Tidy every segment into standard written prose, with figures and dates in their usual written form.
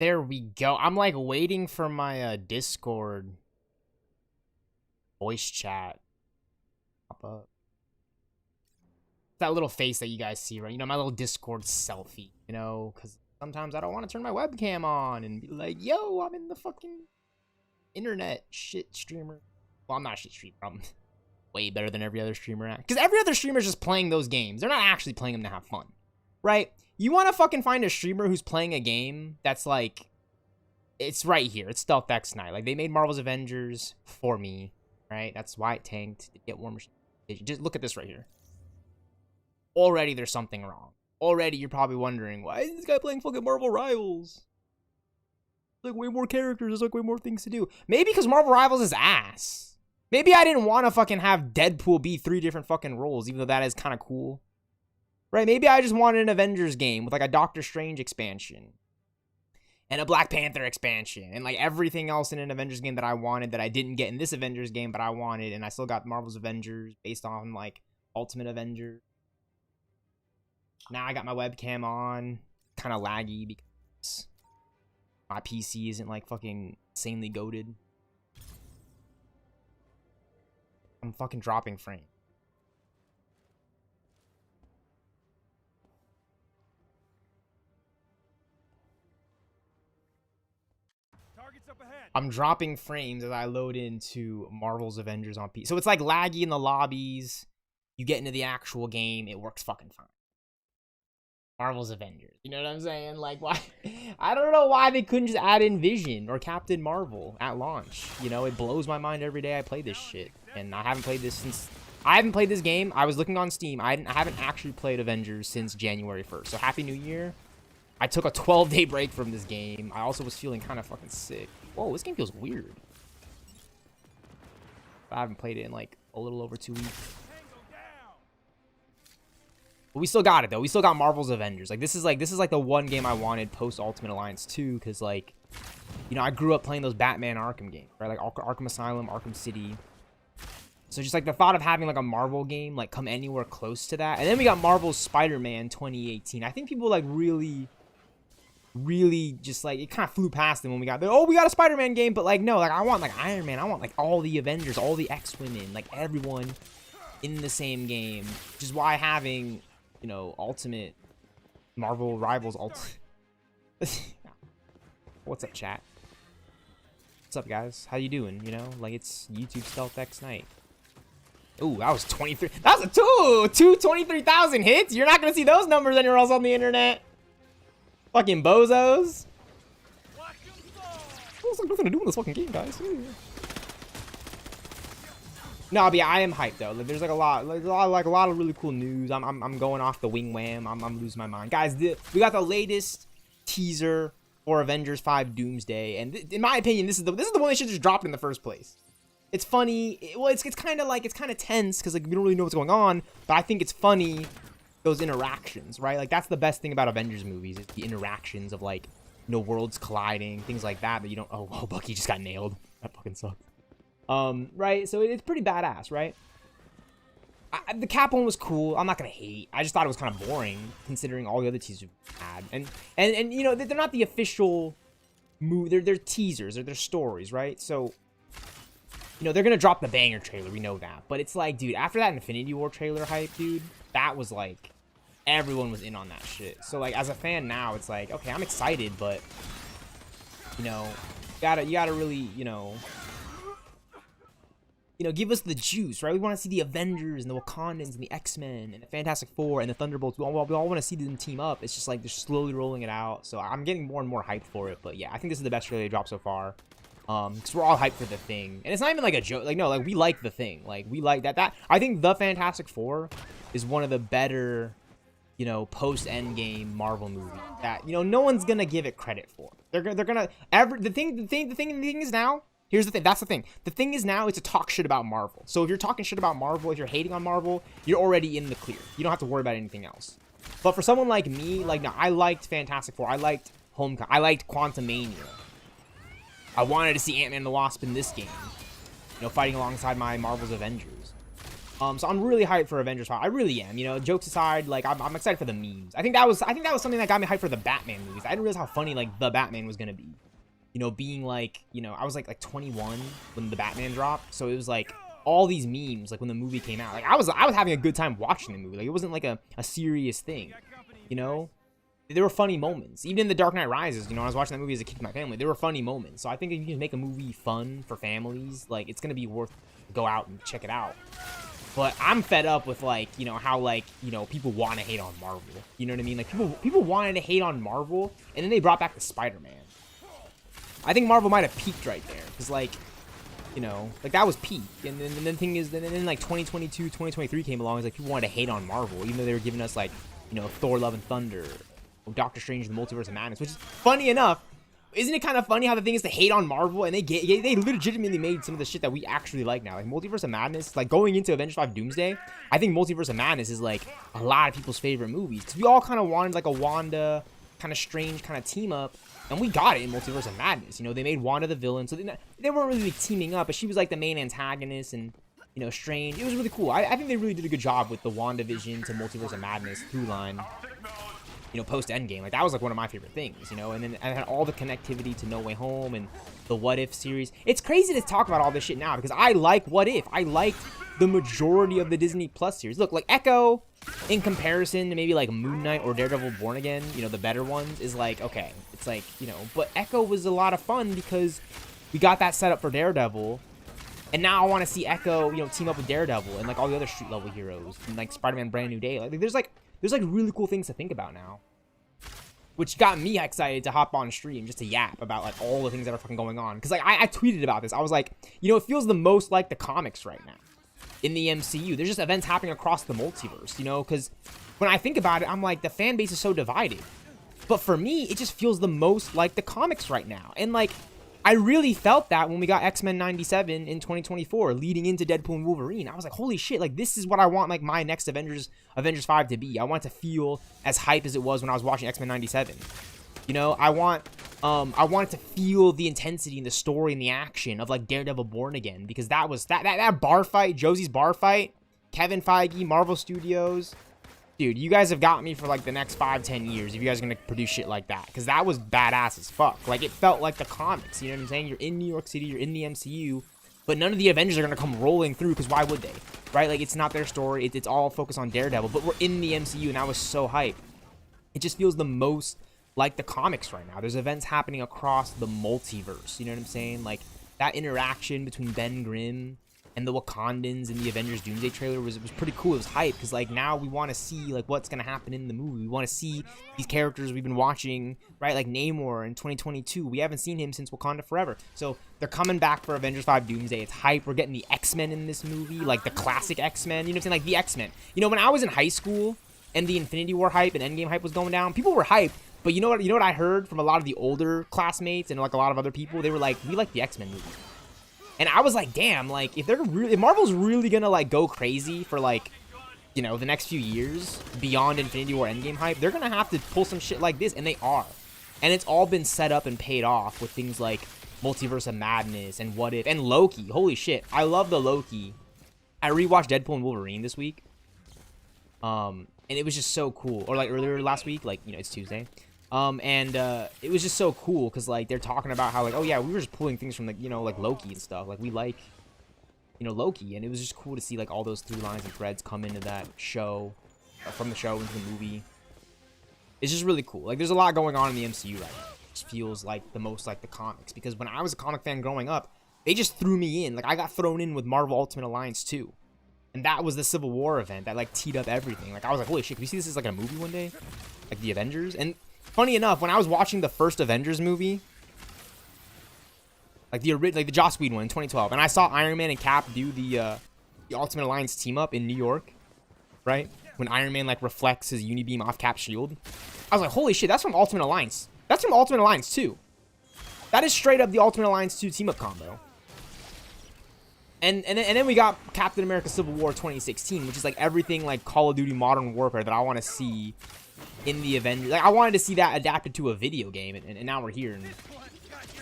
There we go. I'm like waiting for my Discord voice chat pop up. That little face that you guys see, right? You know, my little Discord selfie, you know, because sometimes I don't want to turn my webcam on and be like, yo, I'm in the fucking internet shit streamer. Well, I'm not a shit streamer. I'm way better than every other streamer. Because every other streamer is just playing those games. They're not actually playing them to have fun, right? You want to fucking find a streamer who's playing a game that's like, it's right here. It's stealthxknight. Like, they made Marvel's Avengers for me, right? That's why it tanked to get War Machine. Just look at this right here. Already there's something wrong. Already you're probably wondering, why is this guy playing fucking Marvel Rivals? There's like way more characters. There's like way more things to do. Maybe because Marvel Rivals is ass. Maybe I didn't want to fucking have Deadpool be 3 different fucking roles, even though that is kind of cool. Right? Maybe I just wanted an Avengers game with like a Doctor Strange expansion. And a Black Panther expansion. And like everything else in an Avengers game that I wanted that I didn't get in this Avengers game, but I wanted. And I still got Marvel's Avengers based on like Ultimate Avengers. Now I got my webcam on. Kind of laggy because my PC isn't like fucking insanely goated. I'm fucking dropping frame. I'm dropping frames as I load into Marvel's Avengers on PC. So it's like laggy in the lobbies. You get into the actual game, it works fucking fine. Marvel's Avengers. You know what I'm saying? Like, why? I don't know why they couldn't just add in Vision or Captain Marvel at launch. You know, it blows my mind every day I play this shit. And I haven't played this since... I haven't played this game. I was looking on Steam. I haven't actually played Avengers since January 1st. So Happy New Year. I took a 12-day break from this game. I also was feeling kind of fucking sick. Whoa, this game feels weird. I haven't played it in like a little over 2 weeks. But we still got it though. We still got Marvel's Avengers. Like this is like the one game I wanted post Ultimate Alliance 2, because like, you know, I grew up playing those Batman Arkham games, right? Like Arkham Asylum, Arkham City. So just like the thought of having like a Marvel game like come anywhere close to that. And then we got Marvel's Spider-Man 2018. I think people like really just like, it kind of flew past them when we got there. Oh, we got a Spider-Man game, but like no, like I want like Iron Man, I want like all the Avengers, all the X-Women, like everyone in the same game. Which is why having, you know, Ultimate Marvel Rivals What's up, chat? What's up, guys? How you doing? You know, like it's YouTube stealthxknight. Ooh, that was 23. That was a 23,000 hits. You're not gonna see those numbers anywhere else on the internet. Fucking bozos. What's like nothing to do in this fucking game, guys? No, but yeah, I am hyped though. Like, there's like a lot of really cool news. I'm going off the wing wham. I'm losing my mind, guys. We got the latest teaser for Avengers 5 Doomsday, and in my opinion, this is the one they should just drop in the first place. It's funny. Well, it's kind of tense because like we don't really know what's going on, but I think it's funny. Those interactions, right? Like that's the best thing about Avengers movies is the interactions of like, you know, worlds colliding, things like that you don't. Oh, Bucky just got nailed. That fucking sucks. Right? So it's pretty badass, right? The Cap one was cool. I'm not gonna hate. I just thought it was kind of boring considering all the other teasers we had, and you know they're not the official movie. They're teasers. They're stories, right? So, you know, they're gonna drop the banger trailer. We know that, but it's like, dude, after that Infinity War trailer hype, dude, that was like, everyone was in on that shit. So like, as a fan now, it's like, okay, I'm excited, but you know, you gotta really, you know, give us the juice, right? We want to see the Avengers and the Wakandans and the X-Men and the Fantastic Four and the Thunderbolts. We all want to see them team up. It's just like they're slowly rolling it out. So I'm getting more and more hyped for it. But yeah, I think this is the best trailer they dropped so far. Because we're all hyped for the Thing, and it's not even like a joke. Like no, like we like the Thing. Like we like that. I think the Fantastic Four is one of the better, you know, post Endgame Marvel movies that, you know, no one's gonna give it credit for. They're gonna the thing is now. Here's the thing. That's the thing. The thing is now, it's to talk shit about Marvel. So if you're talking shit about Marvel, if you're hating on Marvel, you're already in the clear. You don't have to worry about anything else. But for someone like me, like, no, I liked Fantastic Four. I liked Homecoming. I liked Quantumania. I wanted to see Ant-Man and the Wasp in this game. You know, fighting alongside my Marvel's Avengers. So I'm really hyped for Avengers 5. I really am. You know, jokes aside, like I'm excited for the memes. I think that was something that got me hyped for the Batman movies. I didn't realize how funny like the Batman was gonna be. You know, being like, you know, I was like 21 when the Batman dropped, so it was like all these memes like when the movie came out. Like I was having a good time watching the movie. Like it wasn't like a serious thing. You know, there were funny moments. Even in The Dark Knight Rises, you know, when I was watching that movie as a kid with my family, there were funny moments. So I think if you can make a movie fun for families, like it's gonna be worth go out and check it out. But I'm fed up with like, you know, how like, you know, people want to hate on Marvel. You know what I mean? Like people wanted to hate on Marvel, and then they brought back the Spider-Man. I think Marvel might have peaked right there, because like, you know, like that was peak. And then the thing is, then like 2022, 2023 came along. It's like people wanted to hate on Marvel, even though they were giving us like, you know, Thor: Love and Thunder, or Doctor Strange: The Multiverse of Madness, which is funny enough. Isn't it kind of funny how the thing is to hate on Marvel, and they legitimately made some of the shit that we actually like now, like Multiverse of Madness. Like going into Avengers 5 Doomsday, I think Multiverse of Madness is like a lot of people's favorite movies, because we all kind of wanted like a Wanda kind of Strange kind of team up, and we got it in Multiverse of Madness. You know, they made Wanda the villain, so they weren't really teaming up, but she was like the main antagonist, and you know, Strange. It was really cool. I think they really did a good job with the WandaVision to Multiverse of Madness through line. You know, post Endgame, like that was like one of my favorite things, you know. And then I had all the connectivity to No Way Home and the What If series. It's crazy to talk about all this shit now, because I like What If. I liked the majority of the Disney Plus series. Look, like Echo, in comparison to maybe like Moon Knight or Daredevil Born Again, you know, the better ones, is like, okay, it's like, you know, but Echo was a lot of fun because we got that set up for Daredevil. And now I want to see Echo, you know, team up with Daredevil and like all the other street level heroes, and like Spider-Man Brand New Day. Like there's like really cool things to think about now, which got me excited to hop on stream just to yap about like all the things that are fucking going on. Because like I tweeted about this. I was like, you know, it feels the most like the comics right now in the MCU. There's just events happening across the multiverse, you know, because when I think about it, I'm like, the fan base is so divided. But for me, it just feels the most like the comics right now. And like, I really felt that when we got X-Men 97 in 2024, leading into Deadpool and Wolverine. I was like, holy shit, like this is what I want like my next Avengers 5 to be. I want it to feel as hype as it was when I was watching X-Men 97. You know, I want it to feel the intensity and the story and the action of like Daredevil Born Again, because that was that bar fight, Josie's bar fight, Kevin Feige, Marvel Studios. Dude, you guys have got me for like the next 5-10 years if you guys are gonna produce shit like that, because that was badass as fuck. Like it felt like the comics, you know what I'm saying? You're in New York City, you're in the MCU, but none of the Avengers are gonna come rolling through, because why would they, right? Like it's not their story, it's all focused on Daredevil, but we're in the MCU, and I was so hyped. It just feels the most like the comics right now. There's events happening across the multiverse, you know what I'm saying? Like that interaction between Ben Grimm and the Wakandans in the Avengers Doomsday trailer was pretty cool. It was hype, because like now we want to see like what's gonna happen in the movie. We want to see these characters we've been watching, right? Like Namor in 2022. We haven't seen him since Wakanda Forever. So they're coming back for Avengers 5 Doomsday. It's hype. We're getting the X-Men in this movie, like the classic X-Men. You know what I'm saying? Like the X-Men. You know, when I was in high school and the Infinity War hype and Endgame hype was going down, people were hyped. But you know what I heard from a lot of the older classmates and like a lot of other people? They were like, we like the X-Men movie. And I was like, damn, like, if Marvel's really gonna, like, go crazy for, like, you know, the next few years beyond Infinity War Endgame hype, they're gonna have to pull some shit like this, and they are. And it's all been set up and paid off with things like Multiverse of Madness and What If, and Loki. Holy shit, I love the Loki. I rewatched Deadpool and Wolverine this week. And it was just so cool. Or, like, earlier last week, like, you know, it's Tuesday. It was just so cool, because like they're talking about how like, oh yeah, we were just pulling things from like, you know, like Loki and stuff, like we like, you know, Loki, and it was just cool to see like all those through lines and threads come into that show, from the show into the movie. It's just really cool. Like there's a lot going on in the MCU right now. It just feels like the most like the comics, because when I was a comic fan growing up, they just threw me in. Like I got thrown in with Marvel Ultimate Alliance 2. And that was the Civil War event that like teed up everything. Like I was like, holy shit, can we see this as like a movie one day? Like the Avengers? And funny enough, when I was watching the first Avengers movie, like the Joss Whedon one in 2012, and I saw Iron Man and Cap do the Ultimate Alliance team up in New York, right? When Iron Man like reflects his Unibeam off Cap's shield, I was like, holy shit, that's from Ultimate Alliance. That's from Ultimate Alliance 2. That is straight up the Ultimate Alliance 2 team up combo. And then we got Captain America Civil War 2016, which is like everything like Call of Duty Modern Warfare that I want to see in the Avengers. Like I wanted to see that adapted to a video game, and now we're here. And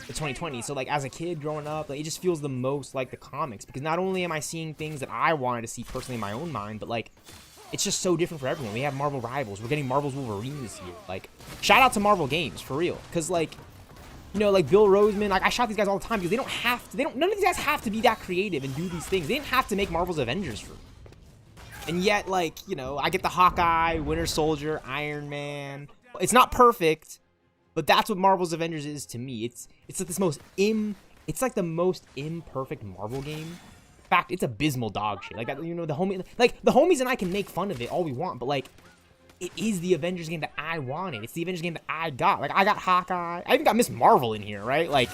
the 2020. So like as a kid growing up, like it just feels the most like the comics, because not only am I seeing things that I wanted to see personally in my own mind, but like it's just so different for everyone. We have Marvel Rivals. We're getting Marvel's Wolverine this year. Like, shout out to Marvel Games, for real. Because, like, you know, like Bill Roseman, like, I shout these guys all the time because they don't have to, none of these guys have to be that creative and do these things. They didn't have to make Marvel's Avengers for me. And yet, like, you know, I get the Hawkeye, Winter Soldier, Iron Man. It's not perfect, but that's what Marvel's Avengers is to me. It's like this it's like the most imperfect Marvel game. In fact, it's abysmal dog shit. Like, you know, the homies and I can make fun of it all we want, but like, it is the Avengers game that I wanted. It's the Avengers game that I got. Like, I got Hawkeye. I even got Miss Marvel in here, right? Like,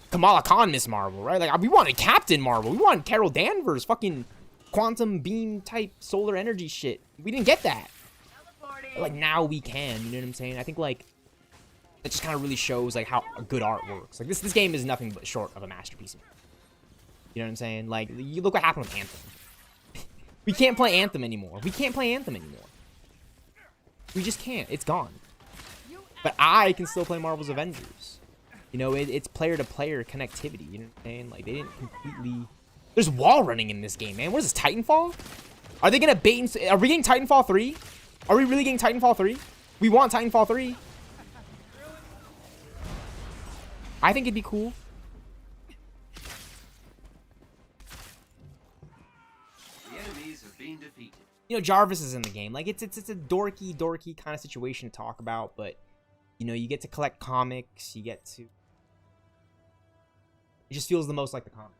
Kamala Khan Miss Marvel, right? Like, we wanted Captain Marvel. We wanted Carol Danvers, fucking quantum beam type solar energy shit. We didn't get that. Like, now we can. You know what I'm saying? I think like it just kind of really shows like how good art works. Like, this game is nothing but short of a masterpiece. You know what I'm saying? Like, you look what happened with Anthem. We can't play Anthem anymore. We can't play Anthem anymore. We just can't. It's gone. But I can still play Marvel's Avengers. You know, it's player-to-player connectivity. You know what I'm saying? Like, they didn't completely... There's wall running in this game, man. What is this, Titanfall? Are they gonna bait and... Are we getting Titanfall 3? Are we really getting Titanfall 3? We want Titanfall 3. I think it'd be cool. You know, Jarvis is in the game. Like, it's a dorky kind of situation to talk about, but you know, you get to collect comics, you get to... It just feels the most like the comic.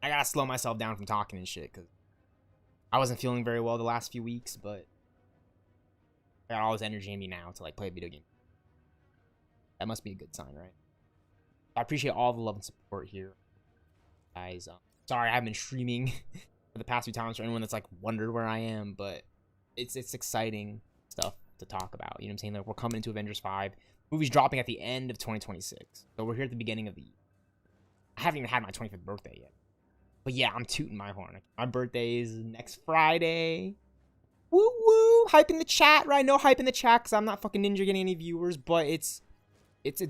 I gotta slow myself down from talking and shit, because I wasn't feeling very well the last few weeks, but I got all this energy in me now to like play a video game. That must be a good sign, right? I appreciate all the love and support here, guys. Sorry I haven't been streaming for the past few times for anyone that's like wondered where I am, but it's exciting stuff to talk about. You know what I'm saying? Like, we're coming into Avengers 5. Movie's dropping at the end of 2026, so we're here at the beginning of the year. I haven't even had my 25th birthday yet, but yeah, I'm tooting my horn. My birthday is next Friday. Woo woo! Hype in the chat, right? No hype in the chat because I'm not fucking ninja getting any viewers, but it's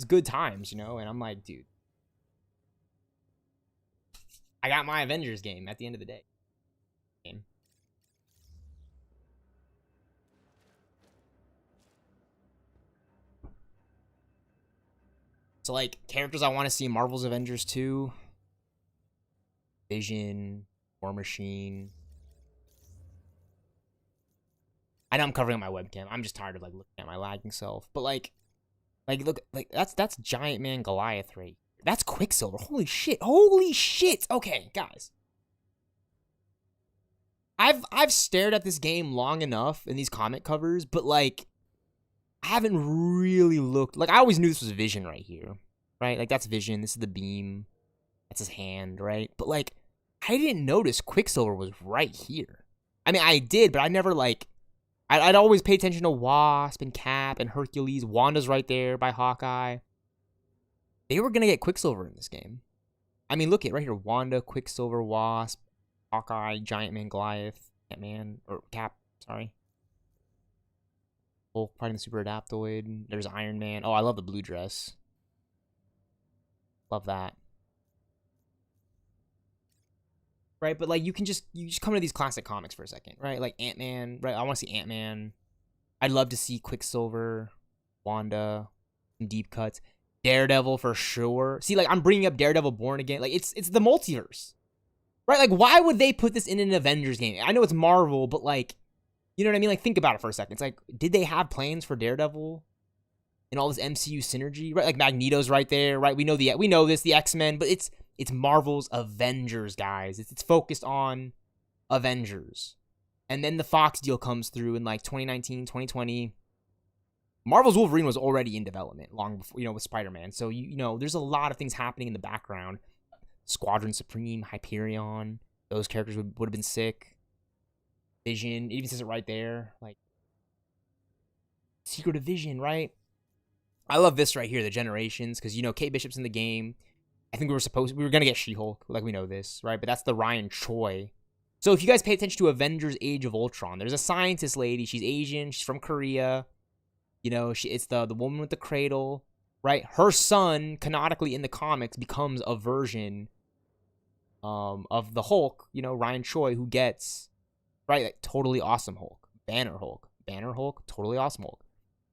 good times, you know? And I'm like, dude, I got my Avengers game at the end of the day. Game. So, like, characters I want to see in Marvel's Avengers 2. Vision, War Machine. I know I'm covering up my webcam. I'm just tired of, like, looking at my lagging self. But, like, look, like, that's Giant Man Goliath right here. That's Quicksilver. Holy shit. Holy shit. Okay, guys. I've stared at this game long enough in these comic covers, but, like, I haven't really looked. Like, I always knew this was Vision right here, right? Like, that's Vision. This is the beam. That's his hand, right? But, like, I didn't notice Quicksilver was right here. I mean, I did, but I never, like... I'd always pay attention to Wasp and Cap and Hercules. Wanda's right there by Hawkeye. They were going to get Quicksilver in this game. I mean, look at right here. Wanda, Quicksilver, Wasp, Hawkeye, Giant Man, Goliath, Ant-Man, or Cap, sorry. Hulk fighting the Super Adaptoid. There's Iron Man. Oh, I love the blue dress. Love that. Right, but like you just come to these classic comics for a second, right? Like Ant-Man, right? I want to see Ant-Man. I'd love to see Quicksilver, Wanda, some deep cuts, Daredevil for sure. See, like I'm bringing up Daredevil Born Again. Like it's the multiverse, right? Like why would they put this in an Avengers game? I know it's Marvel, but like, you know what I mean? Like think about it for a second. It's like, did they have plans for Daredevil and all this MCU synergy, right? Like Magneto's right there, right? We know this, the X-Men, but it's Marvel's Avengers, guys. It's focused on Avengers. And then the Fox deal comes through in like 2019, 2020. Marvel's Wolverine was already in development long before, you know, with Spider-Man. So, you know, there's a lot of things happening in the background. Squadron Supreme, Hyperion, those characters would have been sick. Vision, it even says it right there. Like, Secret of Vision, right? I love this right here, the Generations, because, you know, Kate Bishop's in the game. I think we were going to get She-Hulk, like we know this, right? But that's the Ryan Choi So if you guys pay attention to Avengers Age of Ultron, there's a scientist lady. She's Asian. She's from Korea. You know, it's the woman with the cradle, right? Her son, canonically in the comics, becomes a version of the Hulk, you know, Ryan Choi, who gets, right, like, totally awesome Hulk. Banner Hulk, totally awesome Hulk.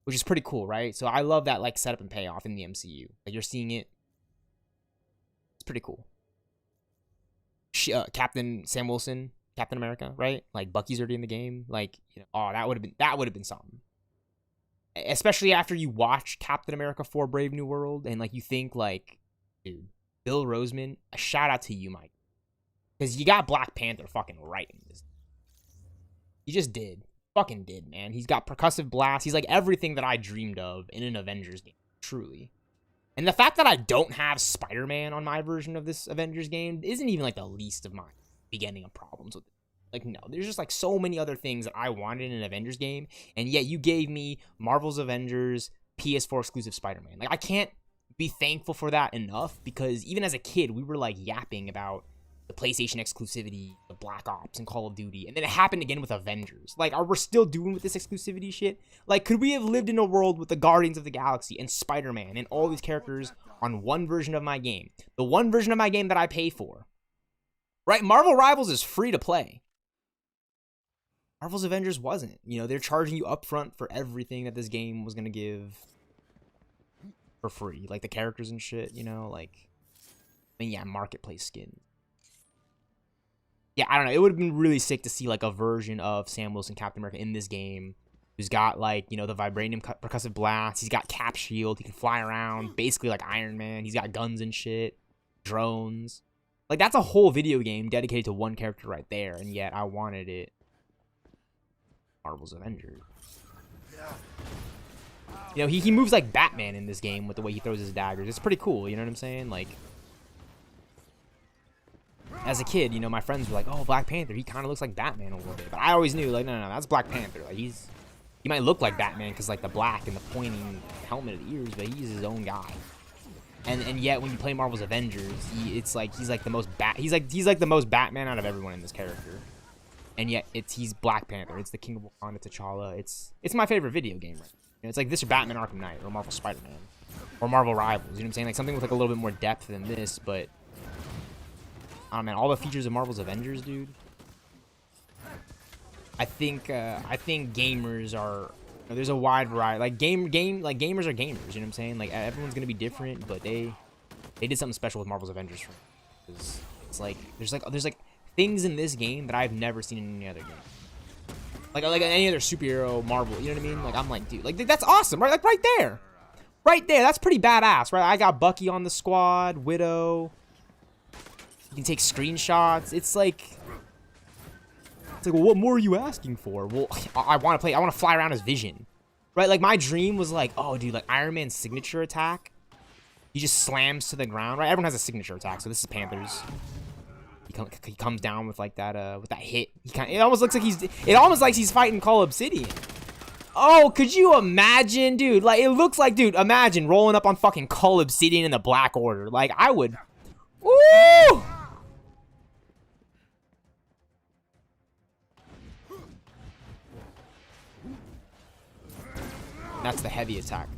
Which is pretty cool, right? So I love that, like, setup and payoff in the MCU. Like, you're seeing it. It's pretty cool. Captain Sam Wilson, Captain America, right? Like, Bucky's already in the game. Like, you know, oh, that would have been something. Especially after you watch Captain America 4 Brave New World and, like, you think, like, dude, Bill Roseman, a shout out to you, Mike. Because you got Black Panther fucking right in this. You just did. Fucking did, man. He's got percussive blast. He's like everything that I dreamed of in an Avengers game, truly. And the fact that I don't have Spider-Man on my version of this Avengers game isn't even like the least of my beginning of problems with it. Like, no, there's just like so many other things that I wanted in an Avengers game, and yet you gave me Marvel's Avengers PS4 exclusive Spider-Man. Like, I can't be thankful for that enough, because even as a kid, we were like yapping about the PlayStation exclusivity, the Black Ops, and Call of Duty. And then it happened again with Avengers. Like, are we still doing with this exclusivity shit? Like, could we have lived in a world with the Guardians of the Galaxy and Spider-Man and all these characters on one version of my game? The one version of my game that I pay for. Right? Marvel Rivals is free to play. Marvel's Avengers wasn't. You know, they're charging you upfront for everything that this game was going to give for free. Like, the characters and shit, you know? Like, I mean, yeah, marketplace skin. Yeah, I don't know. It would have been really sick to see, like, a version of Sam Wilson, Captain America, in this game, who's got, like, you know, the vibranium percussive blast. He's got cap shield. He can fly around, basically like Iron Man. He's got guns and shit, drones. Like, that's a whole video game dedicated to one character right there, and yet I wanted it. Marvel's Avengers. You know, he moves like Batman in this game with the way he throws his daggers. It's pretty cool, you know what I'm saying? Like, as a kid, you know, my friends were like, oh, Black Panther, he kind of looks like Batman a little bit. But I always knew, like, no, that's Black Panther. Like, he might look like Batman because, like, the black and the pointing helmet at the ears, but he's his own guy. And yet, when you play Marvel's Avengers, it's like he's like the most the most Batman out of everyone in this character. And yet, he's Black Panther. It's the King of Wakanda, T'Challa. It's my favorite video game, right? You know, it's like this or Batman Arkham Knight or Marvel Spider-Man or Marvel Rivals. You know what I'm saying? Like, something with like a little bit more depth than this, but oh man, all the features of Marvel's Avengers, dude. I think gamers are, you know, there's a wide variety. Like gamers are gamers. You know what I'm saying? Like, everyone's gonna be different, but they did something special with Marvel's Avengers for me. It's like there's like things in this game that I've never seen in any other game. Like any other superhero Marvel. You know what I mean? Like, I'm like, dude, like, that's awesome, right? Like, right there, that's pretty badass, right? I got Bucky on the squad, Widow. You can take screenshots. It's like, well, what more are you asking for? Well, I want to fly around as Vision, right? Like, my dream was like, oh, dude, like Iron Man's signature attack. He just slams to the ground, right? Everyone has a signature attack, so this is Panthers. He comes down with like that, with that hit. It almost looks like he's fighting Call Obsidian. Oh, could you imagine, dude? Like, it looks like, dude, imagine rolling up on fucking Call Obsidian in the Black Order. Like, I would. Woo! That's the heavy attack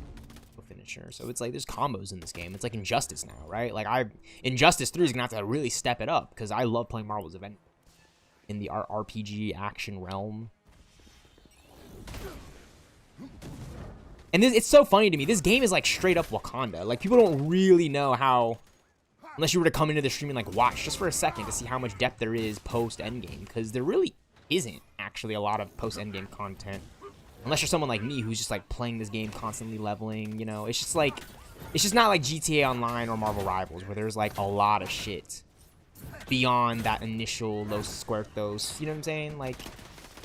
finisher. So it's like there's combos in this game. It's like Injustice now, right? Like, Injustice 3 is gonna have to really step it up because I love playing Marvel's Avengers in the RPG action realm. And it's so funny to me. This game is like straight up Wakanda. Like, people don't really know how, unless you were to come into the stream and like watch just for a second to see how much depth there is post Endgame, because there really isn't actually a lot of post Endgame content. Unless you're someone like me who's just like playing this game constantly leveling, you know. It's just not like GTA Online or Marvel Rivals where there's like a lot of shit beyond that initial Los Squertos. You know what I'm saying? Like,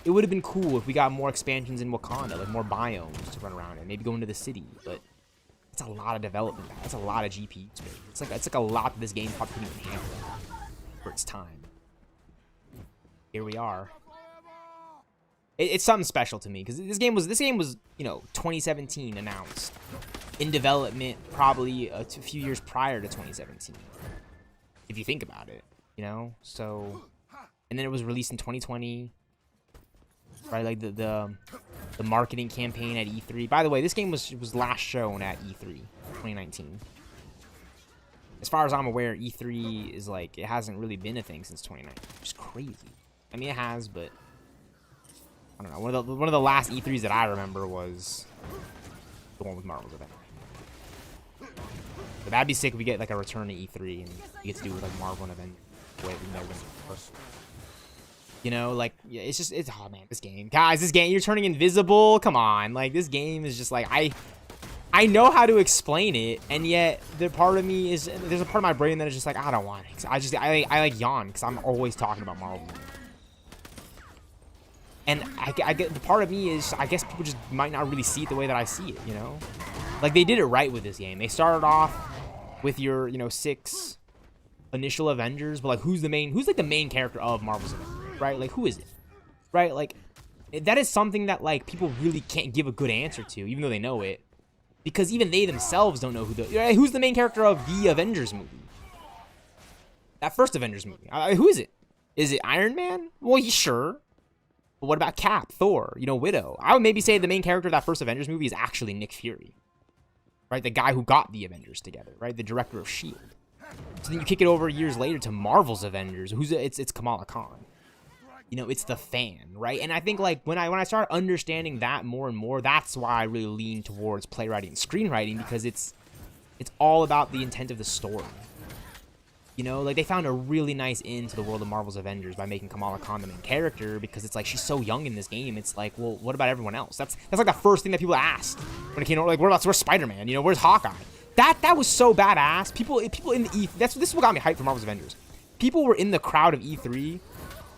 it would have been cool if we got more expansions in Wakanda, like more biomes to run around in, maybe go into the city, but it's a lot of development. That's a lot of GPU space. It's like a lot that this game probably couldn't even handle for its time. Here we are. It's something special to me because this game was, you know, 2017 announced, in development probably a few years prior to 2017. If you think about it, you know, so and then it was released in 2020. Right, like the marketing campaign at E3. By the way, this game was last shown at E3 2019. As far as I'm aware, E3 is like, it hasn't really been a thing since 2019. Which is crazy. I mean, it has, but I don't know. One of the last E3s that I remember was the one with Marvel's event. But that'd be sick if we get like a return to E3 and we get to do with like Marvel and Avengers. Wait, we've never done it before. You know, like, yeah, it's oh man, this game, guys, this game, you're turning invisible. Come on, like, this game is just like, I know how to explain it, and yet the part of me is, there's a part of my brain that is just like, I don't want it. I like yawn because I'm always talking about Marvel. And I get, the part of me is, I guess people just might not really see it the way that I see it, you know? Like, they did it right with this game. They started off with your, you know, 6 initial Avengers, but like, who's like the main character of Marvel's Avengers? Right? Like, who is it? Right? Like, that is something that, like, people really can't give a good answer to, even though they know it. Because even they themselves don't know who's the main character of the Avengers movie. That first Avengers movie. Who is it? Is it Iron Man? Well, sure. But what about Cap, Thor, you know, Widow? I would maybe say the main character of that first Avengers movie is actually Nick Fury. Right? The guy who got the Avengers together. Right? The director of S.H.I.E.L.D. So then you kick it over years later to Marvel's Avengers. It's Kamala Khan. You know, it's the fan, right? And I think, like, when I start understanding that more and more, that's why I really lean towards playwriting and screenwriting, because it's all about the intent of the story. You know, like, they found a really nice end to the world of Marvel's Avengers by making Kamala Khan the main character, because it's like, she's so young in this game. It's like, well, what about everyone else? That's like the first thing that people asked when it came over. Like, where's Spider-Man? You know, where's Hawkeye? That was so badass. People in the this is what got me hyped for Marvel's Avengers. People were in the crowd of E3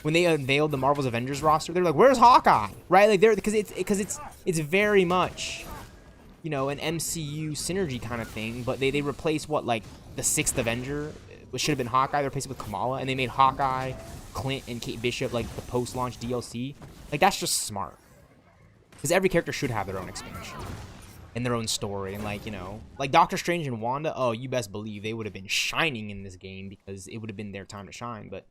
when they unveiled the Marvel's Avengers roster. They're like, "Where's Hawkeye?" Right? Like, because it's very much, you know, an MCU synergy kind of thing. But they replaced what, like, the 6th Avenger, which should have been Hawkeye. They replaced it with Kamala, and they made Hawkeye, Clint, and Kate Bishop like the post-launch DLC. Like, that's just smart, because every character should have their own expansion and their own story. And, like, you know, like Doctor Strange and Wanda, oh, you best believe they would have been shining in this game, because it would have been their time to shine. But,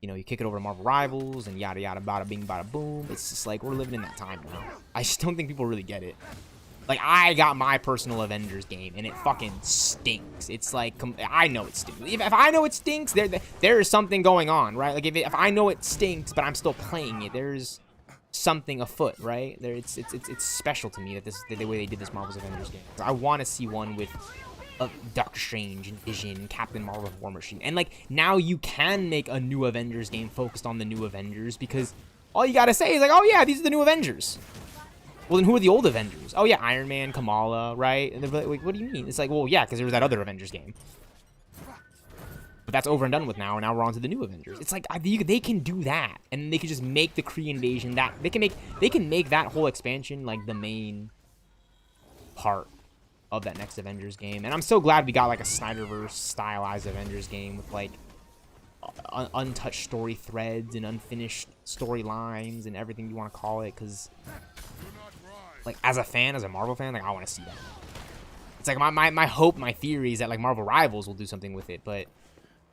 you know, you kick it over to Marvel Rivals and yada yada, bada bing, bada boom. It's just like, we're living in that time now. I just don't think people really get it. Like, I got my personal Avengers game, and it fucking stinks. It's like, I know it stinks. If I know it stinks, there is something going on, right? Like, if I know it stinks, but I'm still playing it, there's something afoot, right? It's special to me that the way they did this Marvel's Avengers game. I want to see one with Doctor Strange and Vision and Captain Marvel, War Machine. And, like, now you can make a new Avengers game focused on the new Avengers, because all you gotta say is like, oh yeah, these are the new Avengers. Well, then who are the old Avengers? Oh yeah, Iron Man, Kamala, right? And they're like, what do you mean? It's like, well, yeah, because there was that other Avengers game. But that's over and done with now, and now we're on to the new Avengers. It's like, they can do that, and they can just make the Kree invasion that they can make that whole expansion like the main part of that next Avengers game. And I'm so glad we got like a Snyderverse stylized Avengers game with like untouched story threads and unfinished storylines and everything you want to call it, because like, as a fan, as a Marvel fan, like, I want to see that. It's like my hope, my theory is that like Marvel Rivals will do something with it, but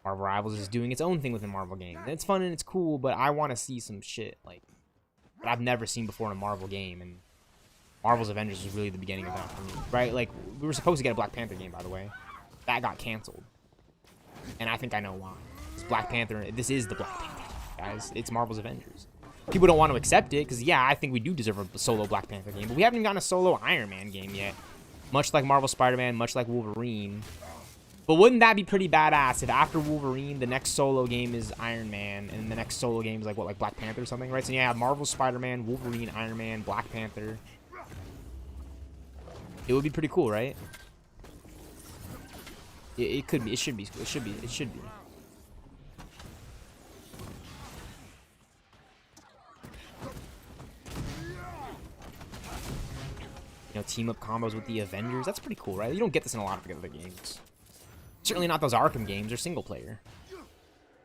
Marvel Rivals is doing its own thing with the Marvel game. And it's fun and it's cool, but I want to see some shit like that I've never seen before in a Marvel game. And Marvel's Avengers was really the beginning of that for me, right? Like, we were supposed to get a Black Panther game, by the way. That got canceled, and I think I know why. It's Black Panther. This is the Black Panther, guys. It's Marvel's Avengers. People don't want to accept it, because, yeah, I think we do deserve a solo Black Panther game, but we haven't even gotten a solo Iron Man game yet. Much like Marvel Spider-Man, much like Wolverine. But wouldn't that be pretty badass if after Wolverine, the next solo game is Iron Man, and the next solo game is like, what, like Black Panther or something, right? So yeah, Marvel Spider-Man, Wolverine, Iron Man, Black Panther. It would be pretty cool, right? It could be. It should be. It should be. It should be. You know, team up combos with the Avengers. That's pretty cool, right? You don't get this in a lot of other games. Certainly not those Arkham games. They're single player.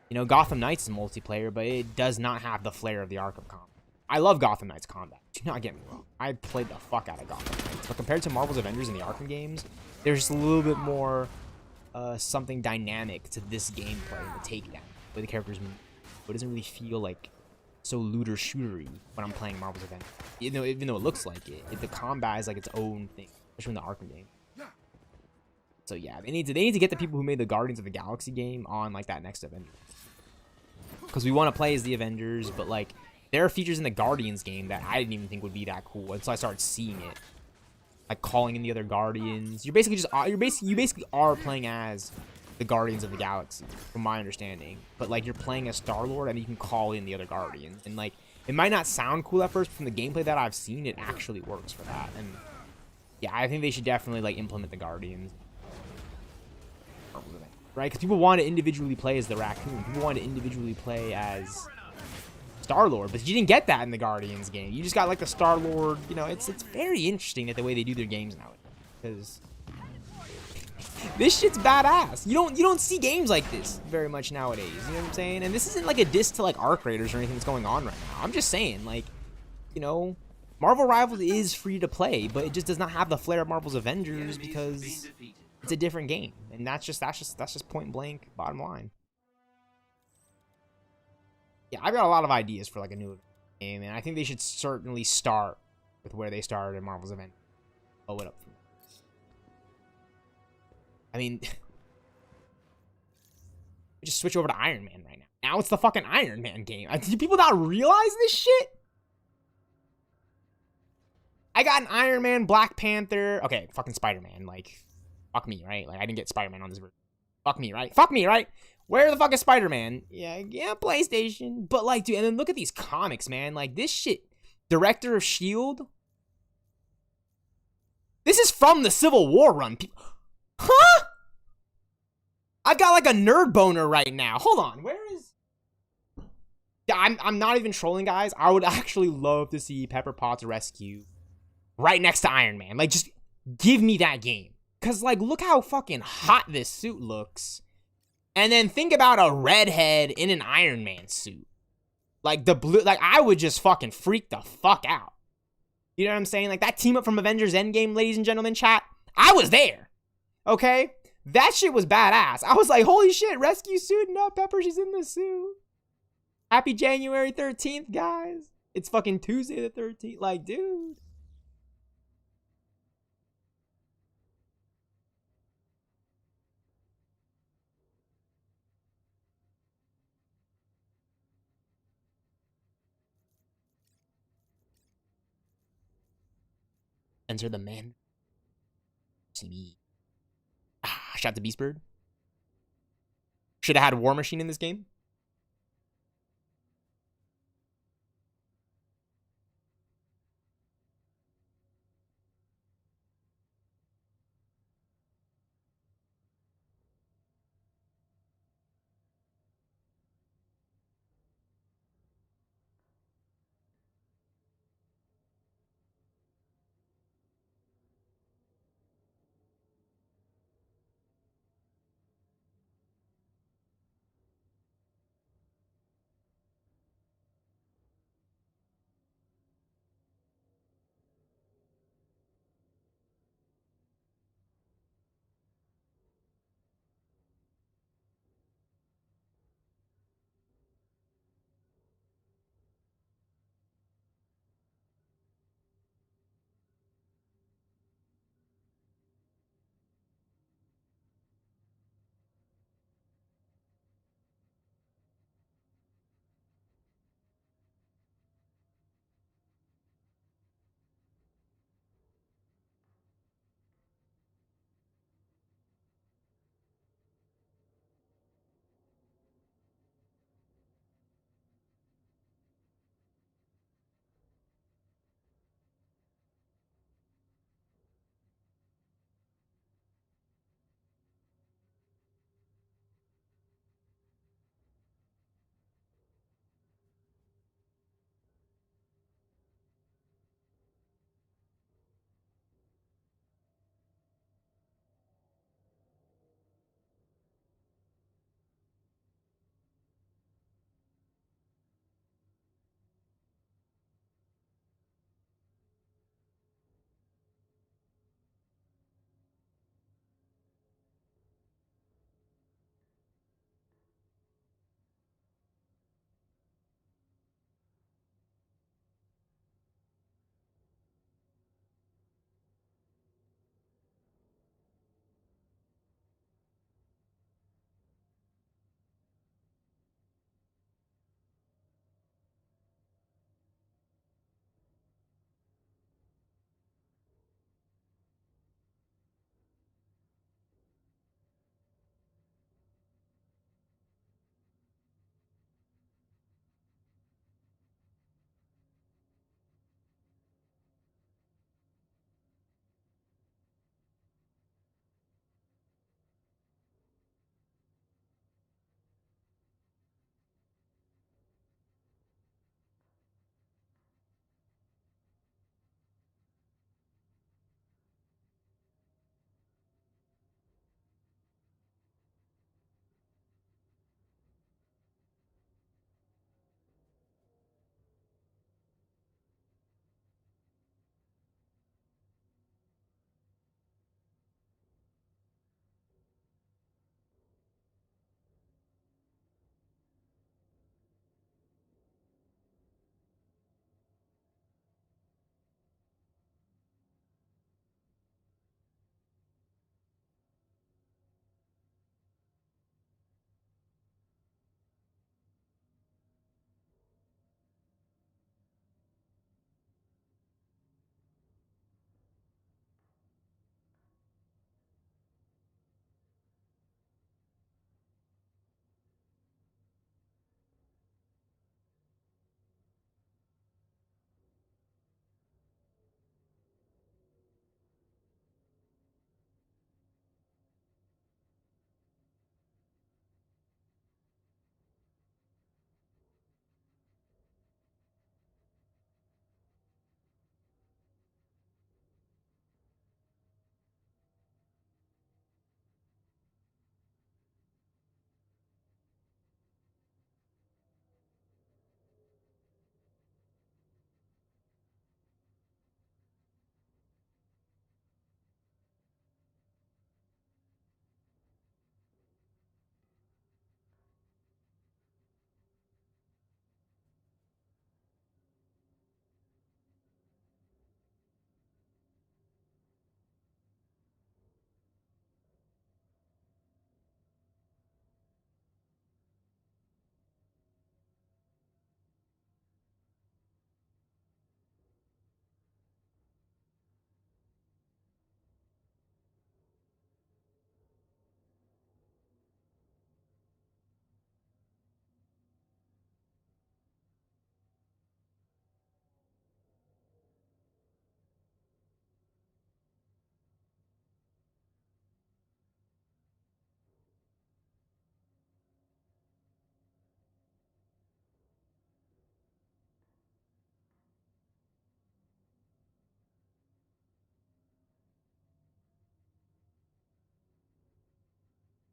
You know, Gotham Knights is multiplayer, but it does not have the flair of the Arkham combat. I love Gotham Knights combat. Do not get me wrong. I played the fuck out of Gotham Knights. But compared to Marvel's Avengers and the Arkham games, there's just a little bit more something dynamic to this gameplay, the takedown, the way the characters move. It doesn't really feel like so looter shootery when I'm playing Marvel's Avengers. Even though it looks like it, the combat is like its own thing, especially in the Arkham game. So yeah, they need to get the people who made the Guardians of the Galaxy game on like that next Avengers. Because we want to play as the Avengers, but like there are features in the Guardians game that I didn't even think would be that cool until I started seeing it. Like calling in the other Guardians. You're basically you basically are playing as the Guardians of the Galaxy, from my understanding. But like you're playing as Star-Lord and you can call in the other Guardians. And like it might not sound cool at first, but from the gameplay that I've seen, it actually works for that. And yeah, I think they should definitely like implement the Guardians. Right? Because people want to individually play as the Raccoon. People want to individually play as Star-Lord, but you didn't get that in the Guardians game. You just got like the Star-Lord. You know, it's very interesting that the way they do their games now, because this shit's badass. You don't see games like this very much nowadays. You know what I'm saying? And this isn't like a diss to like Arc Raiders or anything that's going on right now. I'm just saying, like, you know, Marvel Rivals is free to play, but it just does not have the flair of Marvel's Avengers because it's a different game, and that's just point blank bottom line. Yeah, I've got a lot of ideas for like a new game, and I think they should certainly start with where they started in Marvel's Avengers. Blow it up from there. I mean, just switch over to Iron Man right now. Now it's the fucking Iron Man game. Do people not realize this shit? I got an Iron Man, Black Panther. Okay, fucking Spider-Man. Like, fuck me, right? Like, I didn't get Spider-Man on this version. Fuck me, right? Fuck me, right? Where the fuck is Spider-Man? Yeah, PlayStation. But, like, dude, and then look at these comics, man. Like, this shit. Director of S.H.I.E.L.D. This is from the Civil War run. Huh? I've got, like, a nerd boner right now. Hold on. Where is... Yeah, I'm not even trolling, guys. I would actually love to see Pepper Potts Rescue right next to Iron Man. Like, just give me that game. Because, like, look how fucking hot this suit looks. And then think about a redhead in an Iron Man suit. Like, the blue... Like, I would just fucking freak the fuck out. You know what I'm saying? Like, that team up from Avengers Endgame, ladies and gentlemen, chat. I was there. Okay? That shit was badass. I was like, holy shit, Rescue suiting up. Pepper, she's in the suit. Happy January 13th, guys. It's fucking Tuesday the 13th. Like, dude. Enter the man. See me. Shot the Beastbird. Should have had War Machine in this game.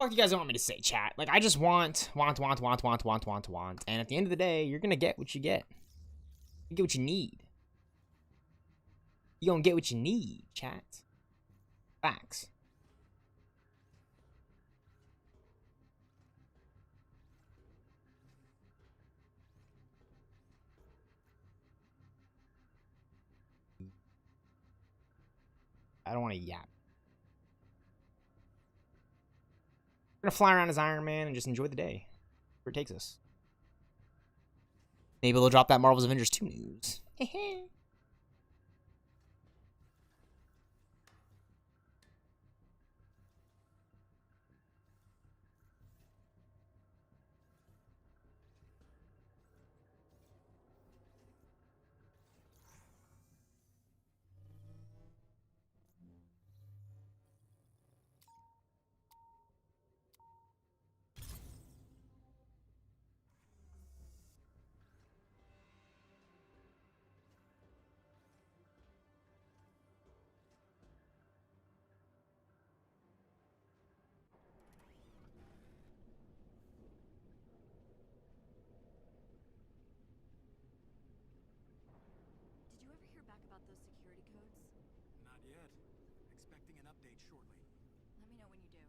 Fuck you guys want me to say, chat? Like, I just want. And at the end of the day, you're gonna get what you get. You get what you need. You gonna get what you need, chat. Facts. I don't want to yap. We're gonna fly around as Iron Man and just enjoy the day where it takes us. Maybe they'll drop that Marvel's Avengers 2 news. Did you ever hear back about those security codes? Not yet. Expecting an update shortly. Let me know when you do.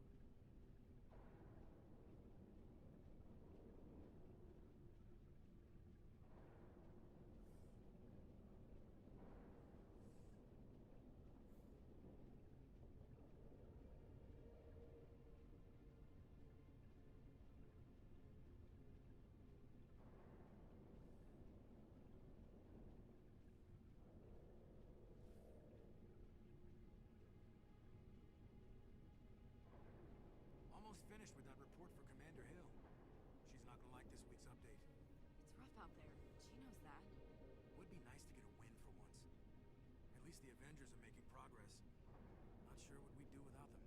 Almost finished with that report for Commander Hill. She's not gonna like this week's update. It's rough out there. She knows that. Would be nice to get a win for once. At least the Avengers are making progress. Not sure what we'd do without them.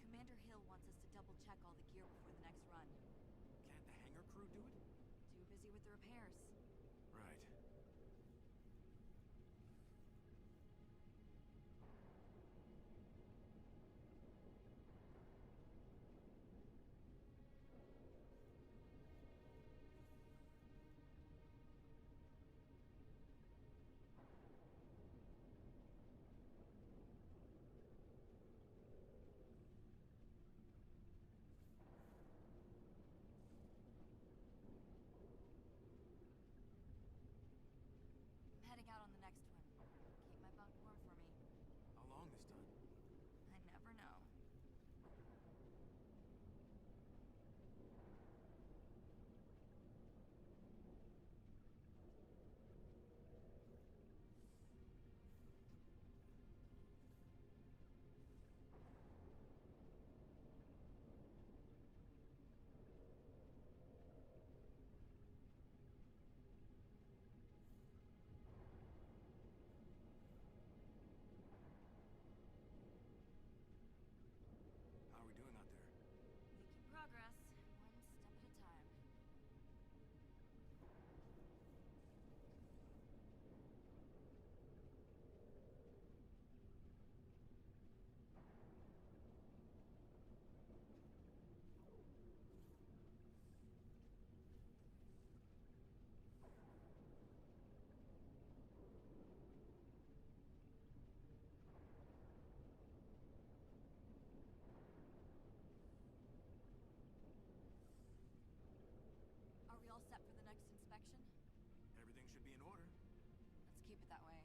Commander Hill wants us to double check all the gear before the next run. Can't the hangar crew do it? Too busy with the repairs. Right. I'm heading out on the next one. Keep my bunk warm for me. How long this time? I never know. How are we doing out there? Making progress, one step at a time. Are we all set for the next inspection? Everything should be in order. Let's keep it that way.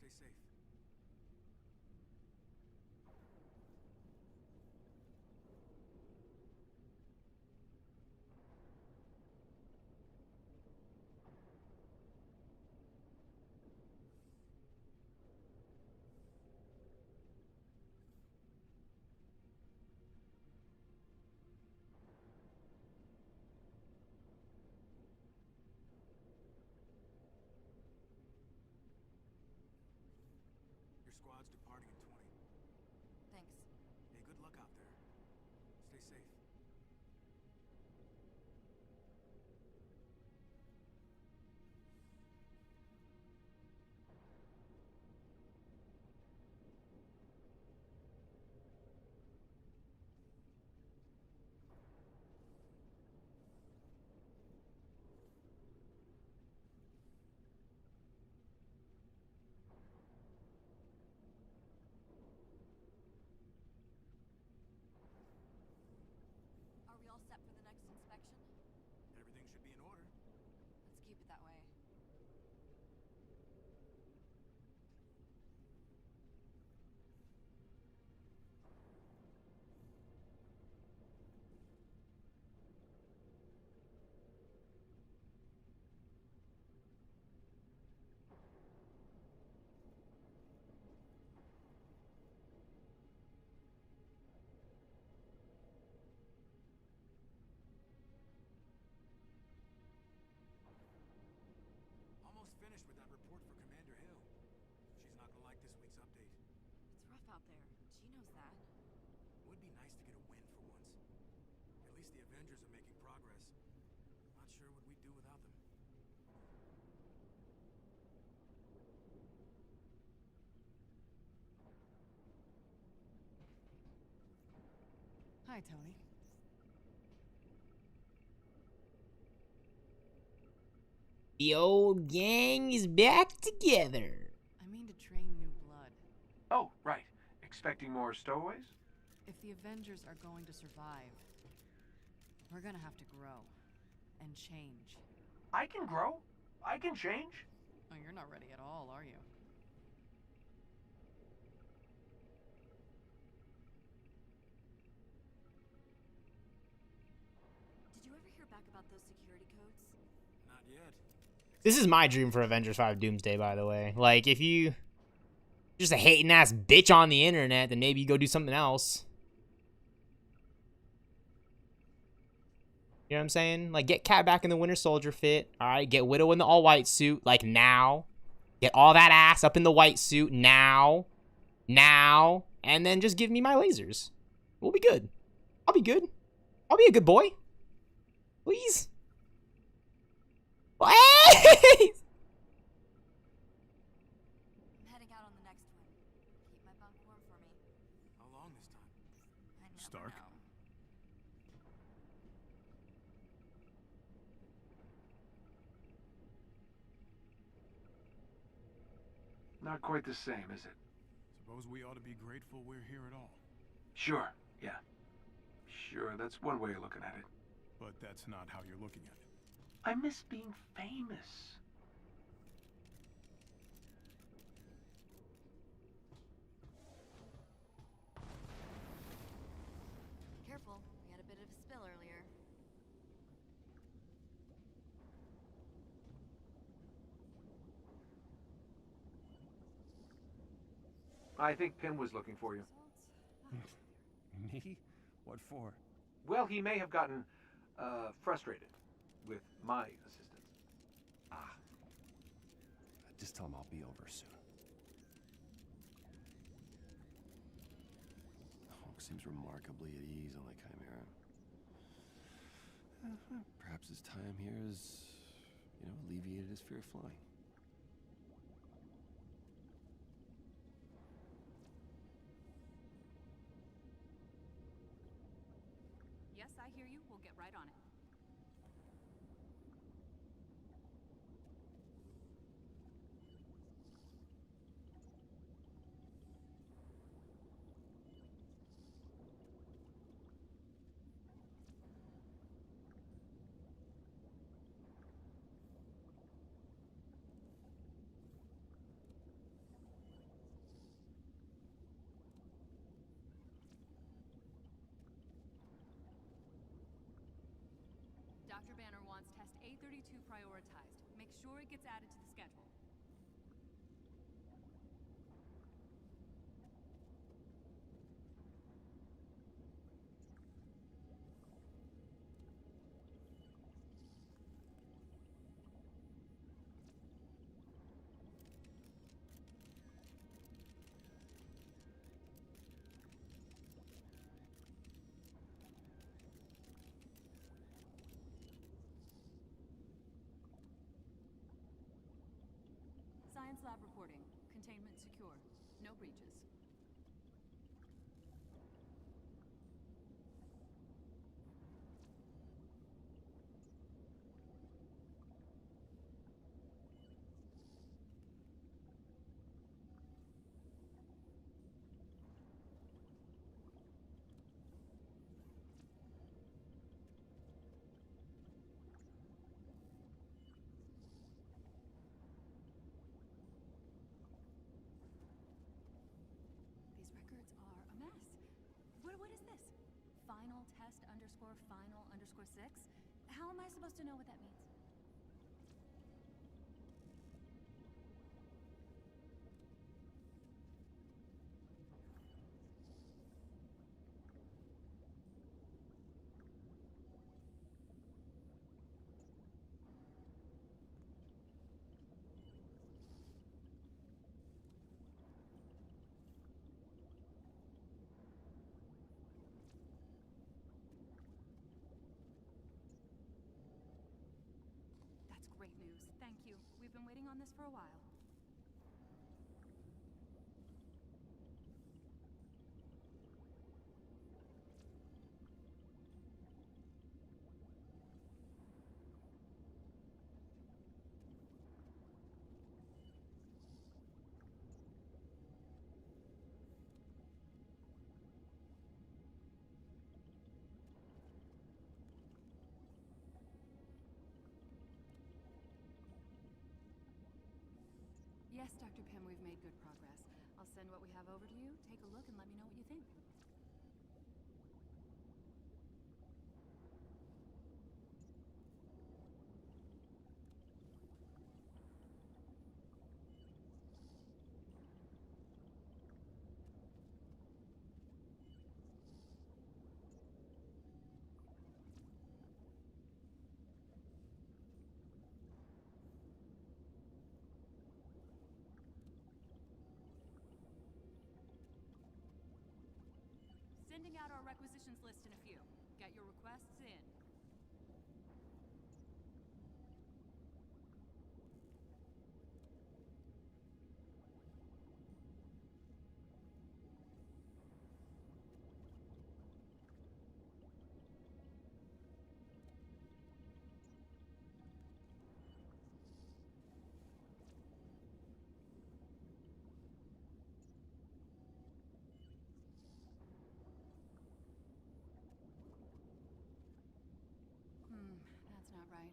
Stay safe. Your squad's departing in 20. Thanks. Hey, good luck out there. Stay safe. Are we all set for the next inspection? Everything should be in order. Let's keep it that way. Almost finished with that report for Commander Hill. She's not gonna like this week's update. It's rough out there. She knows that. Would be nice to get a win for once. At least the Avengers are making progress. Not sure what we'd do without them. Hi, Tony. The old gang is back together. I mean to train new blood. Oh, right. Expecting more stowaways? If the Avengers are going to survive, we're gonna have to grow and change. I can grow. I can change. Oh, you're not ready at all, are you? Did you ever hear back about those security codes? Not yet. This is my dream for Avengers 5 Doomsday, by the way. Like, if you just a hating ass bitch on the internet, then maybe you go do something else. You know what I'm saying? Like, get Cat back in the Winter Soldier fit. All right, get Widow in the all-white suit, like, now. Get all that ass up in the white suit, now. Now. And then just give me my lasers. We'll be good. I'll be good. I'll be a good boy. Please. Please! I'm heading out on the next one. Keep my bunk warm for me. How long this time? I never Stark? know. Not quite the same, is it? Suppose we ought to be grateful we're here at all. Sure, yeah. Sure, that's one way of looking at it. But that's not how you're looking at it. I miss being famous. Careful, we had a bit of a spill earlier. I think Pym was looking for you. Me? What for? Well, he may have gotten, frustrated with my assistance. Ah. Just tell him I'll be over soon. Hulk seems remarkably at ease on the Chimera. Perhaps his time here has, alleviated his fear of flying. Yes, I hear you. We'll get right on it. Dr. Banner wants test A32 prioritized. Make sure it gets added to the schedule. Science lab reporting. Containment secure. No breaches. These records are a mess. What is this? Final test underscore final underscore 6? How am I supposed to know what that means? That's great news. Thank you. We've been waiting on this for a while. Yes, Dr. Pym, we've made good progress. I'll send what we have over to you. Take a look and let me know what you think. Sending out our requisitions list in a few. Get your requests in. That's not right.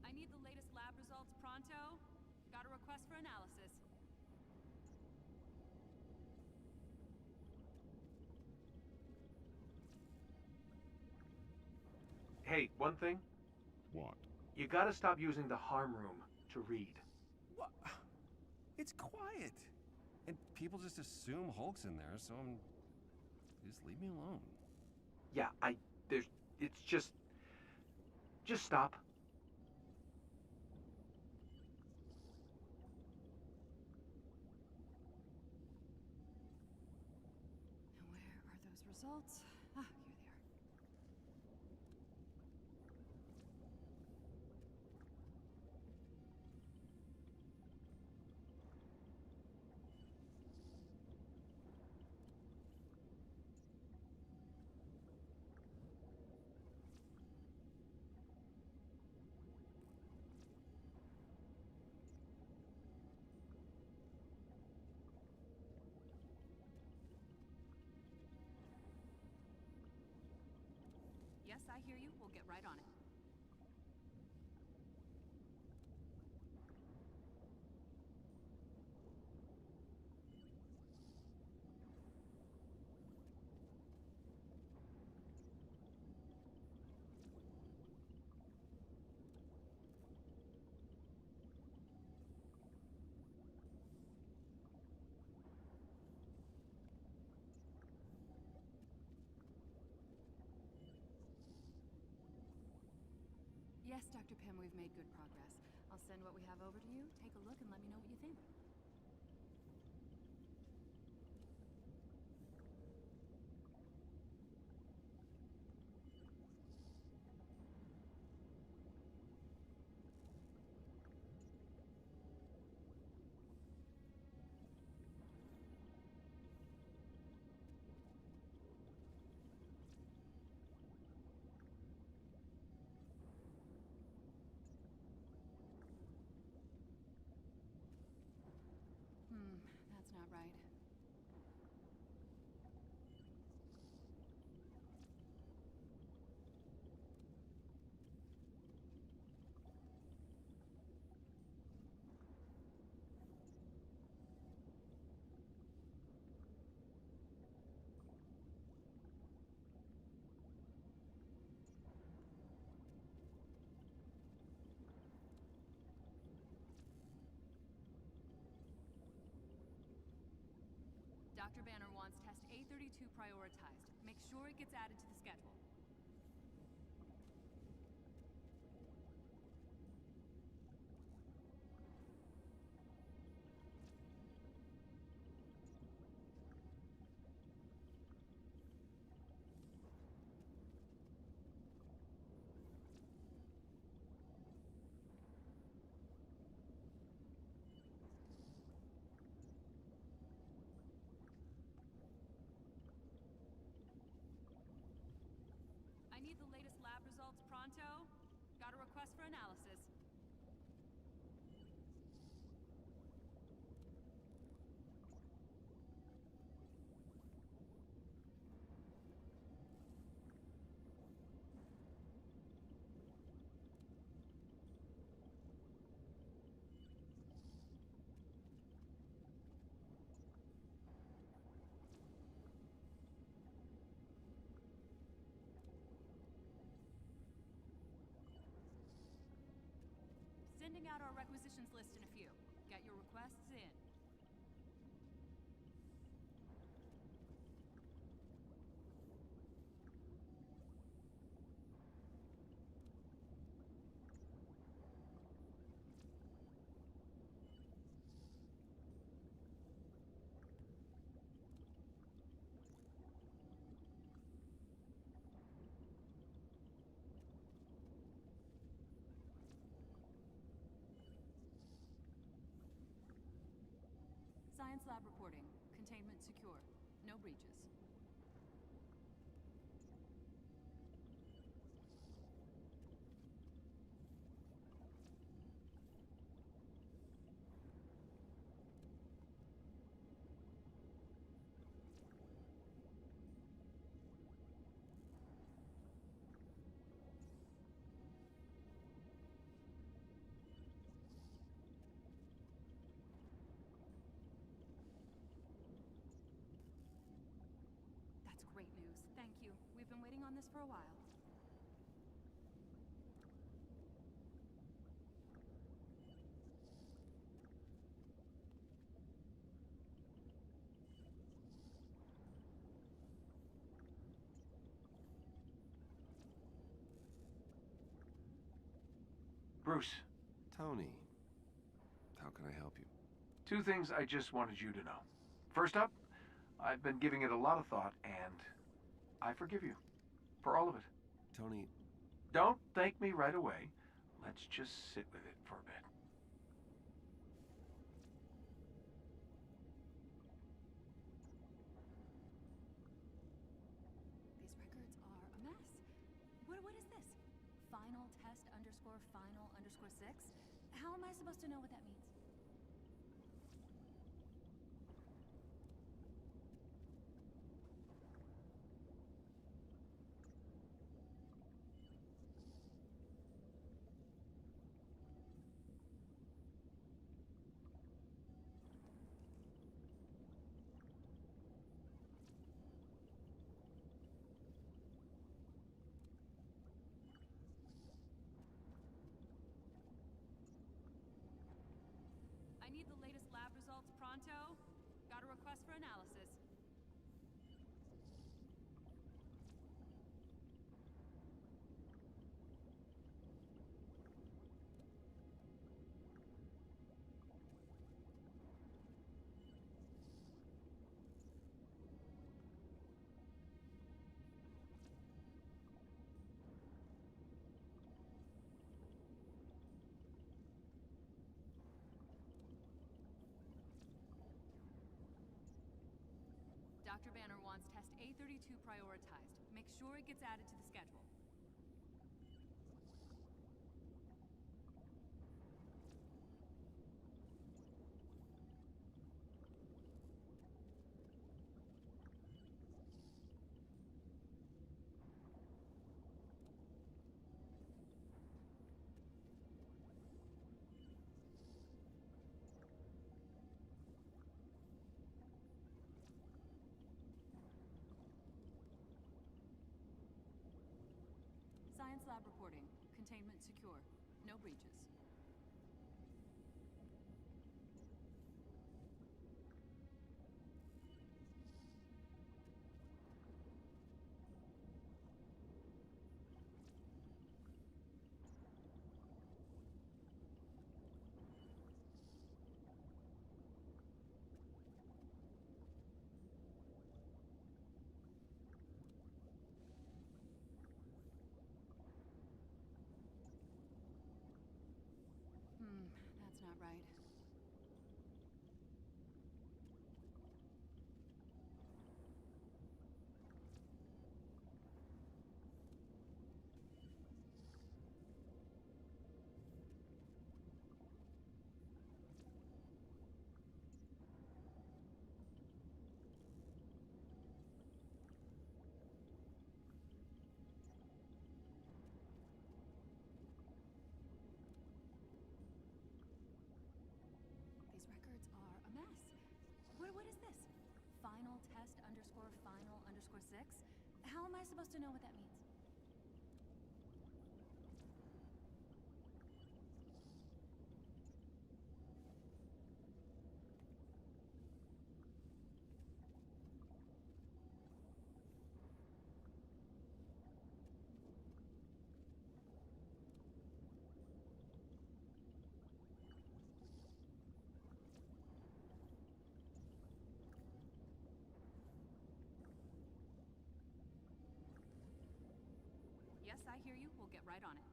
I need the latest lab results pronto. Got a request for analysis. Hey, one thing. What? You gotta stop using the harm room to read. What? It's quiet. And people just assume Hulk's in there, so just leave me alone. Yeah, it's just stop. Now where are those results? Ah, here they are. hear you. We'll get right on it. Yes, Dr. Pym, we've made good progress. I'll send what we have over to you. Take a look and let me know what you think. That's not right. Dr. Banner wants test A32 prioritized. Make sure it gets added to the schedule. I need the latest lab results pronto. Got a request for analysis. Sending out our requisitions list in a few. Get your requests in. Science lab reporting. Containment secure. No breaches. That's great news. Thank you. We've been waiting on this for a while. Bruce, Tony, how can I help you? two things I just wanted you to know. First up, I've been giving it a lot of thought, and I forgive you. For all of it. Tony, Don't thank me right away. Let's just sit with it for a bit. These records are a mess. What is this? Final test underscore final underscore 6? How am I supposed to know what that means? request for analysis. Dr. Banner wants test A32 prioritized. Make sure it gets added to the schedule. Science lab reporting. Containment secure. No breaches. That's not right. These records are a mess. What is this? Final test underscore final underscore 6? How am I supposed to know what that means? Yes, I hear you. We'll get right on it.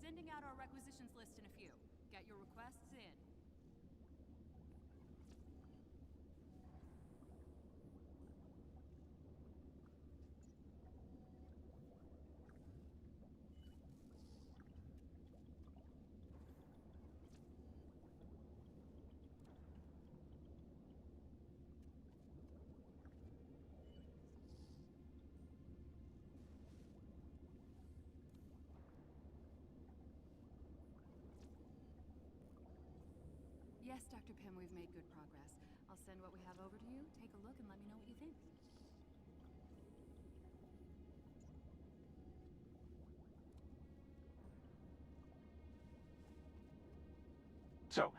Sending out our requisitions list in a few. Get your requests in. Yes, Dr. Pym, we've made good progress. I'll send what we have over to you. Take a look and let me know what you think. So,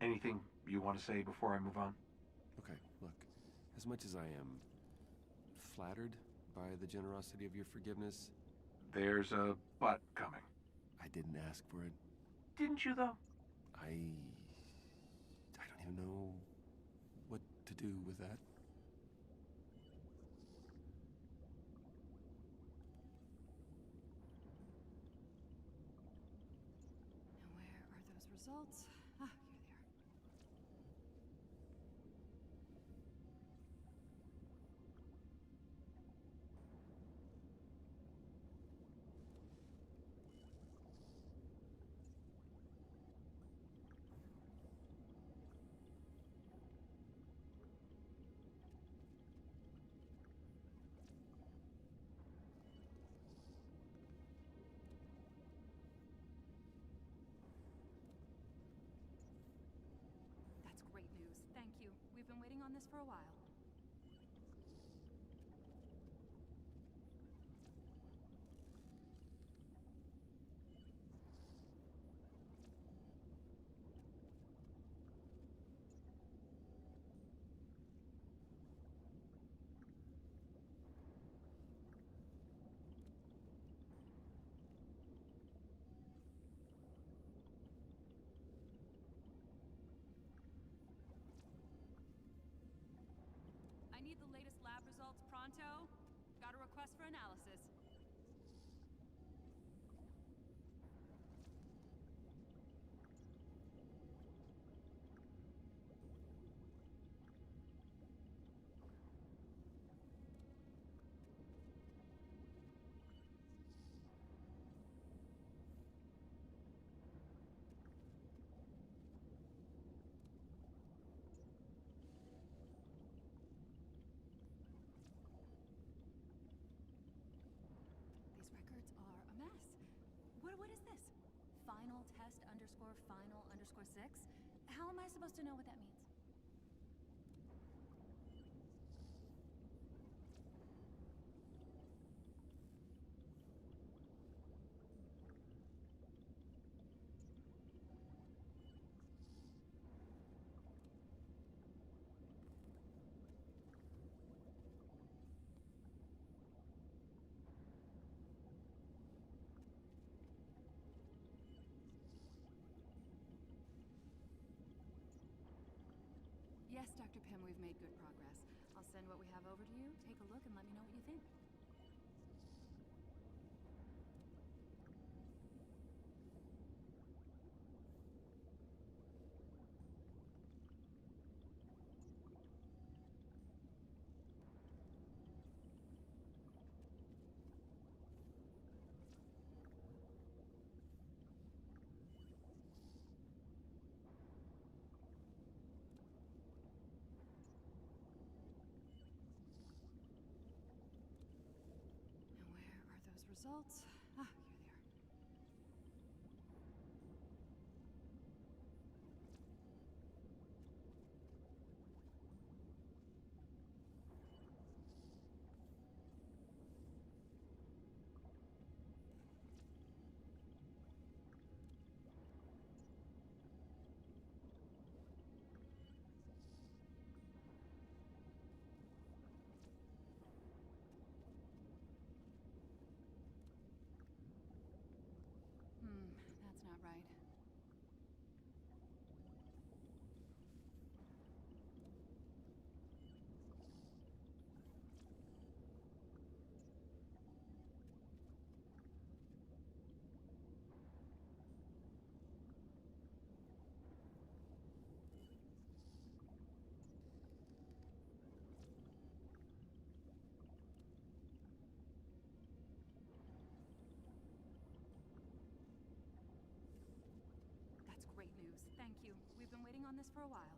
anything you want to say before I move on? Okay, look, as much as I am flattered by the generosity of your forgiveness, There's a but coming. I didn't ask for it. Didn't you, though? I don't even know what to do with that. Now where are those results? Ah, here they are. this for a while. I need the latest lab results pronto. Got a request for analysis. These records are a mess. What is this? Final test underscore final underscore 6? How am I supposed to know what that means? Yes, Dr. Pym, we've made good progress. I'll send what we have over to you. Take a look and let me know what you think. Now where are those results? Ah, here they are. That's not right. That's great news. Thank you. We've been waiting on this for a while.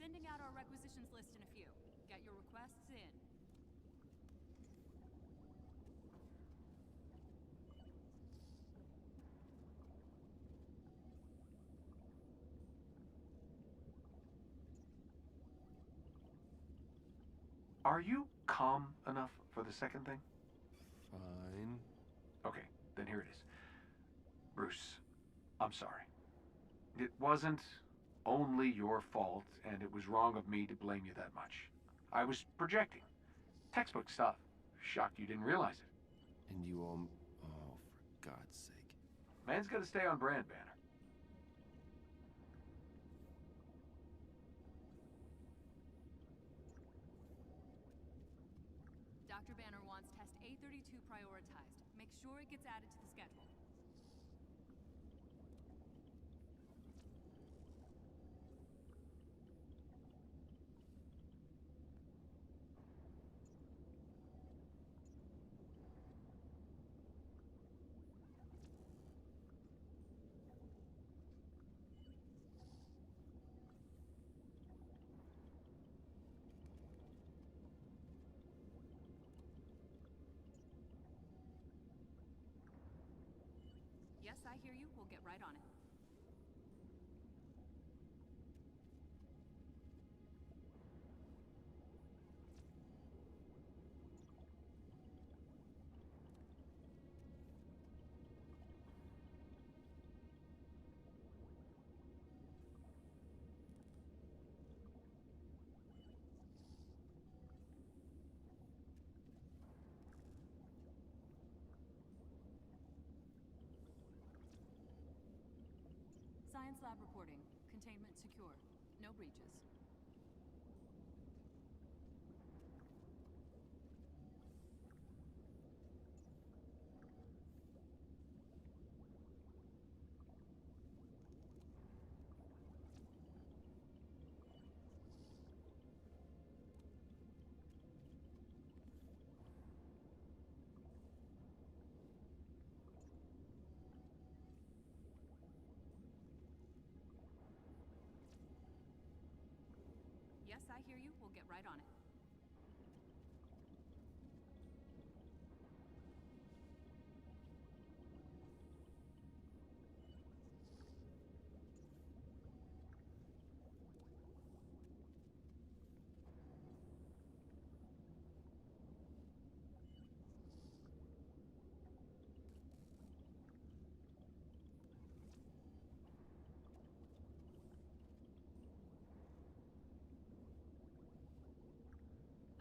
Sending out our requisitions list in a few. Get your requests in. Are you calm enough for the second thing? Fine. Okay, then here it is. Bruce, I'm sorry. It wasn't only your fault, and it was wrong of me to blame you that much. I was projecting. Textbook stuff. Shocked you didn't realize it. And you all... Oh, for God's sake. Man's gotta stay on brand, Banner. Dr. Banner wants test A32 prioritized. Make sure it gets added to the schedule. Yes, I hear you. We'll get right on it. Science lab reporting. Containment secure. No breaches. Yes, I hear you. We'll get right on it.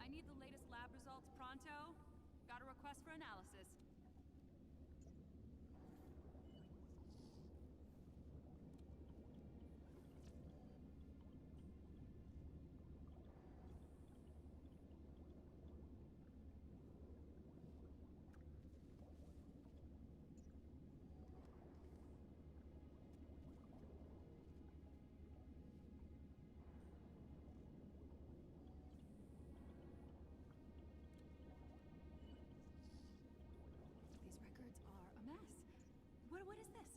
I need the latest lab results pronto. Got a request for analysis. These records are a mess. What is this?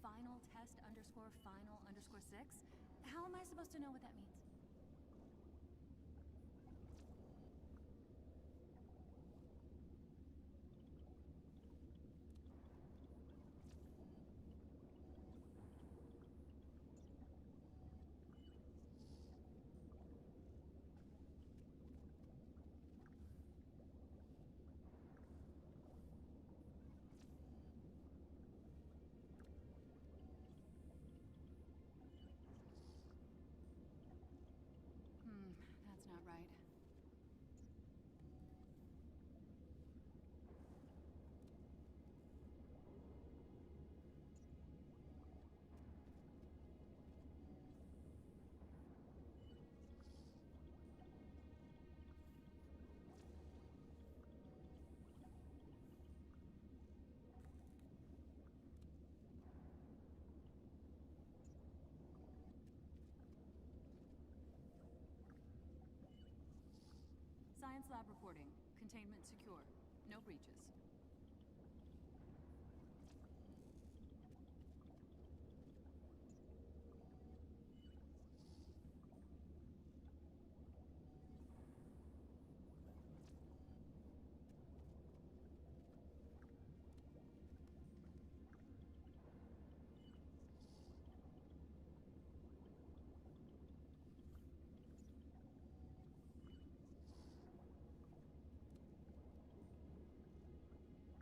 Final test underscore final underscore 6? How am I supposed to know what that means? That's not right. Science lab reporting. Containment secure. No breaches.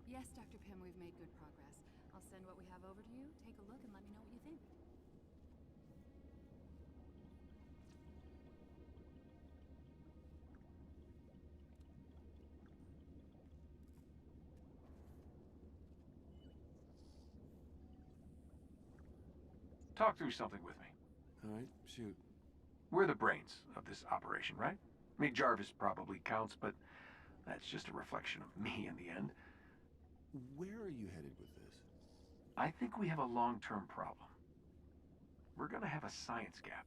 Yes, Dr. Pym, we've made good progress. I'll send what we have over to you. Take a look and let me know what you think. Talk through something with me. All right, shoot. We're the brains of this operation, right? I mean, Jarvis probably counts, but that's just a reflection of me in the end. Where are you headed with this? I think we have a long-term problem. We're gonna have a science gap.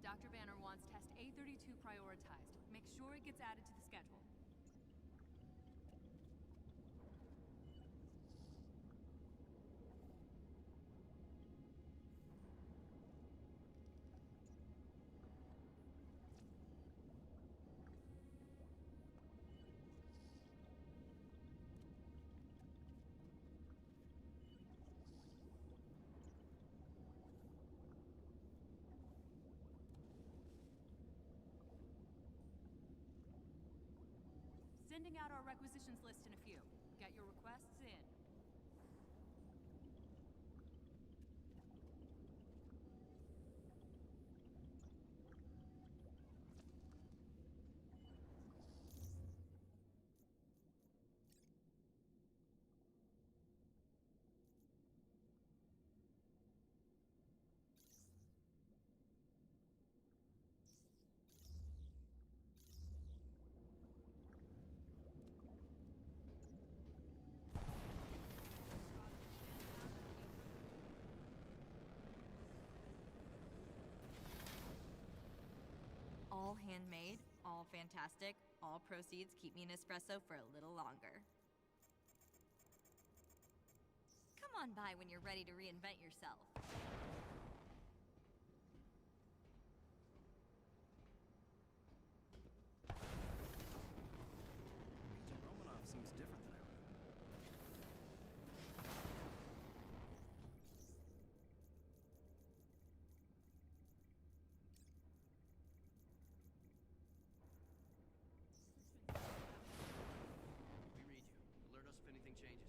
Dr. Banner wants test A32 prioritized. Make sure it gets added to the schedule. Sending out our requisitions list in a few. Get your requests in. All handmade, all fantastic, all proceeds keep me an espresso for a little longer. Come on by when you're ready to reinvent yourself. Agent Romanov seems different than I remember. We read you. Alert us if anything changes.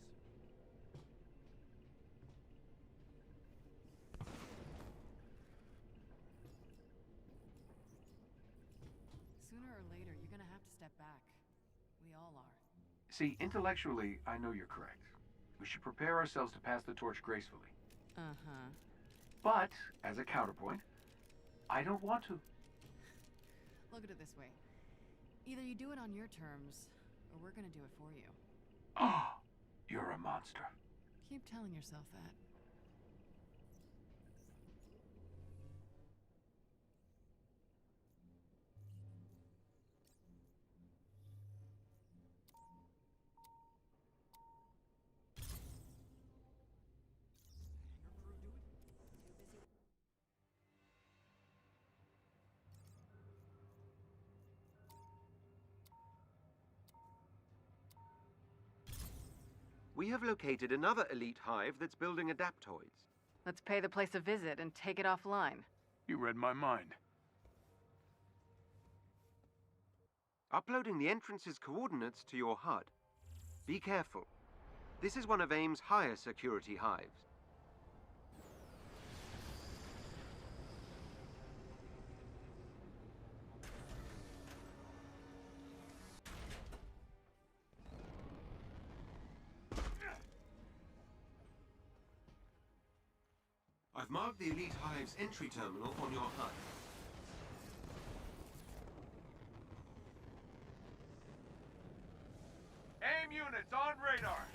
Sooner or later, you're gonna have to step back. We all are. See, intellectually, I know you're correct. We should prepare ourselves to pass the torch gracefully. Uh-huh. But, as a counterpoint, I don't want to. Look at it this way. Either you do it on your terms, or we're gonna do it for you. Oh, you're a monster. Keep telling yourself that. We have located another elite hive that's building adaptoids. Let's pay the place a visit and take it offline. You read my mind. Uploading the entrance's coordinates to your HUD. Be careful. This is one of AIM's higher security hives. I've marked the elite hive's entry terminal on your HUD. AIM units on radar.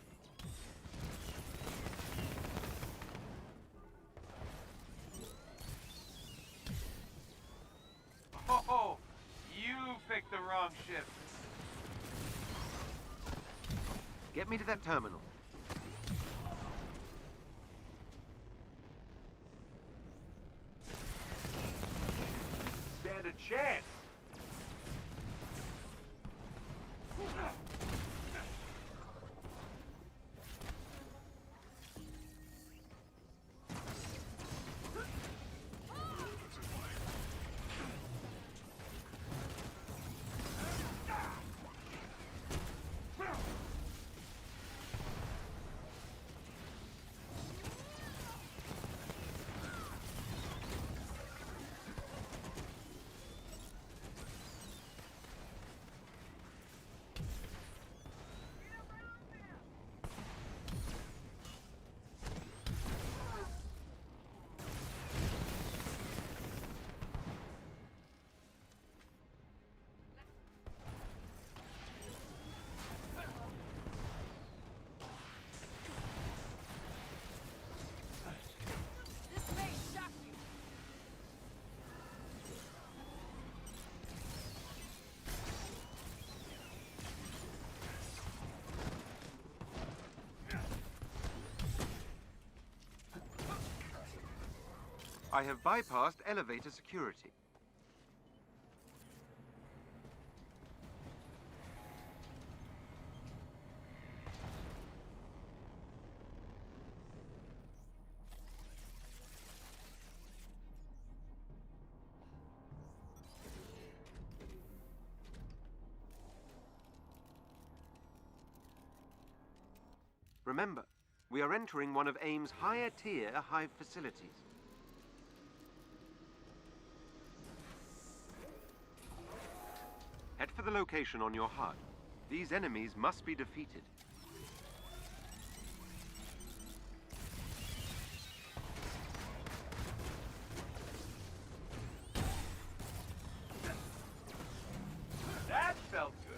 Oh, you picked the wrong ship. Get me to that terminal. Stand a chance. This may shock you. I have bypassed elevator security. Remember, we are entering one of AIM's higher-tier Hive facilities. Head for the location on your HUD. These enemies must be defeated. That felt good.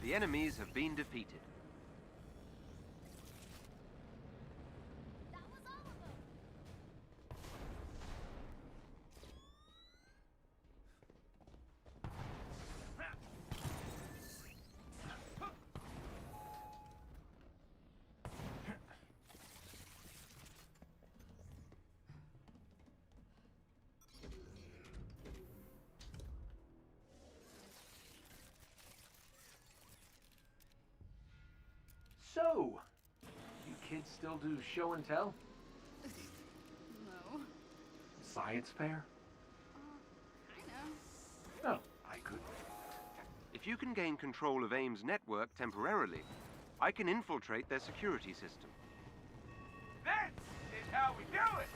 The enemies have been defeated. That was all of them. So, you kids still do show and tell? No. Science fair? Kinda. No, I couldn't. If you can gain control of AIM's network temporarily, I can infiltrate their security system. This is how we do it!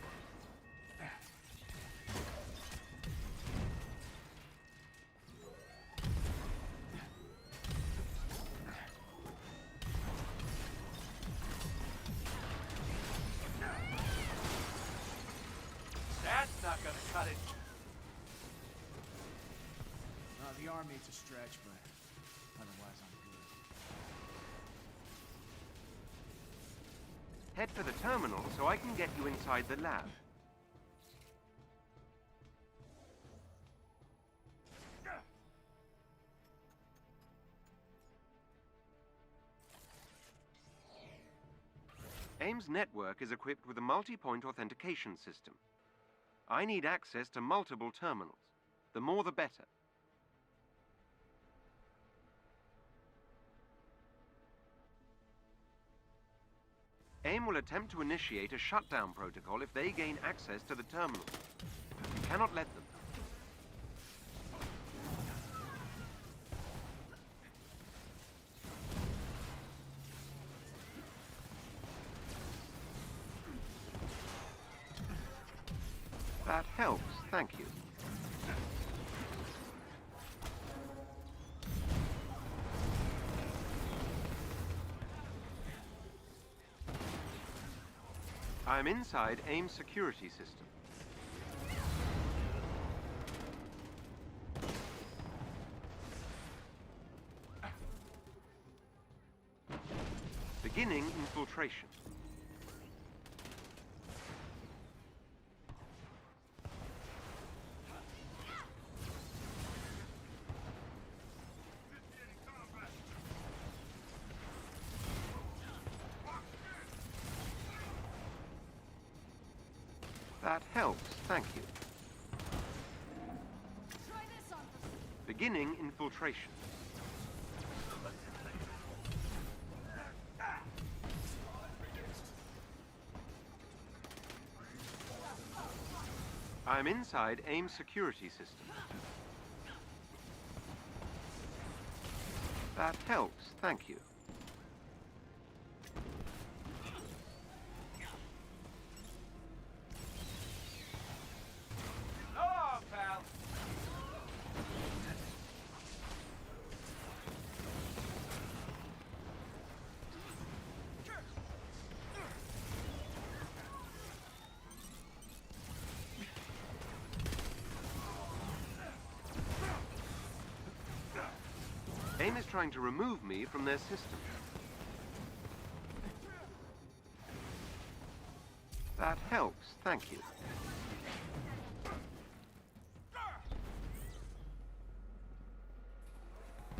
That's not gonna cut it. The arm needs a stretch, but otherwise I'm good. Head for the terminal so I can get you inside the lab. AIM's network is equipped with a multi-point authentication system. I need access to multiple terminals. The more the better. AIM will attempt to initiate a shutdown protocol if they gain access to the terminal. You cannot let them. That helps, thank you. I am inside AIM's security system. Beginning infiltration. That helps, thank you. Try this on. Beginning infiltration. I am inside AIM's security system. That helps, thank you. Oh, pal. AIM is trying to remove me from their system. That helps, thank you.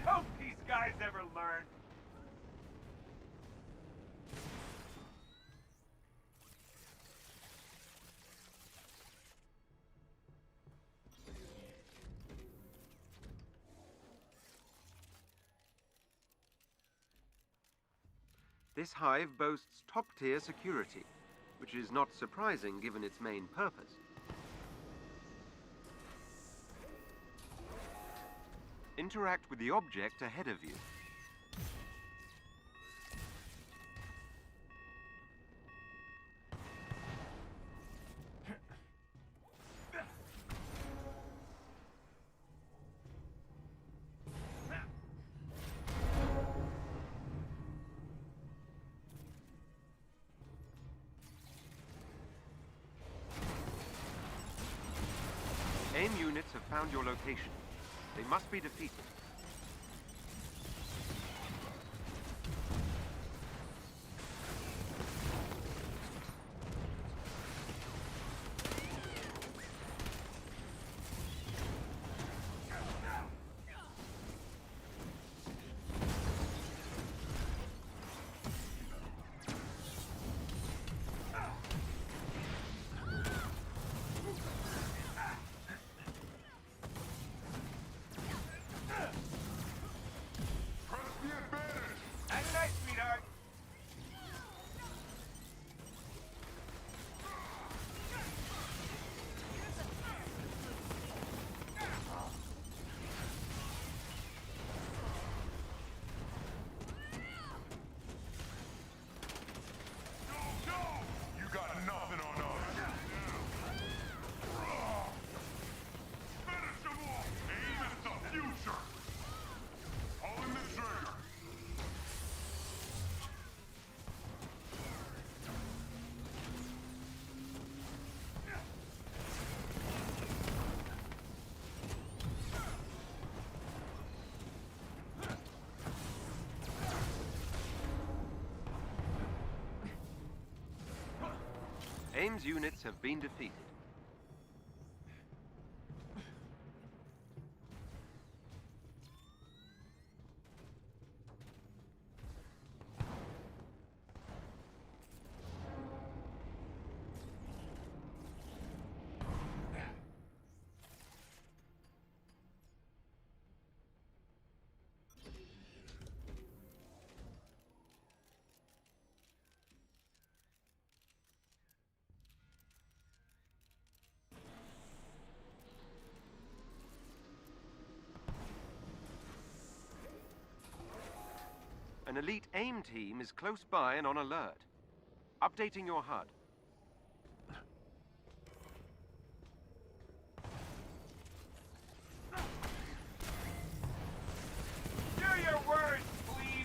Hope these guys ever learn. This hive boasts top-tier security, which is not surprising given its main purpose. Interact with the object ahead of you. AIM units have found your location. They must be defeated. AIM's units have been defeated. An elite AIM team is close by and on alert. Updating your HUD. Do your worst, please.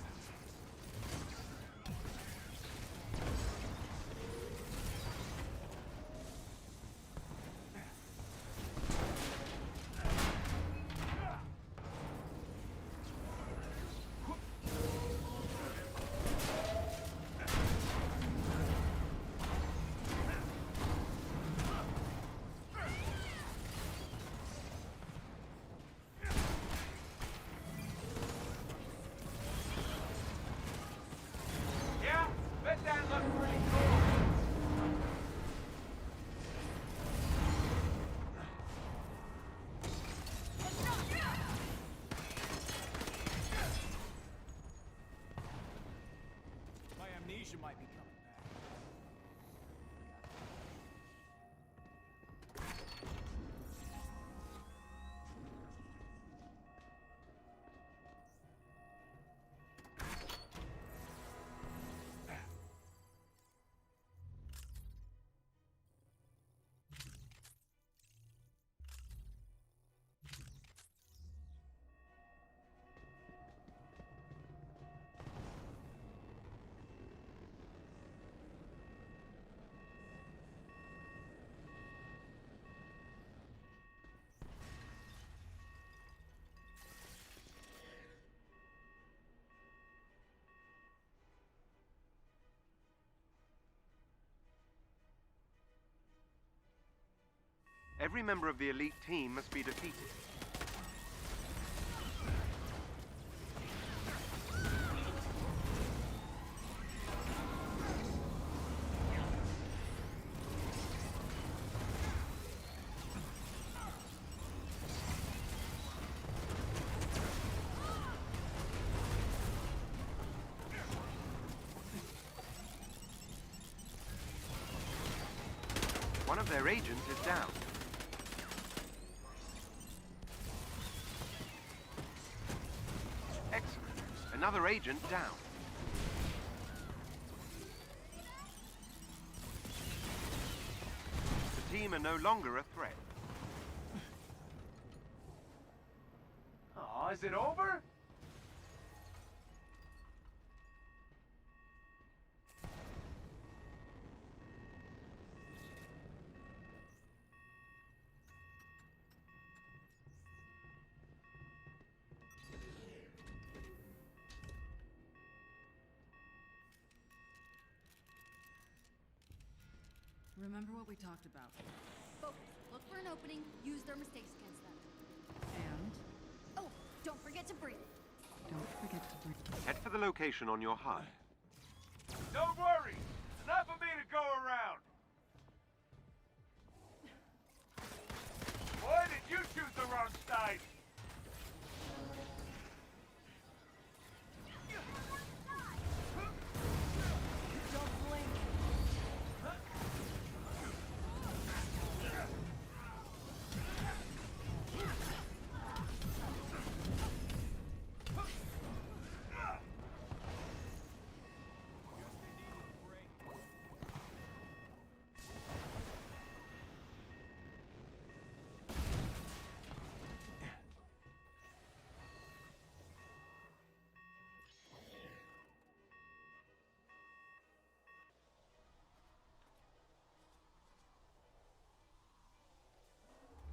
Every member of the elite team must be defeated. One of their agents is down. Excellent. Another agent down. The team are no longer a threat. Oh, is it over? Remember what we talked about. Focus. Look for an opening. Use their mistakes against them. And Oh, don't forget to breathe. don't forget to breathe. Head for the location on your HUD. Don't worry! Enough of me to go around! Why did you choose the wrong side? Don't blink.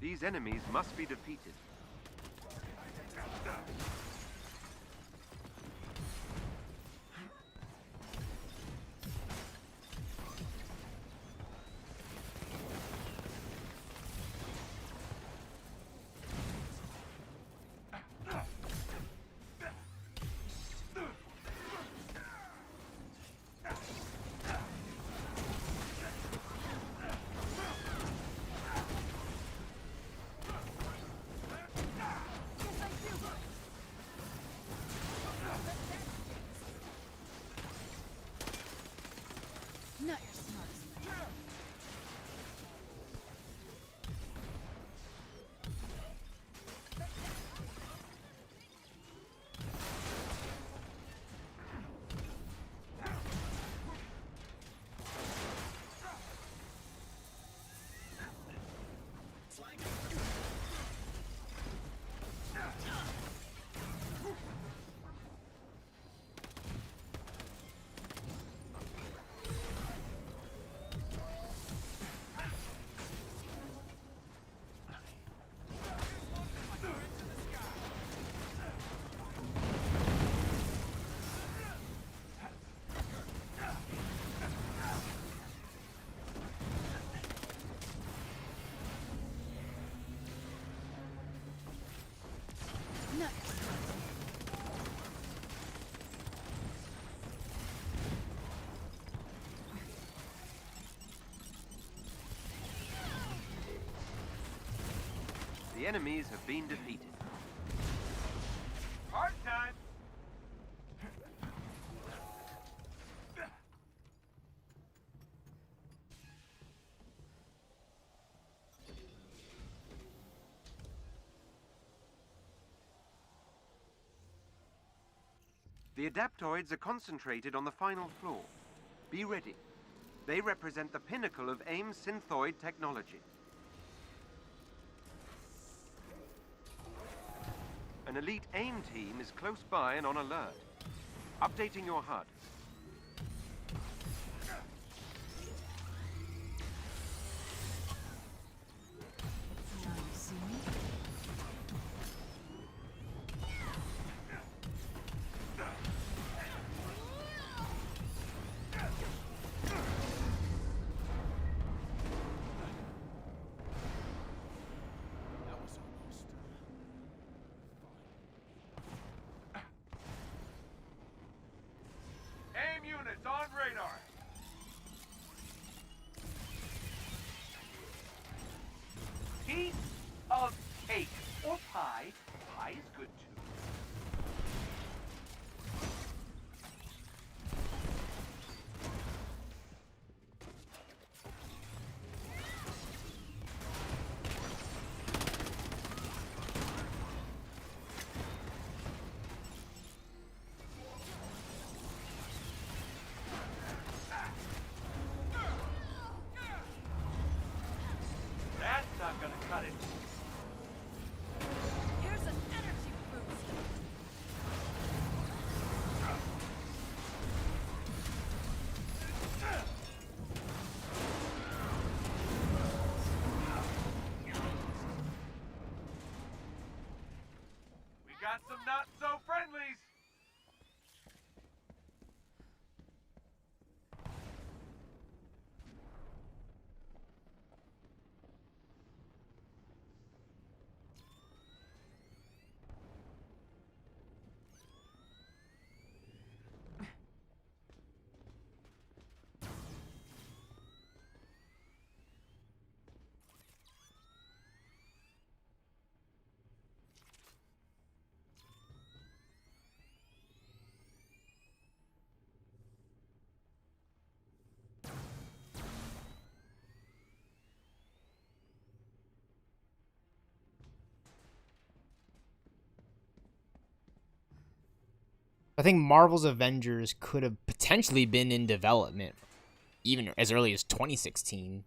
These enemies must be defeated. Not your smartest. Not your smartest. The enemies have been defeated. Hard time! The Adaptoids are concentrated on the final floor. Be ready. They represent the pinnacle of AIM's synthoid technology. An elite AIM team is close by and on alert. Updating your HUD. Now you see me? got some not so friendlies. I think Marvel's Avengers could have potentially been in development even as early as 2016.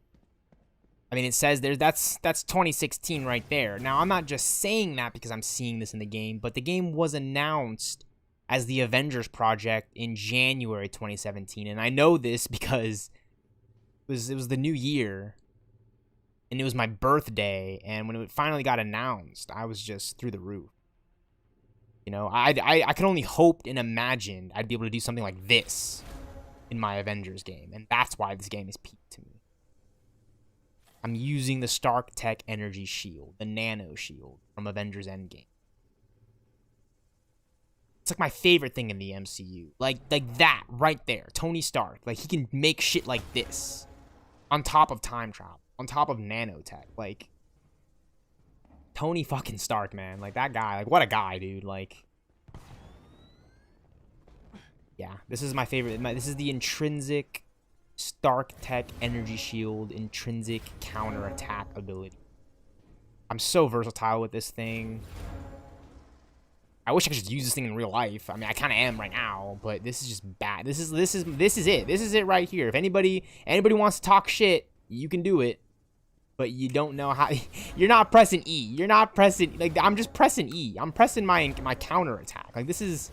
I mean, it says there that's 2016 right there. Now, I'm not just saying that because I'm seeing this in the game, but the game was announced as the Avengers project in January 2017, and I know this because it was the new year, and it was my birthday, and when it finally got announced, I was just through the roof. You know, I could only hope and imagine I'd be able to do something like this in my Avengers game, and that's why this game is peaked to me. I'm using the Stark Tech Energy Shield, the Nano Shield from Avengers Endgame. It's like my favorite thing in the MCU. Like that right there. Tony Stark. Like, he can make shit like this. On top of time travel. On top of nanotech. Like, Tony fucking Stark, man. Like, that guy. Like, what a guy, dude. Like, yeah. This is my favorite. This is the intrinsic Stark Tech Energy Shield intrinsic counterattack ability. I'm so versatile with this thing. I wish I could just use this thing in real life. I mean, I kind of am right now, but this is just bad. This is it. This is it right here. If anybody wants to talk shit, you can do it, but you don't know how. You're not pressing E. You're not pressing, like, I'm just pressing E. I'm pressing my counterattack. Like, this is.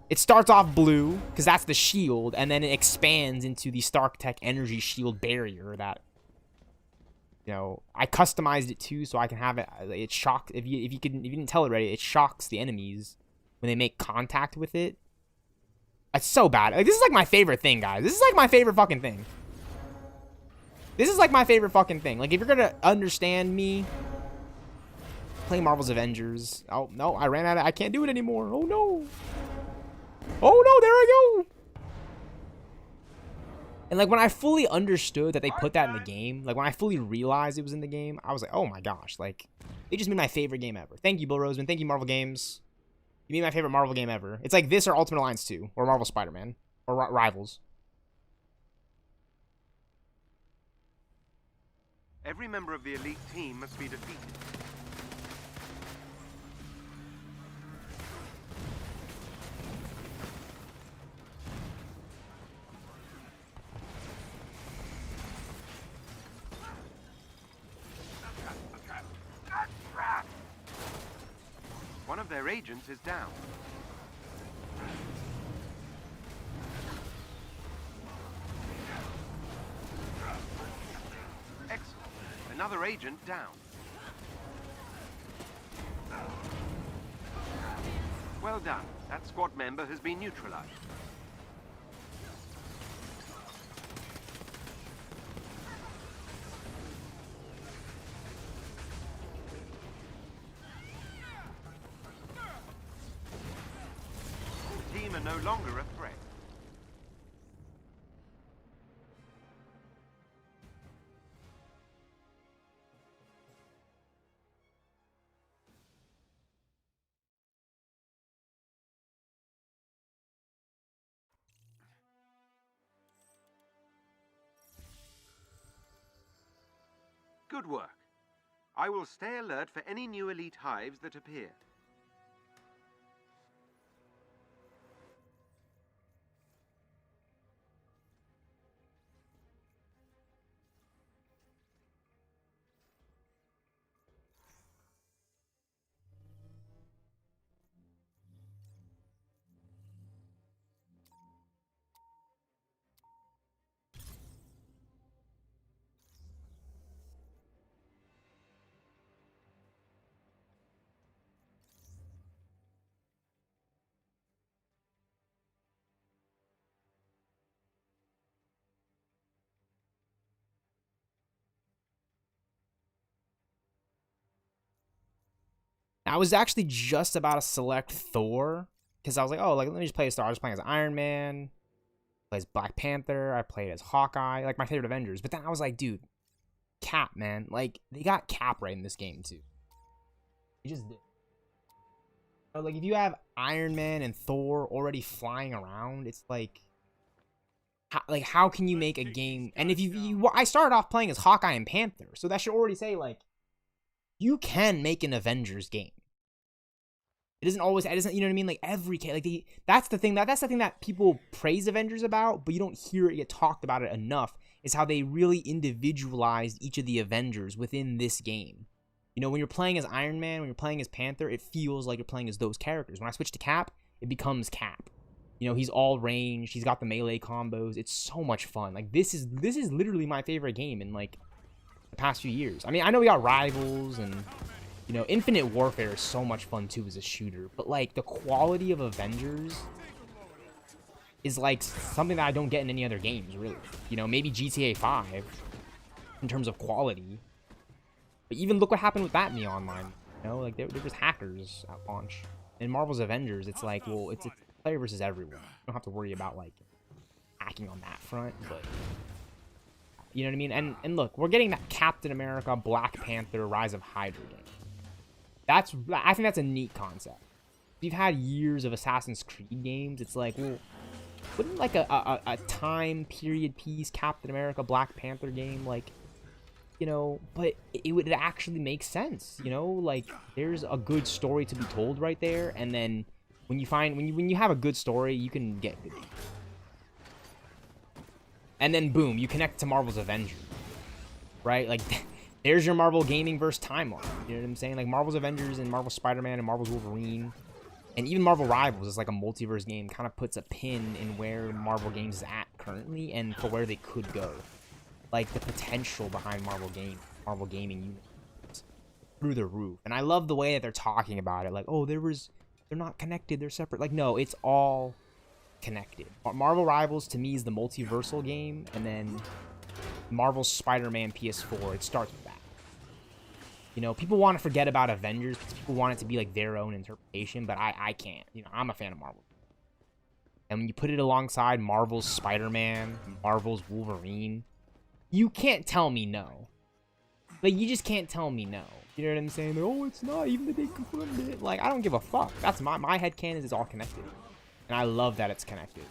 It starts off blue because that's the shield, and then it expands into the Stark Tech Energy Shield barrier that. You know, I customized it too, so I can have it. It shocks if you didn't tell it already. It shocks the enemies when they make contact with it. It's so bad. Like, this is like my favorite thing, guys. This is like my favorite fucking thing. This is like my favorite fucking thing. Like, if you're gonna understand me, play Marvel's Avengers. Oh no, I ran out of. I can't do it anymore. Oh no. Oh no, there I go. And, like, when I fully understood that they put that in the game, like, when I fully realized it was in the game, I was like, oh my gosh, like, they just made my favorite game ever. Thank you, Bill Roseman. Thank you, Marvel Games. You made my favorite Marvel game ever. It's like this or Ultimate Alliance 2, or Marvel Spider-Man, or Rivals. Every member of the elite team must be defeated. One of their agents is down. Excellent. Another agent down. Well done. That squad member has been neutralized. Are no longer a threat. Good work. I will stay alert for any new elite hives that appear. I was actually just about to select Thor because I was like, oh, like let me just play a Star. I was playing as Iron Man, plays Black Panther. I played as Hawkeye, like my favorite Avengers. But then I was like, dude, Cap, man, like they got Cap right in this game too. They just did. Like if you have Iron Man and Thor already flying around, it's like, how can you make a game? And if I started off playing as Hawkeye and Panther, so that should already say like, you can make an Avengers game. It doesn't, you know what I mean? Like that's the thing that people praise Avengers about, but you don't hear it get talked about it enough, is how they really individualized each of the Avengers within this game. You know, when you're playing as Iron Man, when you're playing as Panther, it feels like you're playing as those characters. When I switch to Cap, it becomes Cap. You know, he's all ranged, he's got the melee combos. It's so much fun. Like this is literally my favorite game in like the past few years. I mean, I know we got Rivals and, you know, Infinite Warfare is so much fun too as a shooter, but like the quality of Avengers is like something that I don't get in any other games, really. You know, maybe GTA 5 in terms of quality. But even look what happened with that in the online. You know, like there was hackers at launch. In Marvel's Avengers, it's like, well, it's player versus everyone. You don't have to worry about like hacking on that front, but you know what I mean? And look, we're getting that Captain America, Black Panther, Rise of Hydra game. I think that's a neat concept. We've had years of Assassin's Creed games. It's like, well, wouldn't like a time period piece Captain America, Black Panther game, like, you know, but it would actually make sense, you know, like there's a good story to be told right there, and then when you have a good story, you can get good. And then boom, you connect to Marvel's Avengers, right? Like there's your Marvel gaming verse timeline. You know what I'm saying? Like Marvel's Avengers and Marvel's Spider-Man and Marvel's Wolverine and even Marvel Rivals is like a multiverse game, kind of puts a pin in where Marvel Games is at currently and for where they could go. Like the potential behind Marvel gaming units through the roof. And I love the way that they're talking about it. Like, oh, they're not connected, they're separate. Like, no, it's all connected. Marvel Rivals to me is the multiversal game, and then Marvel's Spider-Man PS4, it starts with that. You know, people want to forget about Avengers because people want it to be like their own interpretation, but I can't. You know, I'm a fan of Marvel. And when you put it alongside Marvel's Spider-Man, Marvel's Wolverine, you can't tell me no. Like, you just can't tell me no. You know what I'm saying? Like, oh, it's not, even if they confirmed it. Like, I don't give a fuck. That's my headcanon is it's all connected. And I love that it's connected.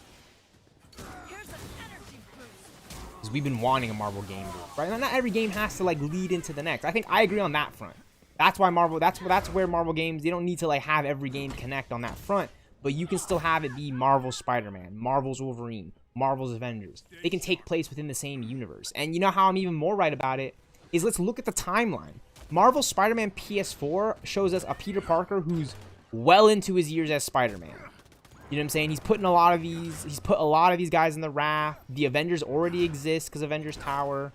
Because we've been wanting a Marvel game, right? Not every game has to, like, lead into the next. I think I agree on that front. That's why that's where Marvel games, they don't need to, like, have every game connect on that front. But you can still have it be Marvel's Spider-Man, Marvel's Wolverine, Marvel's Avengers. They can take place within the same universe. And you know how I'm even more right about it? Is let's look at the timeline. Marvel's Spider-Man PS4 shows us a Peter Parker who's well into his years as Spider-Man. You know what I'm saying? He's put a lot of these guys in the raft. The Avengers already exist because Avengers Tower.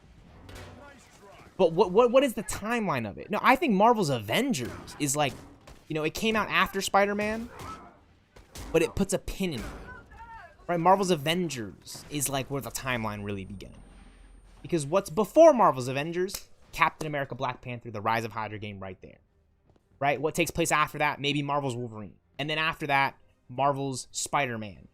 But what is the timeline of it? No, I think Marvel's Avengers is like, you know, it came out after Spider-Man, but it puts a pin in it. Right? Marvel's Avengers is like where the timeline really began. Because what's before Marvel's Avengers? Captain America, Black Panther, the Rise of Hydra game right there. Right? What takes place after that? Maybe Marvel's Wolverine. And then after that, Marvel's Spider-Man.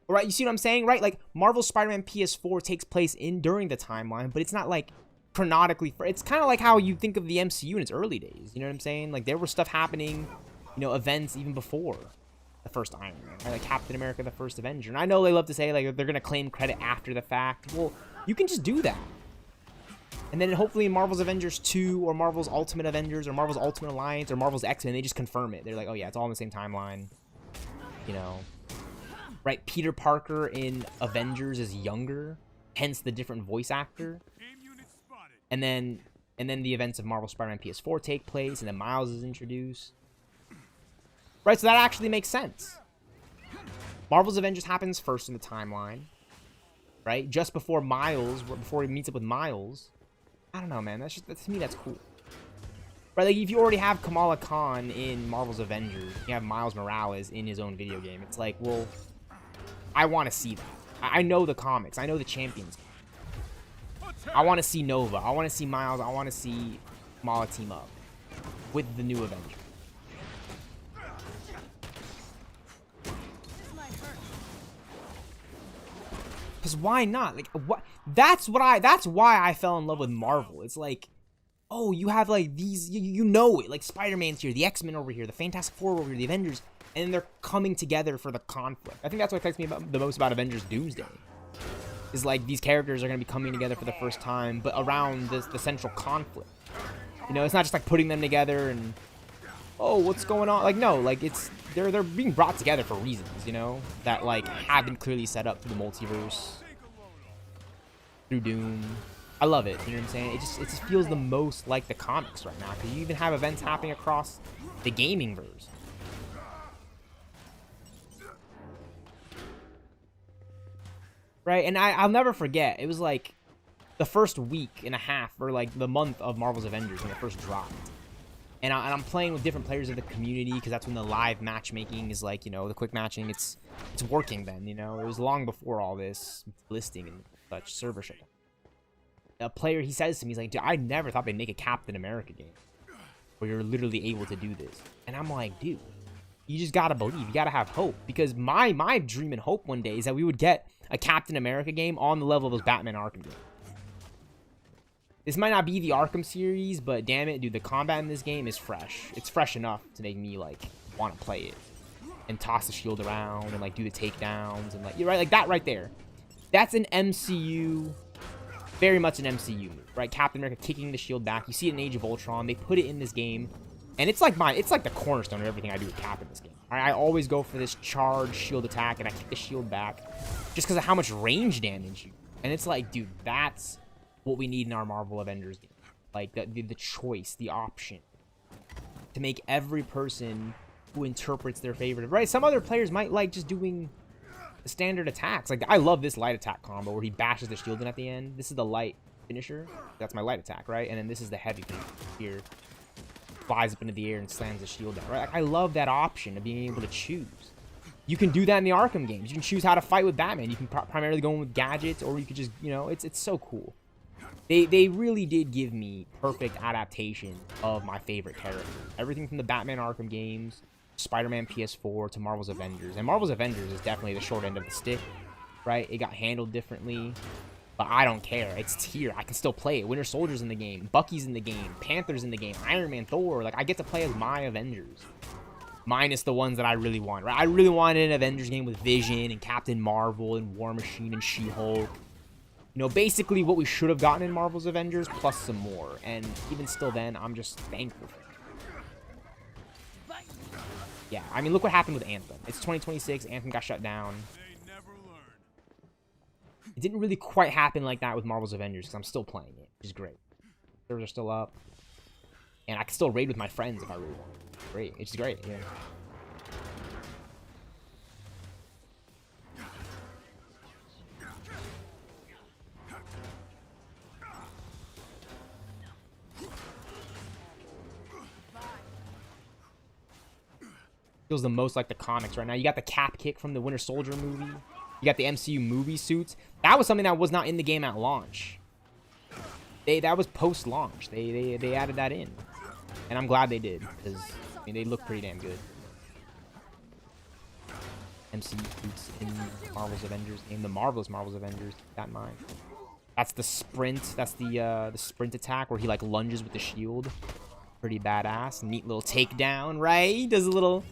Right? You see what I'm saying? Right? Like, Marvel's Spider-Man PS4 takes place during the timeline, but it's not like chronologically. It's kind of like how you think of the MCU in its early days. You know what I'm saying? Like, there was stuff happening, you know, events even before the first Iron Man. Right? Like Captain America, the first Avenger. And I know they love to say, like, they're going to claim credit after the fact. Well, you can just do that. And then hopefully in Marvel's Avengers 2 or Marvel's Ultimate Avengers or Marvel's Ultimate Alliance or Marvel's X-Men, they just confirm it. They're like, oh yeah, it's all in the same timeline. You know. Right? Peter Parker in Avengers is younger, hence the different voice actor. And then the events of Marvel Spider-Man PS4 take place, and then Miles is introduced. Right? So that actually makes sense. Marvel's Avengers happens first in the timeline. Right? Just before he meets up with Miles. I don't know, man. To me, that's cool. Right? Like, if you already have Kamala Khan in Marvel's Avengers, you have Miles Morales in his own video game. It's like, well, I want to see that. I know the comics. I know the Champions. I want to see Nova. I want to see Miles. I want to see Kamala team up with the new Avengers. Because why not? Like, what? That's why I fell in love with Marvel. It's like, oh, you have like these, you know it. Like Spider-Man's here, the X-Men over here, the Fantastic Four over here, the Avengers, and they're coming together for the conflict. I think that's what excites me the most about Avengers Doomsday. Is like these characters are going to be coming together for the first time, but around the central conflict. You know, it's not just like putting them together and, oh, what's going on? Like, no, like they're being brought together for reasons, you know, that like have been clearly set up through the multiverse, through Doom. I love it. You know what I'm saying? It just feels the most like the comics right now, because you even have events happening across the gaming verse. Right, and I'll never forget. It was like the first week and a half, or like the month of Marvel's Avengers when it first dropped. And I'm playing with different players of the community, because that's when the live matchmaking is like, you know, the quick matching, it's working then, you know. It was long before all this listing and such server shit. A player, he says to me, he's like, dude, I never thought they'd make a Captain America game where you're literally able to do this. And I'm like, dude, you just gotta believe, you gotta have hope, because my dream and hope one day is that we would get a Captain America game on the level of those Batman Arkham games. This might not be the Arkham series, but damn it, dude, the combat in this game is fresh. It's fresh enough to make me, like, want to play it. And toss the shield around and, like, do the takedowns. And, like, you're right, like, that right there. That's an MCU, very much an MCU move, right? Captain America kicking the shield back. You see it in Age of Ultron. They put it in this game. And it's like the cornerstone of everything I do with Cap in this game. All right, I always go for this charge shield attack, and I kick the shield back just because of how much range damage you. And it's like, dude, that's what we need in our Marvel Avengers game. Like, the choice, the option to make every person who interprets their favorite, right? Some other players might like just doing the standard attacks. Like, I love this light attack combo where he bashes the shield in at the end. This is the light finisher. That's my light attack, right? And then this is the heavy finisher here. Flies up into the air and slams the shield down, right? Like, I love that option of being able to choose. You can do that in the Arkham games. You can choose how to fight with Batman. You can primarily go in with gadgets, or you could just, you know, it's so cool. They really did give me perfect adaptation of my favorite characters. Everything from the Batman Arkham games, Spider-Man PS4, to Marvel's Avengers. And Marvel's Avengers is definitely the short end of the stick, right? It got handled differently. But I don't care. It's here. I can still play it. Winter Soldier's in the game. Bucky's in the game. Panther's in the game. Iron Man, Thor. Like, I get to play as my Avengers. Minus the ones that I really want, right? I really wanted an Avengers game with Vision and Captain Marvel and War Machine and She-Hulk. You know, basically what we should have gotten in Marvel's Avengers, plus some more. And even still then, I'm just thankful for it. Yeah, I mean, look what happened with Anthem. It's 2026. Anthem got shut down. It didn't really quite happen like that with Marvel's Avengers, because I'm still playing it, which is great. Servers are still up. And I can still raid with my friends if I really want. Great. It's great, yeah. Feels the most like the comics right now. You got the cap kick from the Winter Soldier movie. You got the MCU movie suits. That was something that was not in the game at launch. That was post-launch. They added that in. And I'm glad they did, because, I mean, they look pretty damn good. MCU suits in Marvel's Avengers game. The Marvelous Marvel's Avengers, keep that in mind. That's the sprint. That's the sprint attack where he, like, lunges with the shield. Pretty badass. Neat little takedown, right? He does a little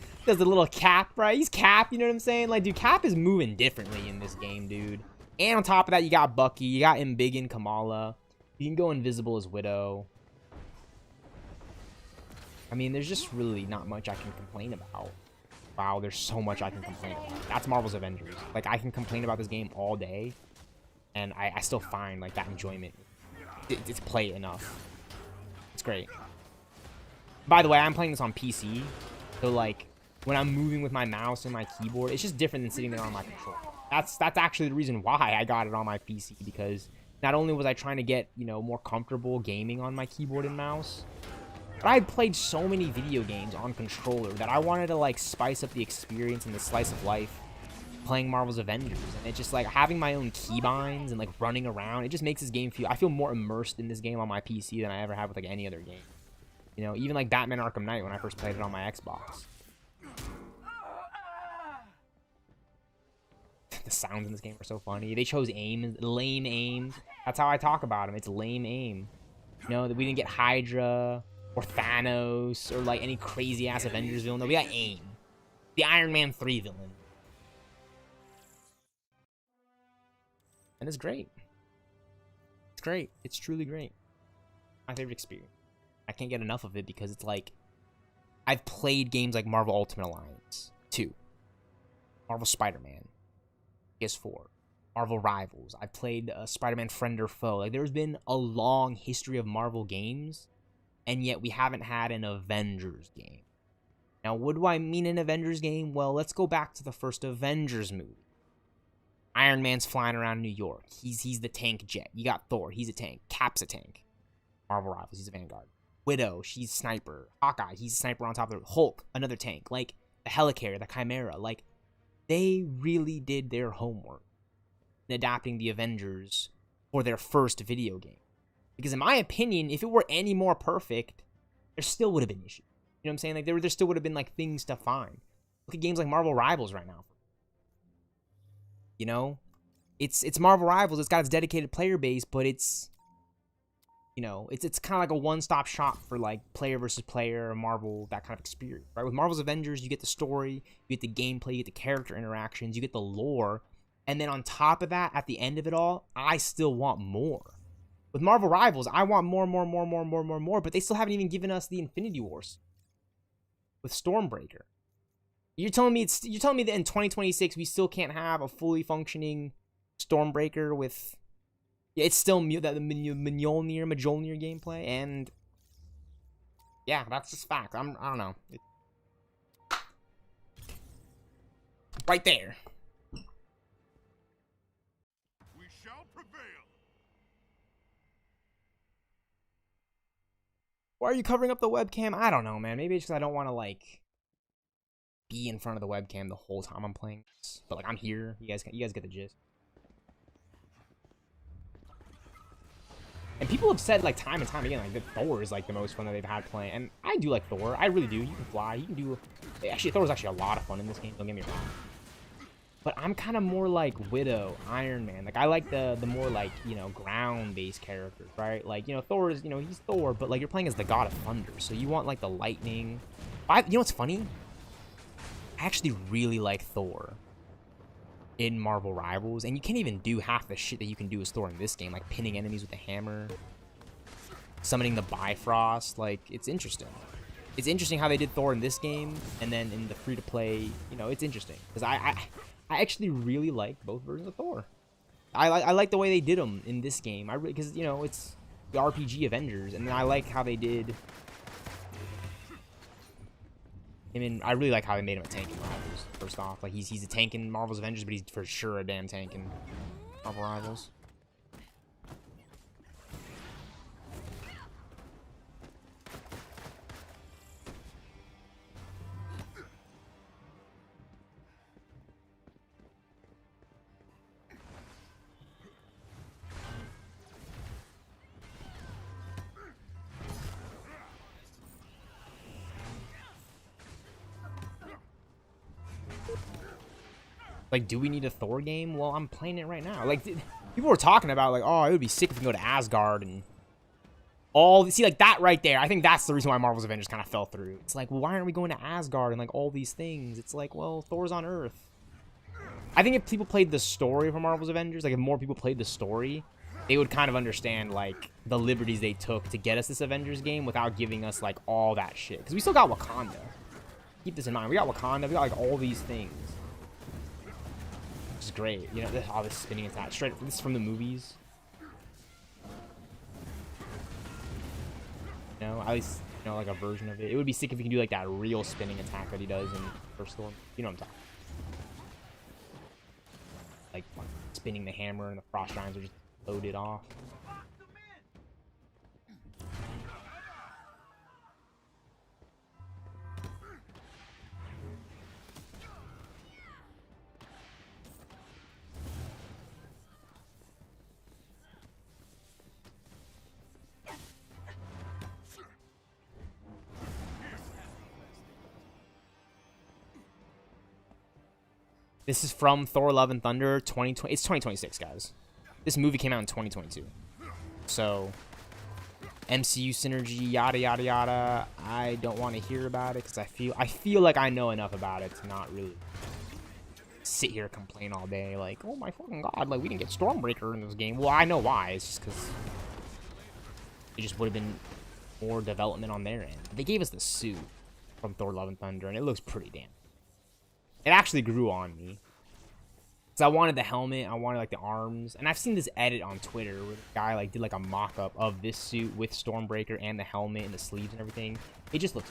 Cap, right? He's Cap, you know what I'm saying? Like, dude, Cap is moving differently in this game, dude. And on top of that, you got Bucky. You got Embiggen, Kamala. You can go invisible as Widow. I mean, there's just really not much I can complain about. Wow, there's so much I can complain about. That's Marvel's Avengers. Like, I can complain about this game all day, and I still find, like, that enjoyment. It's play enough. It's great. By the way, I'm playing this on PC, so, like, when I'm moving with my mouse and my keyboard, it's just different than sitting there on my controller. That's actually the reason why I got it on my PC, because not only was I trying to get, you know, more comfortable gaming on my keyboard and mouse, but I had played so many video games on controller that I wanted to, like, spice up the experience and the slice of life playing Marvel's Avengers. And it's just, like, having my own keybinds and, like, running around, it just makes this game feel... I feel more immersed in this game on my PC than I ever have with, like, any other game. You know, even, like, Batman Arkham Knight when I first played it on my Xbox. the sounds in this game are so funny. They chose aim, lame aim. That's how I talk about them. It's lame aim. You know, that we didn't get Hydra or Thanos or like any crazy ass Avengers villain. No, we got aim. The Iron Man 3 villain. And it's great. It's great. It's truly great. My favorite experience. I can't get enough of it because it's like I've played games like Marvel Ultimate Alliance 2, Marvel Spider-Man, PS4, Marvel Rivals. I've played Spider-Man Friend or Foe. Like there's been a long history of Marvel games, and yet we haven't had an Avengers game. Now, what do I mean an Avengers game? Well, let's go back to the first Avengers movie. Iron Man's flying around New York. He's the tank jet. You got Thor. He's a tank. Cap's a tank. Marvel Rivals. He's a Vanguard. Widow. She's a sniper. Hawkeye. He's a sniper on top of the Hulk. Another tank. Like the Helicarrier, the Chimera. Like they really did their homework in adapting the Avengers for their first video game. Because in my opinion, if it were any more perfect, there still would have been issues. You know what I'm saying? Like there still would have been like things to find. Look at games like Marvel Rivals right now. You know, it's Marvel Rivals. It's got its dedicated player base, but it's, you know, it's kind of like a one-stop shop for like player versus player, Marvel, that kind of experience, right? With Marvel's Avengers, you get the story, you get the gameplay, you get the character interactions, you get the lore, and then on top of that, at the end of it all, I still want more. With Marvel Rivals, I want more, but they still haven't even given us the Infinity Wars with Stormbreaker. You're telling me that in 2026 we still can't have a fully functioning Stormbreaker with, yeah, it's still the Mjolnir gameplay, and yeah, that's just fact. I don't know. Right there. We shall prevail. Why are you covering up the webcam? I don't know, man. Maybe it's because I don't want to like be in front of the webcam the whole time I'm playing this. But like I'm here. You guys get the gist. And people have said like time and time again like that Thor is like the most fun that they've had playing. And I do like Thor. I really do. You can fly. You can do. Actually, Thor is actually a lot of fun in this game. Don't get me wrong. But I'm kind of more like Widow, Iron Man. Like I like the more like, you know, ground-based characters, right? Like, you know, Thor is, you know, he's Thor, but like you're playing as the God of Thunder, so you want like the lightning. You know what's funny? I actually really like Thor in Marvel Rivals, and you can't even do half the shit that you can do as Thor in this game, like pinning enemies with a hammer, summoning the Bifrost. Like it's interesting. It's interesting how they did Thor in this game, and then in the free-to-play, you know, it's interesting because I actually really like both versions of Thor. I like the way they did them in this game. Because you know it's the RPG Avengers, and I like how they did. I mean, I really like how they made him a tank in Rivals. First off, like he's a tank in Marvel's Avengers, but he's for sure a damn tank in Marvel Rivals. Like, do we need a Thor game? Well, I'm playing it right now. Like, people were talking about, like, oh, it would be sick if we go to Asgard and all. See, like, that right there. I think that's the reason why Marvel's Avengers kind of fell through. It's like, well, why aren't we going to Asgard and, like, all these things? It's like, well, Thor's on Earth. I think if people played the story for Marvel's Avengers, like, if more people played the story, they would kind of understand, like, the liberties they took to get us this Avengers game without giving us, like, all that shit. Because we still got Wakanda. Keep this in mind. We got Wakanda. We got, like, all these things. Which is great. You know, all this spinning attack. Straight, this is from the movies. You know, at least, you know, like a version of it. It would be sick if we can do, like, that real spinning attack that he does in First Thor. You know what I'm talking about. Like, spinning the hammer and the frost giants are just loaded off. This is from Thor: Love and Thunder 2020. It's 2026, guys. This movie came out in 2022. So, MCU synergy, yada yada yada. I don't want to hear about it because I feel like I know enough about it to not really sit here and complain all day. Like, oh my fucking god, like we didn't get Stormbreaker in this game. Well, I know why. It's just because it just would have been more development on their end. They gave us the suit from Thor: Love and Thunder, and it looks pretty damn. It actually grew on me. Because I wanted the helmet, I wanted like the arms. And I've seen this edit on Twitter where the guy like did like a mock-up of this suit with Stormbreaker and the helmet and the sleeves and everything. It just looks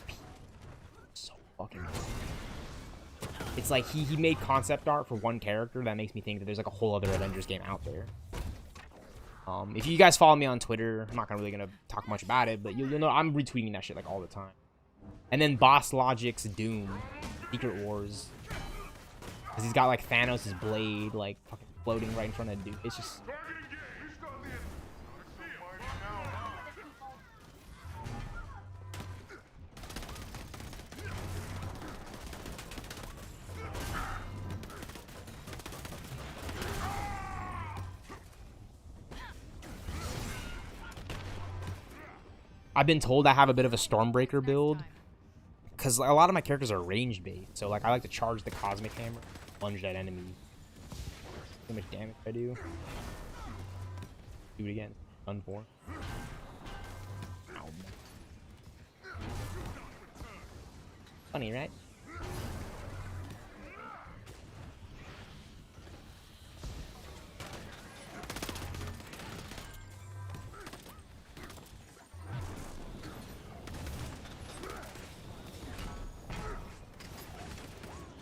so fucking good. It's like he made concept art for one character that makes me think that there's like a whole other Avengers game out there. If you guys follow me on Twitter, I'm not really gonna talk much about it, but you'll know I'm retweeting that shit like all the time. And then Boss Logic's Doom, Secret Wars. Because he's got like Thanos' blade like fucking floating right in front of dude. It's just I've been told I have a bit of a Stormbreaker build. Because a lot of my characters are range based, so like I like to charge the cosmic hammer, plunge that enemy. How much damage I do? Do it again. Done for. Ow. Funny, right?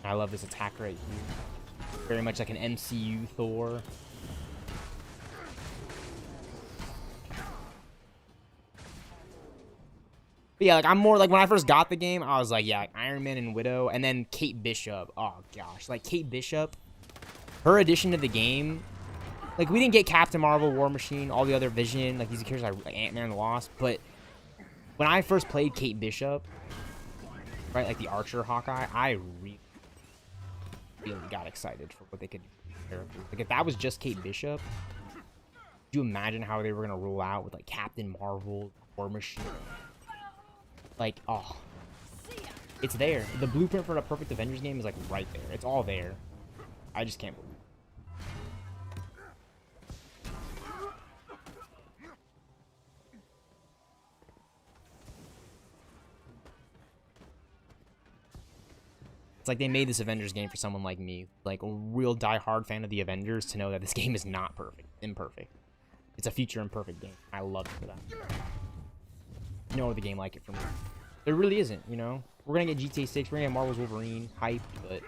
I love this attack right here. Very much like an MCU Thor. But yeah, like I'm more like when I first got the game, I was like, yeah, like Iron Man and Widow, and then Kate Bishop. Oh gosh, like Kate Bishop, her addition to the game. Like we didn't get Captain Marvel, War Machine, all the other Vision, like these characters like Ant-Man and the Wasp. But when I first played Kate Bishop, right, like the Archer Hawkeye, I really got excited for what they could do. Like if that was just Kate Bishop, could you imagine how they were gonna roll out with like Captain Marvel, War Machine? Like, oh, it's there. The blueprint for the perfect Avengers game is like right there. It's all there. I just can't believe it. It's like they made this Avengers game for someone like me, like a real die-hard fan of the Avengers, to know that this game is not perfect, imperfect. It's a future imperfect game. I love it for that. No other game like it for me. There really isn't, you know? We're gonna get GTA 6, we're gonna get Marvel's Wolverine, hype, but...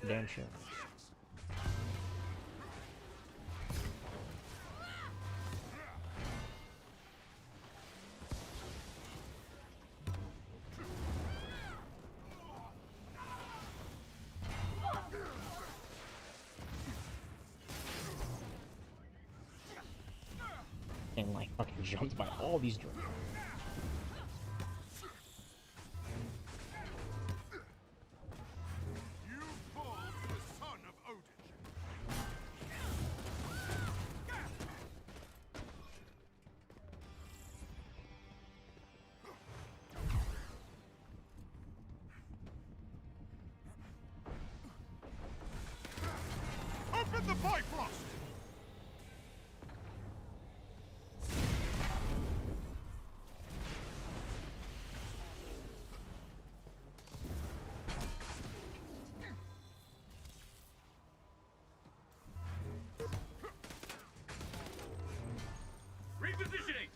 damn sure. And like fucking jumped by all these drones. Open the Bifrost! Repositioning!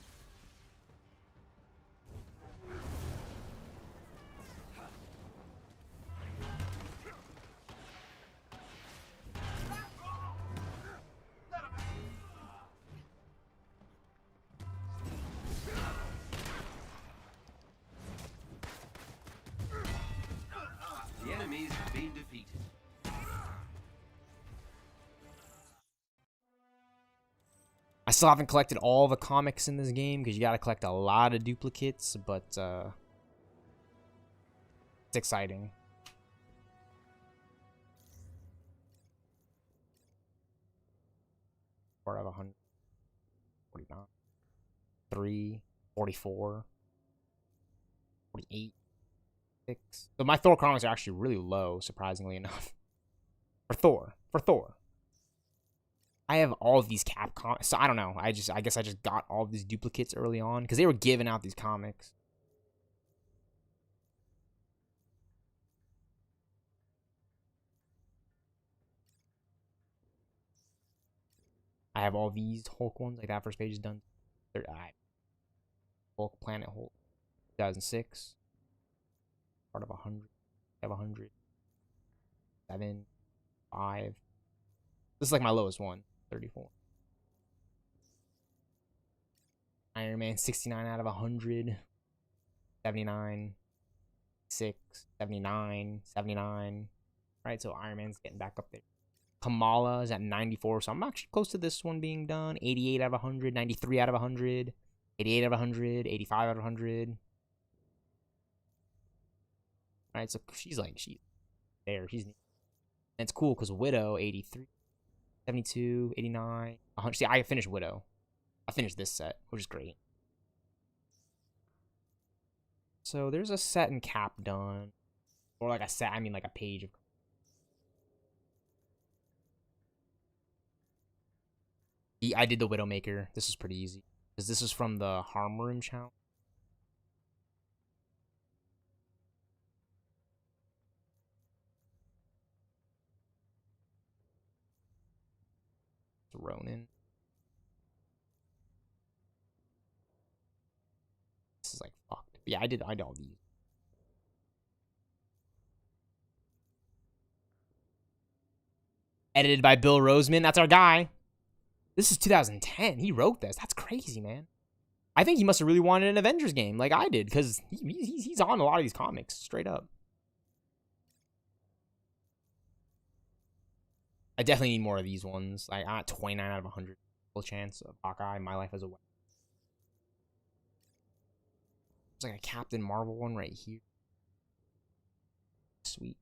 The enemies have been defeated. I still haven't collected all the comics in this game, because you gotta collect a lot of duplicates, but It's exciting. Four out of 100. 49. 3. 44. 48. 6. So my Thor comics are actually really low, surprisingly enough. For Thor. For Thor. I have all of these Cap comics. So I don't know. I guess I just got all of these duplicates early on because they were giving out these comics. I have all these Hulk ones. Like that first page is done. Hulk, Planet Hulk. 2006. Part of 100. I have 100. 7. 5. This is like my lowest one. 34. Iron Man 69 out of 100. 79. 6. 79. 79. Right, so Iron Man's getting back up there. Kamala is at 94, so I'm actually close to this one being done. 88 out of 100. 93 out of 100. 88 out of 100. 85 out of 100. Right, so she's there. She's... And it's cool because Widow, 83. 72, 89, 100. See, I finished Widow. I finished this set, which is great. So there's a set and Cap done. Or like a set, I mean like a page of... I did the Widowmaker. This is pretty easy. Because this is from the Harm Room channel. Ronin. This is like fucked. Yeah, I did all these. Edited by Bill Roseman. That's our guy. This is 2010. He wrote this. That's crazy, man. I think he must have really wanted an Avengers game like I did because he's on a lot of these comics, straight up. I definitely need more of these ones. Like, I'm at 29 out of 100. Full chance of Hawkeye, My Life as a Weapon. There's like a Captain Marvel one right here. Sweet.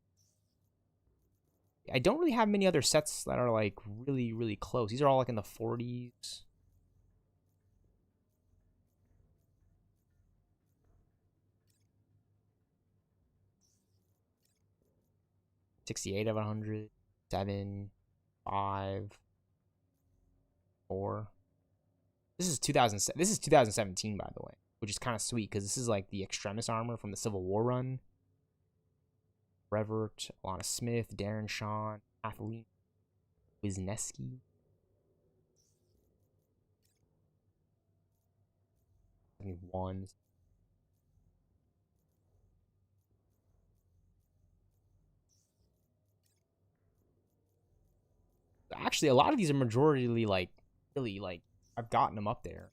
I don't really have many other sets that are like really, really close. These are all like in the 40s. $68 of 100. 7. 5. 4. This is 2017, by the way, which is kind of sweet because this is like the Extremis armor from the Civil War run. Revert, Alana Smith, Darren Shawn, Kathleen Wisniewski. One. Actually, a lot of these are majority like really like I've gotten them up there.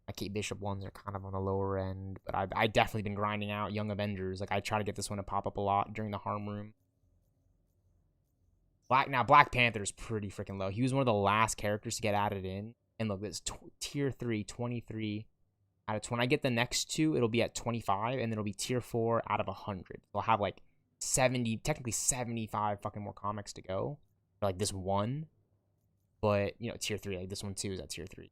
My Kate Bishop ones are kind of on the lower end, but I definitely been grinding out Young Avengers. Like I try to get this one to pop up a lot during the Harm Room. Black Panther is pretty freaking low. He was one of the last characters to get added in. And look, this tier 3, 23 out of 20. When I get the next two, it'll be at 25, and then it'll be tier 4 out of 100. I'll have like 70, technically 75 fucking more comics to go for like this one. But, you know, tier 3, like this one too is at tier 3.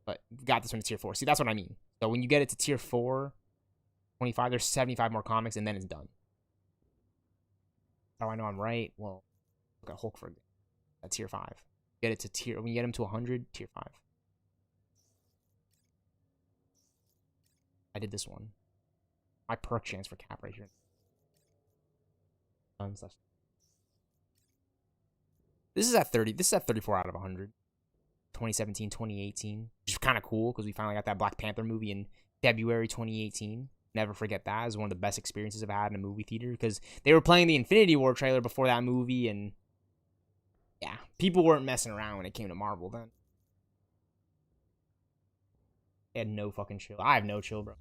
But got this one to tier 4. See, that's what I mean. So when you get it to tier 4, 25, there's 75 more comics, and then it's done. How do I know I'm right? Well, look at Hulk for example. At tier 5. Get it to tier, when you get him to 100, tier 5. I did this one. My perk chance for Cap right here. This is at 30. This is at 34 out of 100. 2017, 2018. Which is kind of cool because we finally got that Black Panther movie in February 2018. Never forget that. It was one of the best experiences I've had in a movie theater because they were playing the Infinity War trailer before that movie, and yeah, people weren't messing around when it came to Marvel then. They had no fucking chill. I have no chill, bro.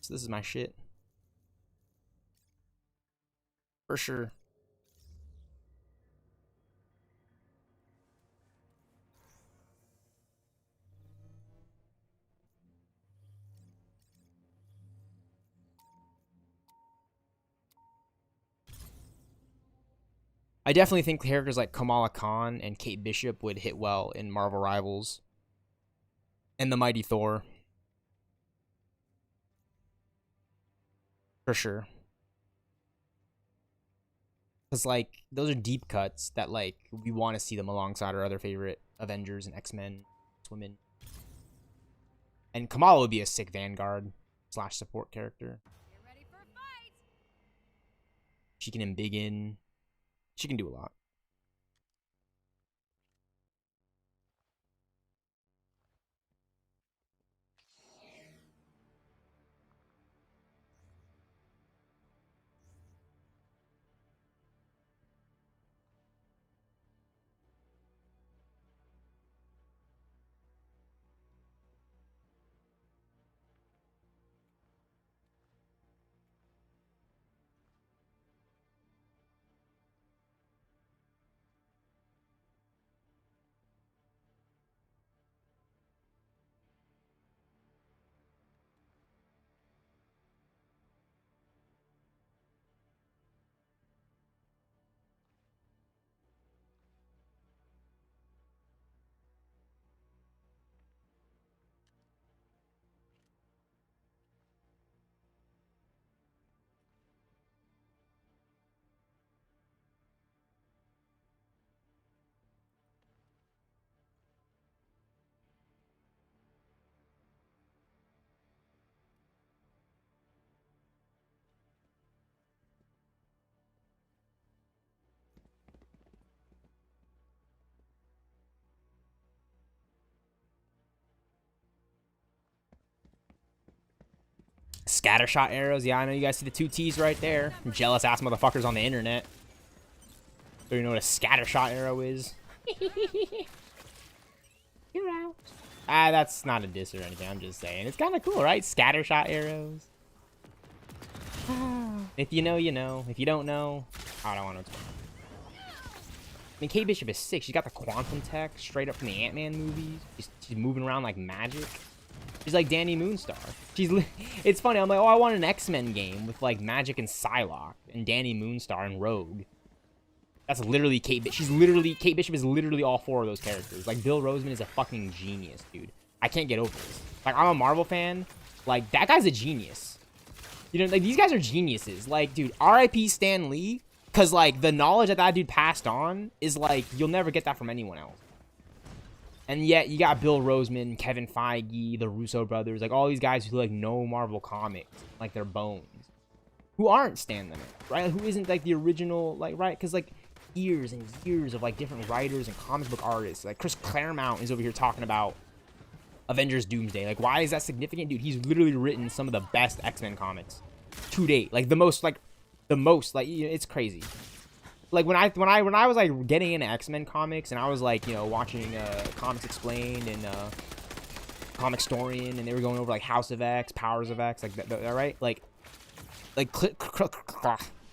So this is my shit. For sure. I definitely think characters like Kamala Khan and Kate Bishop would hit well in Marvel Rivals and the Mighty Thor. For sure. Because, like, those are deep cuts that, like, we want to see them alongside our other favorite Avengers and X-Men, Women. And Kamala would be a sick Vanguard / support character. Get ready for a fight! She can embiggen. She can do a lot. Scattershot arrows. Yeah, I know you guys see the 2 T's right there. Jealous ass motherfuckers on the internet. Do you know what a scattershot arrow is? You're out. Ah, that's not a diss or anything. I'm just saying. It's kind of cool, right? Scattershot arrows. If you know, you know. If you don't know, I don't want to explain. I mean, Kate Bishop is sick. She's got the quantum tech straight up from the Ant-Man movies. She's moving around like magic. She's like Danny Moonstar. It's funny. I'm like, oh, I want an X-Men game with like Magic and Psylocke and Danny Moonstar and Rogue. That's literally Kate Bishop. Kate Bishop is literally all 4 of those characters. Like, Bill Roseman is a fucking genius, dude. I can't get over this. Like, I'm a Marvel fan. Like, that guy's a genius. You know, like, these guys are geniuses. Like, dude, R.I.P. Stan Lee. Because, like, the knowledge that dude passed on is, like, you'll never get that from anyone else. And yet, you got Bill Roseman, Kevin Feige, the Russo brothers, like, all these guys who, like, know Marvel Comics, like, their bones. Who aren't Stan Lee, right? Who isn't, like, the original, like, right? Because, like, years and years of, like, different writers and comic book artists. Like, Chris Claremont is over here talking about Avengers Doomsday. Like, why is that significant? Dude, he's literally written some of the best X-Men comics to date. Like, the most, like, you know, it's crazy. Like, when I was, like, getting into X-Men comics, and I was, like, you know, watching Comics Explained and Comic Storian, and they were going over, like, House of X, Powers of X, like, that, right? Like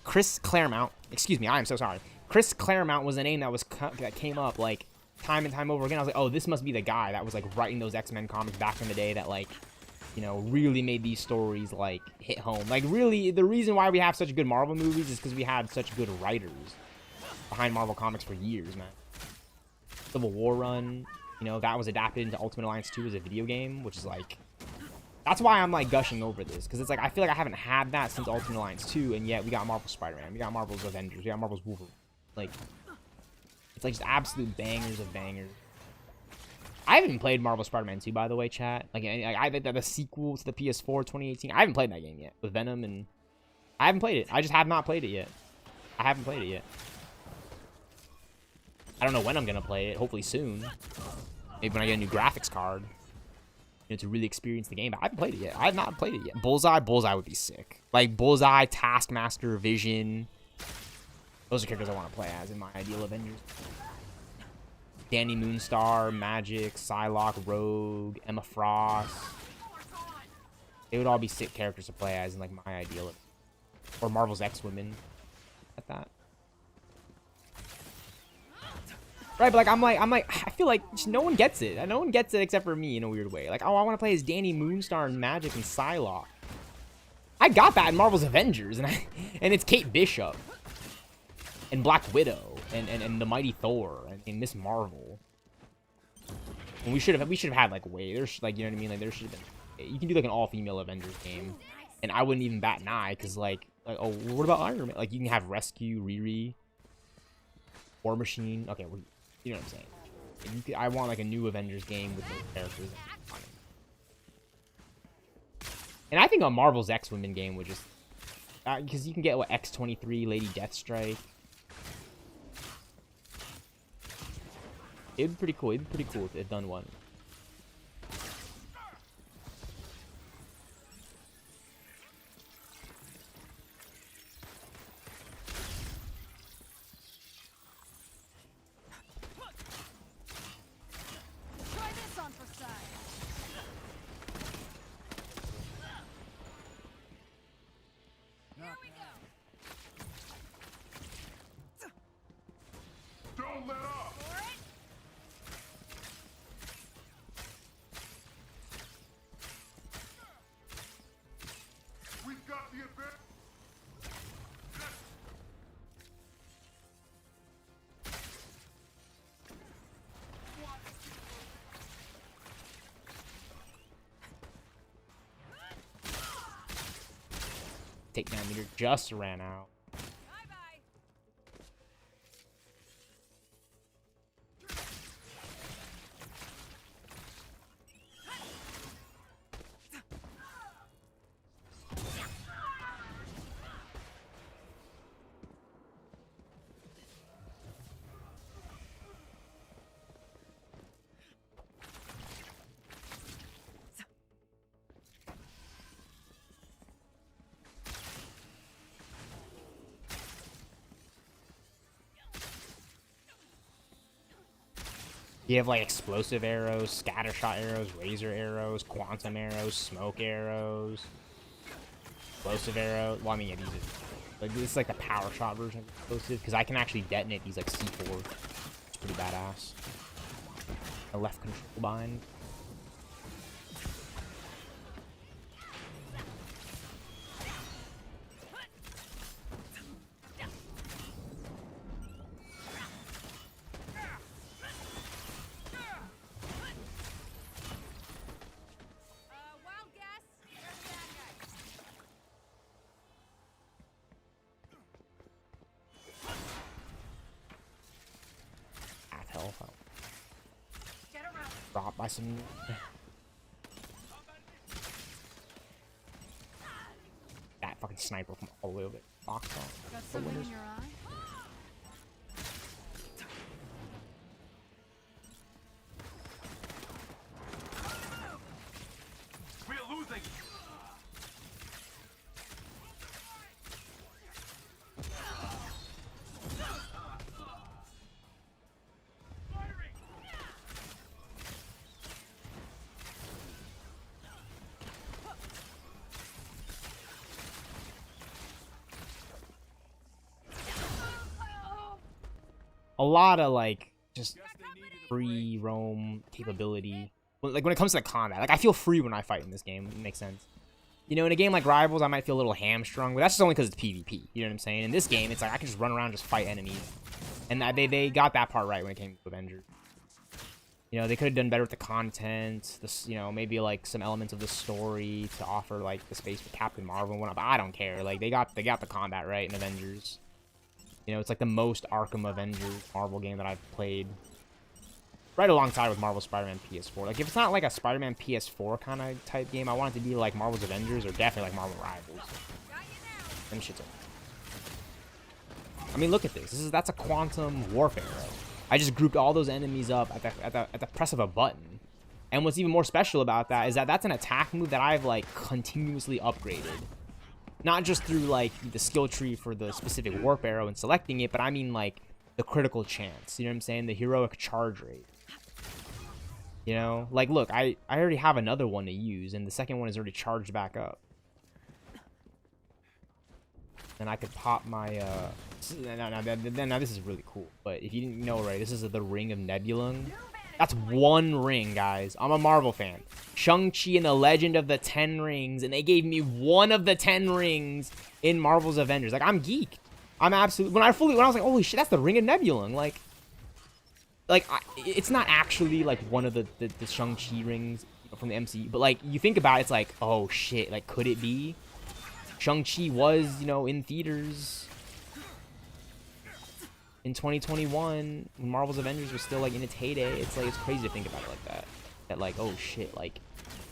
Chris Claremont, excuse me, I am so sorry. Chris Claremont was a name that came up, like, time and time over again. I was like, oh, this must be the guy that was, like, writing those X-Men comics back in the day that, like, you know, really made these stories, like, hit home. Like, really, the reason why we have such good Marvel movies is because we had such good writers behind Marvel Comics for years, man. Civil War run, you know, that was adapted into Ultimate Alliance 2 as a video game, which is, like, that's why I'm, like, gushing over this. Because it's, like, I feel like I haven't had that since Ultimate Alliance 2, and yet we got Marvel Spider-Man, we got Marvel's Avengers, we got Marvel's Wolverine. Like, it's, like, just absolute bangers of bangers. I haven't even played Marvel Spider-Man 2, by the way, chat. Like, I think that the sequel to the PS4 2018, I haven't played that game yet, with Venom, and I haven't played it. I just have not played it yet. I haven't played it yet. I don't know when I'm gonna play it. Hopefully soon. Maybe when I get a new graphics card, you know, to really experience the game. But I haven't played it yet. I have not played it yet. Bullseye would be sick. Like, Bullseye, Taskmaster, Vision. Those are characters I want to play as in my ideal Avengers. Danny Moonstar, Magic, Psylocke, Rogue, Emma Frost. They would all be sick characters to play as in, like, my ideal. Or Marvel's X-Women. At that. Right, but, like, I'm like, I feel like no one gets it. No one gets it except for me in a weird way. Like, oh, I want to play as Danny Moonstar and Magic and Psylocke. I got that in Marvel's Avengers, and it's Kate Bishop. And Black Widow. and the Mighty Thor and Miss Marvel. And we should have had like there's like, you know what I mean, like there should have been, you can do like an all-female Avengers game, and I wouldn't even bat an eye, because like oh, what about Iron Man? Like you can have Rescue, Riri, War Machine. Okay, you know what I'm saying. I want like a new Avengers game with those characters. And I think a Marvel's X-Women game would just, because you can get what, X-23, Lady Deathstrike. It'd be pretty cool. It'd be pretty cool if they'd done one. Try this on for size. Here we go. Don't let up! For it. We've got the advantage. Takedown meter just ran out. Bye-bye. You have like explosive arrows, scattershot arrows, razor arrows, quantum arrows, smoke arrows, explosive arrows. Well, I mean, yeah, these are like, this is like the power shot version of explosive, because I can actually detonate these like C4. It's pretty badass. A left control bind. Wild guess. You're the bad guy. Half health. Get around. Dropped by some. That fucking sniper from all the way over there. Box on. Got something in your eye? We're losing! A lot of like just free roam capability. Like when it comes to the combat, like I feel free when I fight in this game. It makes sense. You know, in a game like Rivals, I might feel a little hamstrung, but that's just only because it's PvP. You know what I'm saying? In this game, it's like I can just run around, just fight enemies, and they got that part right when it came to Avengers. You know, they could have done better with the content. This, you know, maybe like some elements of the story to offer like the space for Captain Marvel and whatnot. But I don't care. Like they got the combat right in Avengers. You know, it's like the most Arkham Avengers Marvel game that I've played. Right alongside with Marvel Spider-Man PS4. Like, if it's not like a Spider-Man PS4 kind of type game, I want it to be like Marvel's Avengers or definitely like Marvel Rivals. Them shit's I mean, look at this. That's a quantum warfare. I just grouped all those enemies up at the press of a button. And what's even more special about that is that that's an attack move that I've like continuously upgraded. Not just through like the skill tree for the specific warp arrow and selecting it, but I mean like the critical chance. You know what I'm saying? The heroic charge rate. You know, like look, I already have another one to use, and the second one is already charged back up. And I could pop my now this is really cool. But if you didn't know, right, this is the Ring of Nebulung. That's one ring, guys. I'm a Marvel fan. Shang-Chi and the Legend of the 10 Rings, and they gave me one of the 10 rings in Marvel's Avengers. Like, I'm geeked. I'm absolutely when I was like, holy shit, that's the Ring of Nebulon. It's not actually like one of the Shang-Chi rings from the MCU, but like you think about it, it's like, oh shit, like could it be? Shang-Chi was, in theaters in 2021 when Marvel's Avengers was still like in its heyday. It's like it's crazy to think about it like that. That like, oh shit, like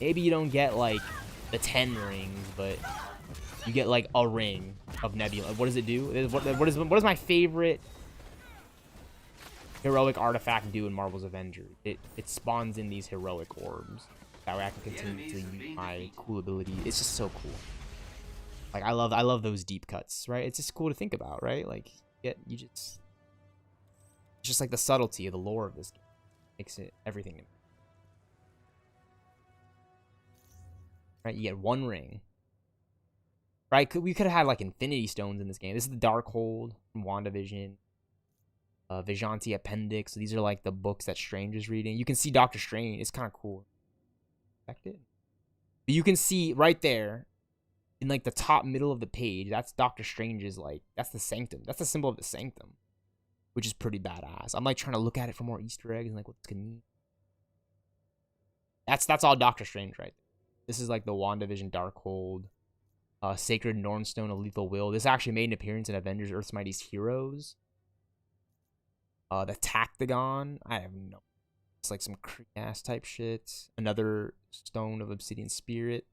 maybe you don't get like the 10 rings, but you get like a ring of Nebula. What does it do? What is my favorite heroic artifact do in Marvel's Avengers? It spawns in these heroic orbs. That way I can continue to use my cool ability. It's just so cool. Like I love those deep cuts, right? It's just cool to think about, right? Like it's just like the subtlety of the lore of this game makes it everything. Right? You get one ring. Right? We could have had like Infinity Stones in this game. This is the Darkhold from WandaVision. Vigilanti Appendix. So these are like the books that Strange is reading. You can see Doctor Strange. It's kind of cool. But you can see right there in like the top middle of the page, that's Doctor Strange's like, that's the Sanctum. That's the symbol of the Sanctum, which is pretty badass. I'm like trying to look at it for more Easter eggs and like what this could mean. That's all Doctor Strange right there. This is like the WandaVision Darkhold. Sacred Nornstone of Lethal Will. This actually made an appearance in Avengers Earth's Mightiest Heroes. The Tactagon. I have no. It's like some creepy ass type shit. Another Stone of Obsidian Spirit.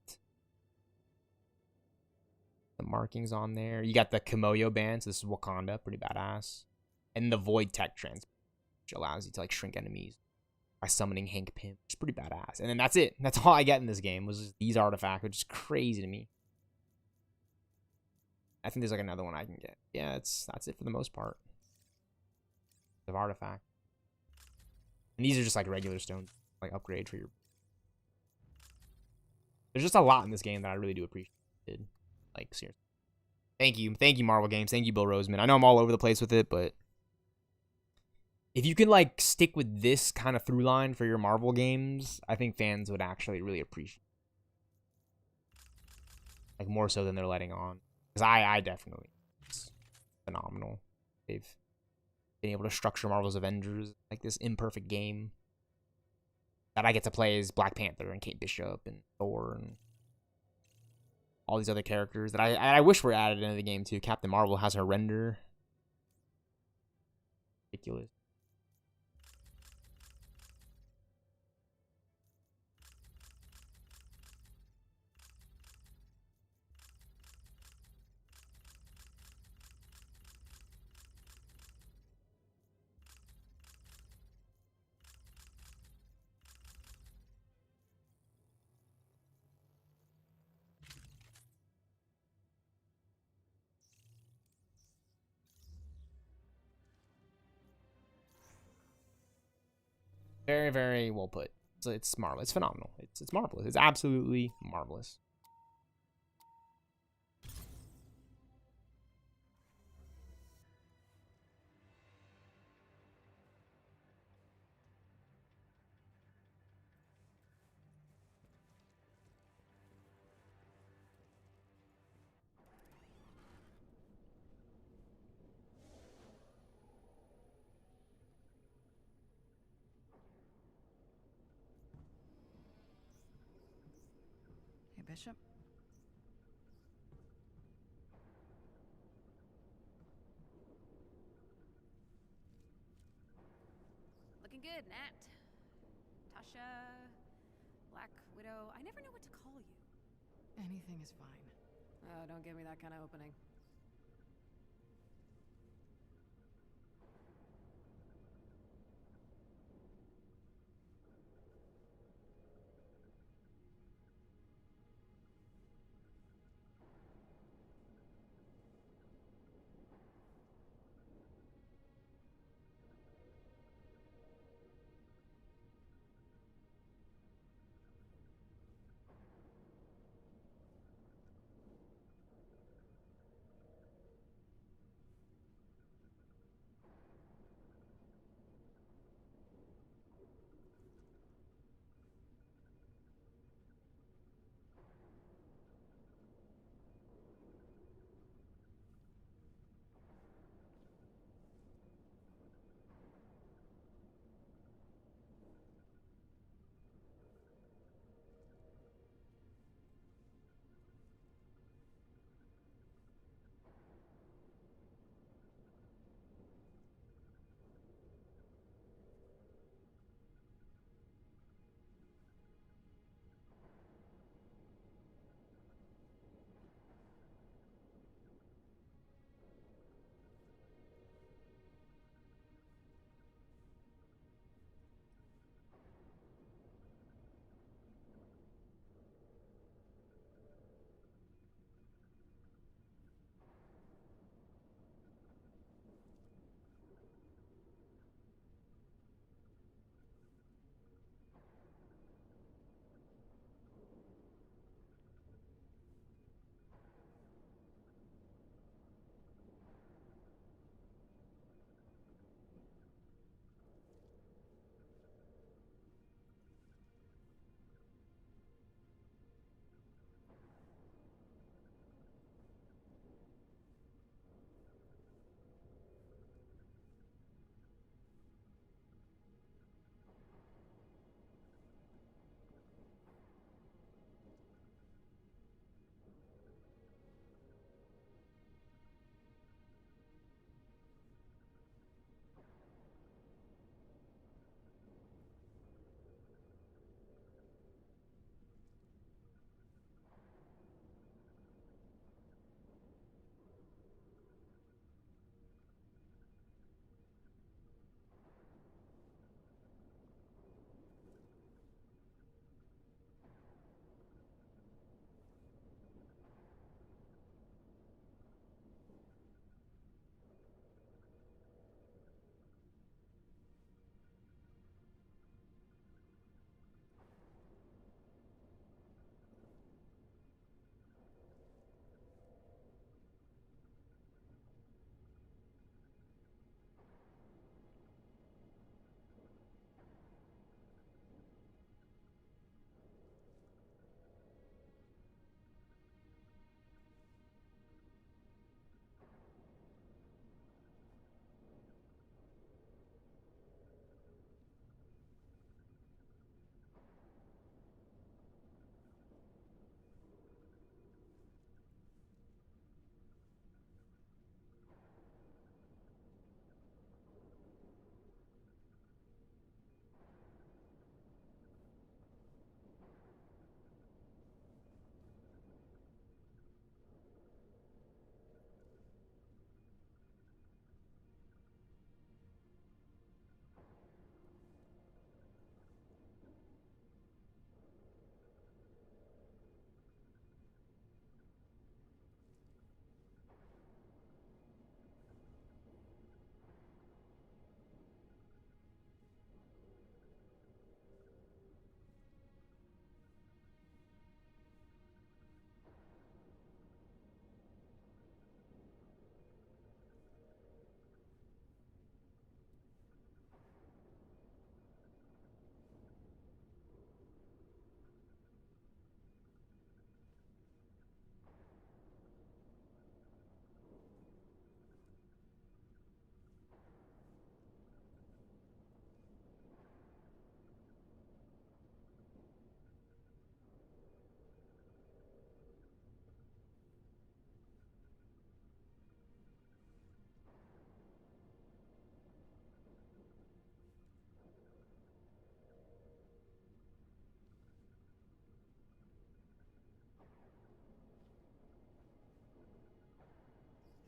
The markings on there. You got the Kimoyo band. So this is Wakanda. Pretty badass. And the Void Tech Trans, which allows you to like shrink enemies by summoning Hank Pym. It's pretty badass. And then that's it. That's all I get in this game was just these artifacts, which is crazy to me. I think there's like another one I can get. Yeah, that's it for the most part. Of artifact. And these are just like regular stones, like upgrade for your. There's just a lot in this game that I really do appreciate. Like seriously. Thank you, Marvel Games. Thank you, Bill Roseman. I know I'm all over the place with it, but if you can like stick with this kind of through line for your Marvel games, I think fans would actually really appreciate it. Like more so than they're letting on. Because I definitely, it's phenomenal. They've been able to structure Marvel's Avengers like this imperfect game that I get to play as Black Panther and Kate Bishop and Thor and all these other characters that I wish were added into the game too. Captain Marvel has her render. Ridiculous. Very, very well put. So it's marvelous. It's phenomenal. It's marvelous. It's absolutely marvelous. Hey, Bishop. Looking good, Nat. Tasha. Black Widow. I never know what to call you. Anything is fine. Oh, don't give me that kind of opening.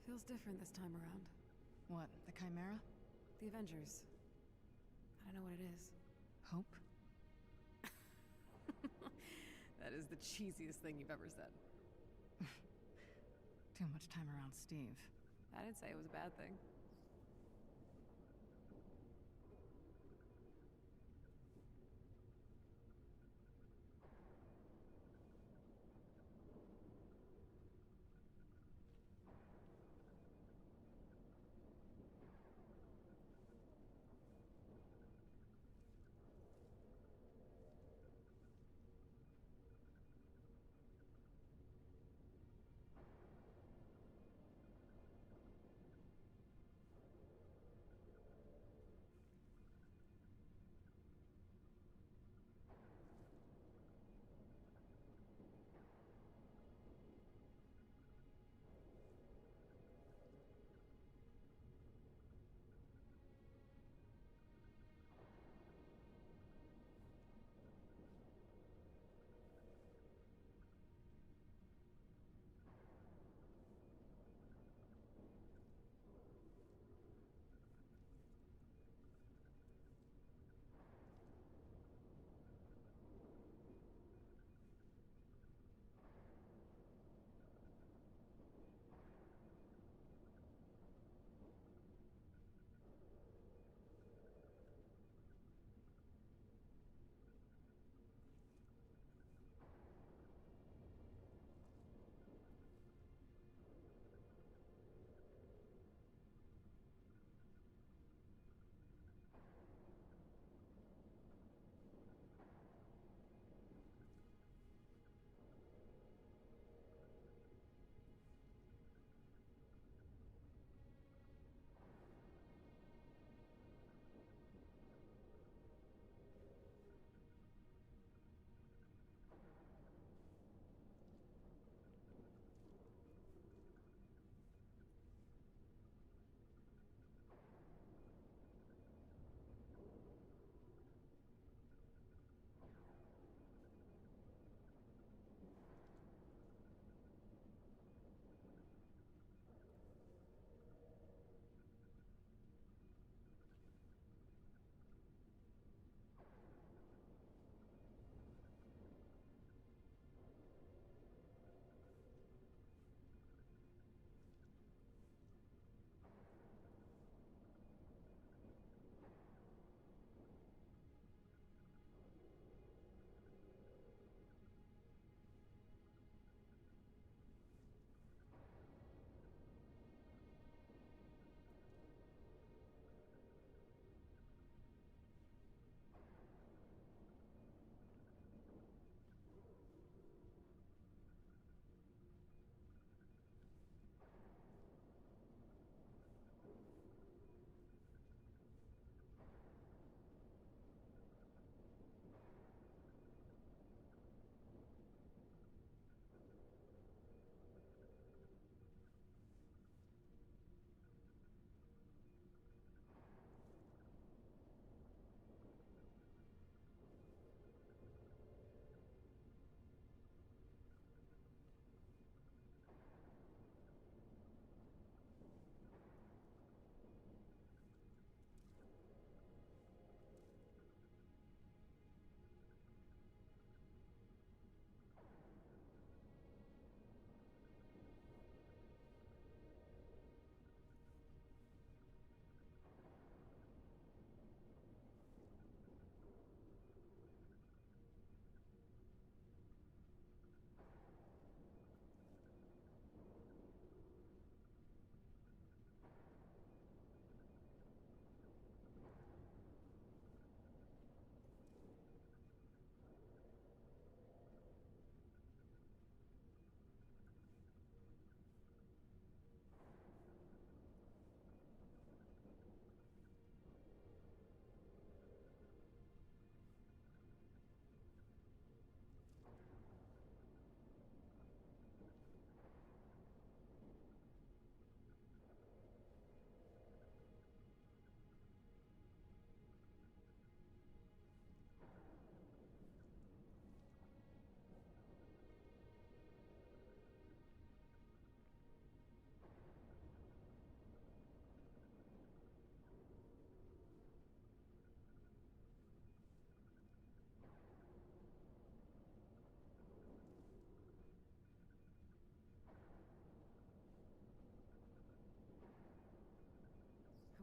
Feels different this time around. What, the Chimera? The Avengers. I don't know what it is. Hope? That is the cheesiest thing you've ever said. Too much time around Steve. I didn't say it was a bad thing.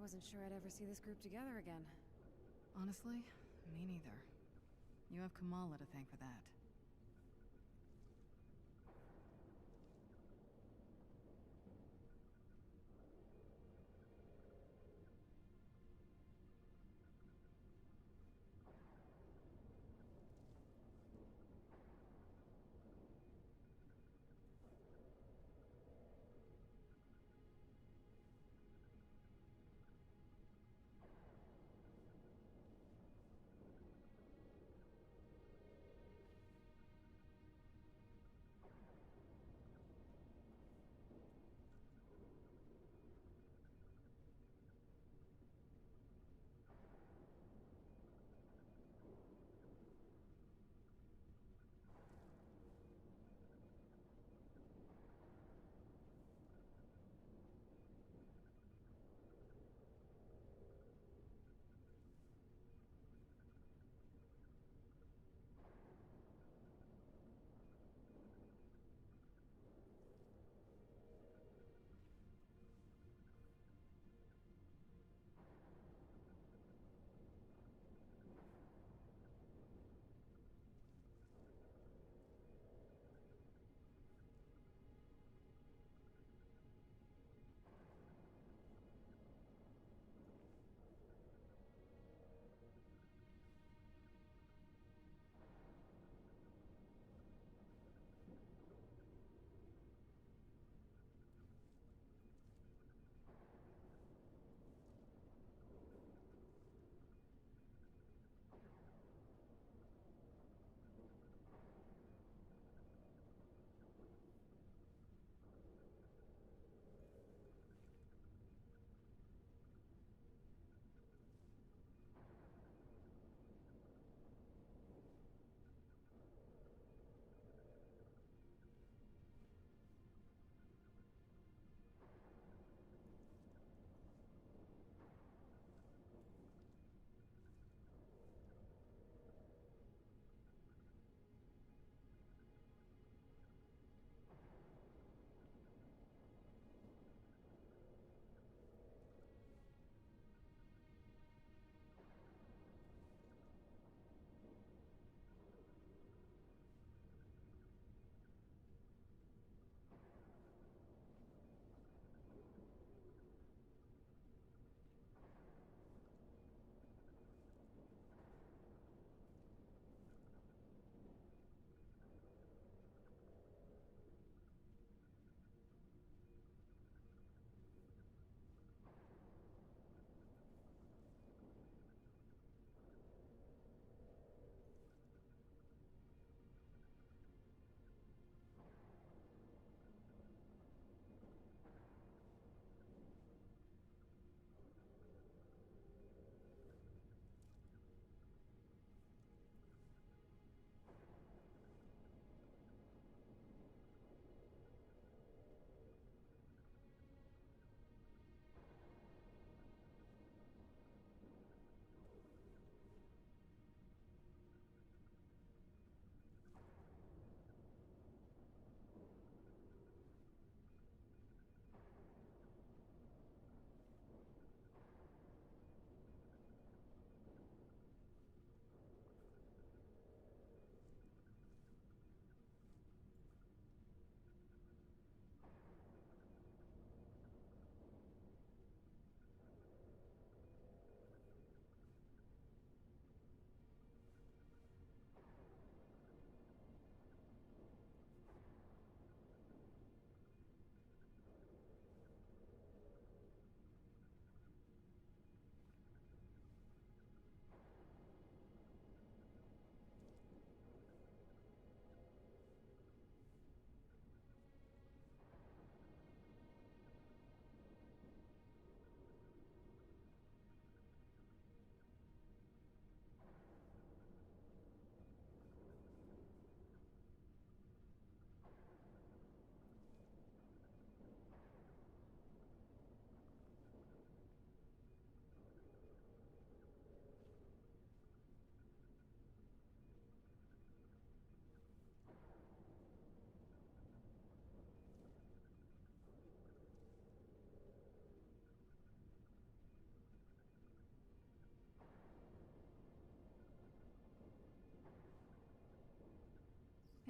wasn't sure I'd ever see this group together again. Honestly, me neither. You have Kamala to thank for that.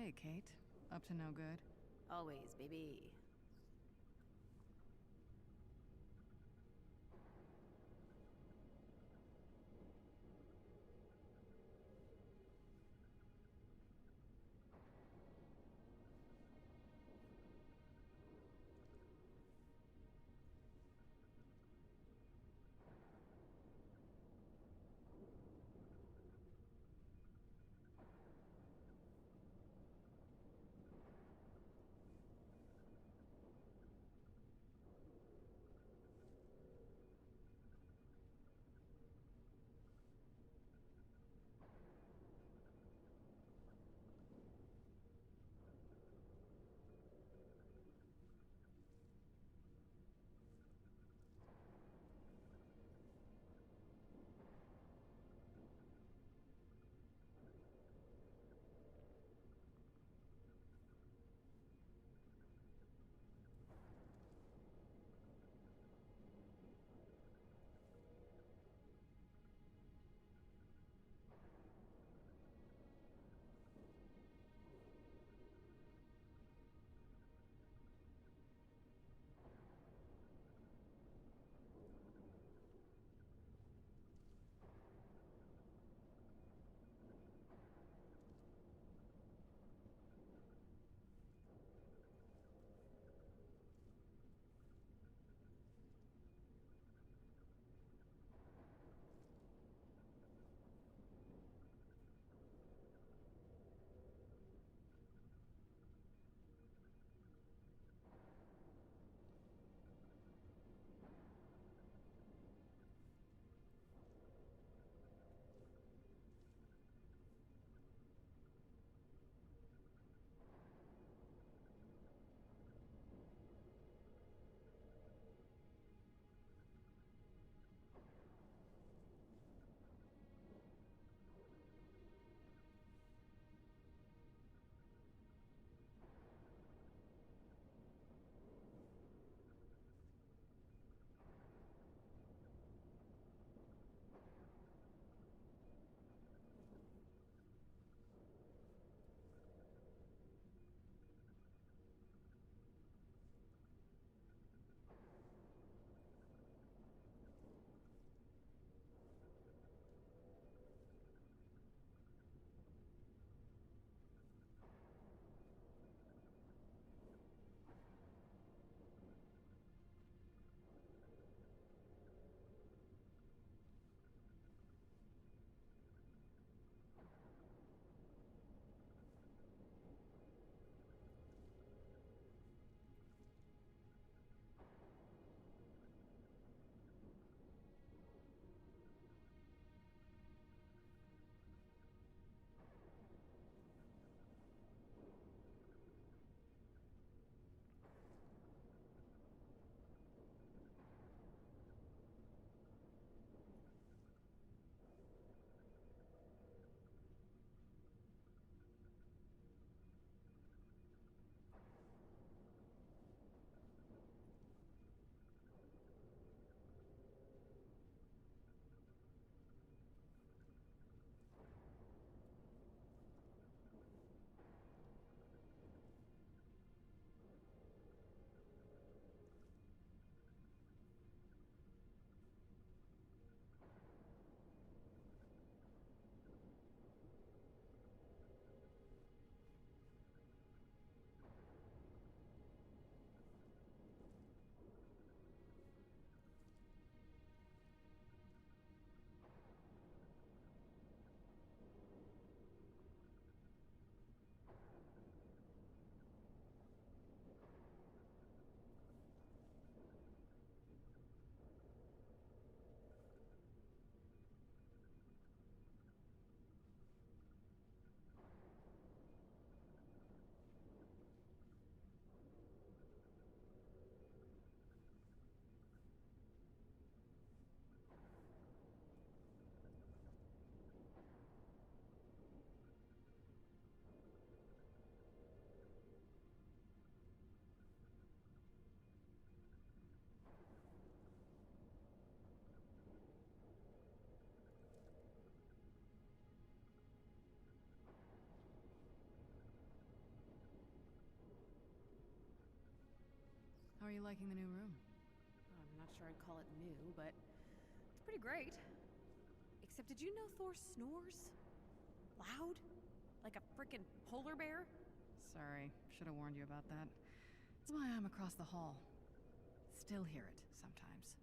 Hey, Kate. Up to no good? Always, baby. How are you liking the new room? I'm not sure I'd call it new, but it's pretty great. Except, did you know Thor snores? Loud? Like a frickin' polar bear? Sorry, should have warned you about that. That's why I'm across the hall. Still hear it sometimes.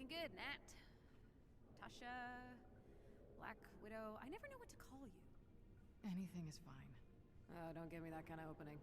Looking good, Nat. Tasha. Black Widow. I never know what to call you. Anything is fine. Oh, don't give me that kind of opening.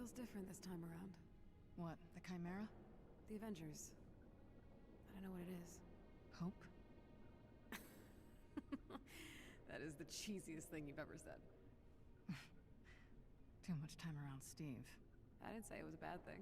Feels different this time around. What, the Chimera? The Avengers. I don't know what it is. Hope? That is the cheesiest thing you've ever said. Too much time around Steve. I didn't say it was a bad thing.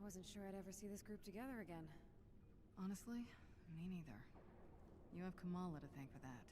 wasn't sure I'd ever see this group together again. Honestly, me neither. You have Kamala to thank for that.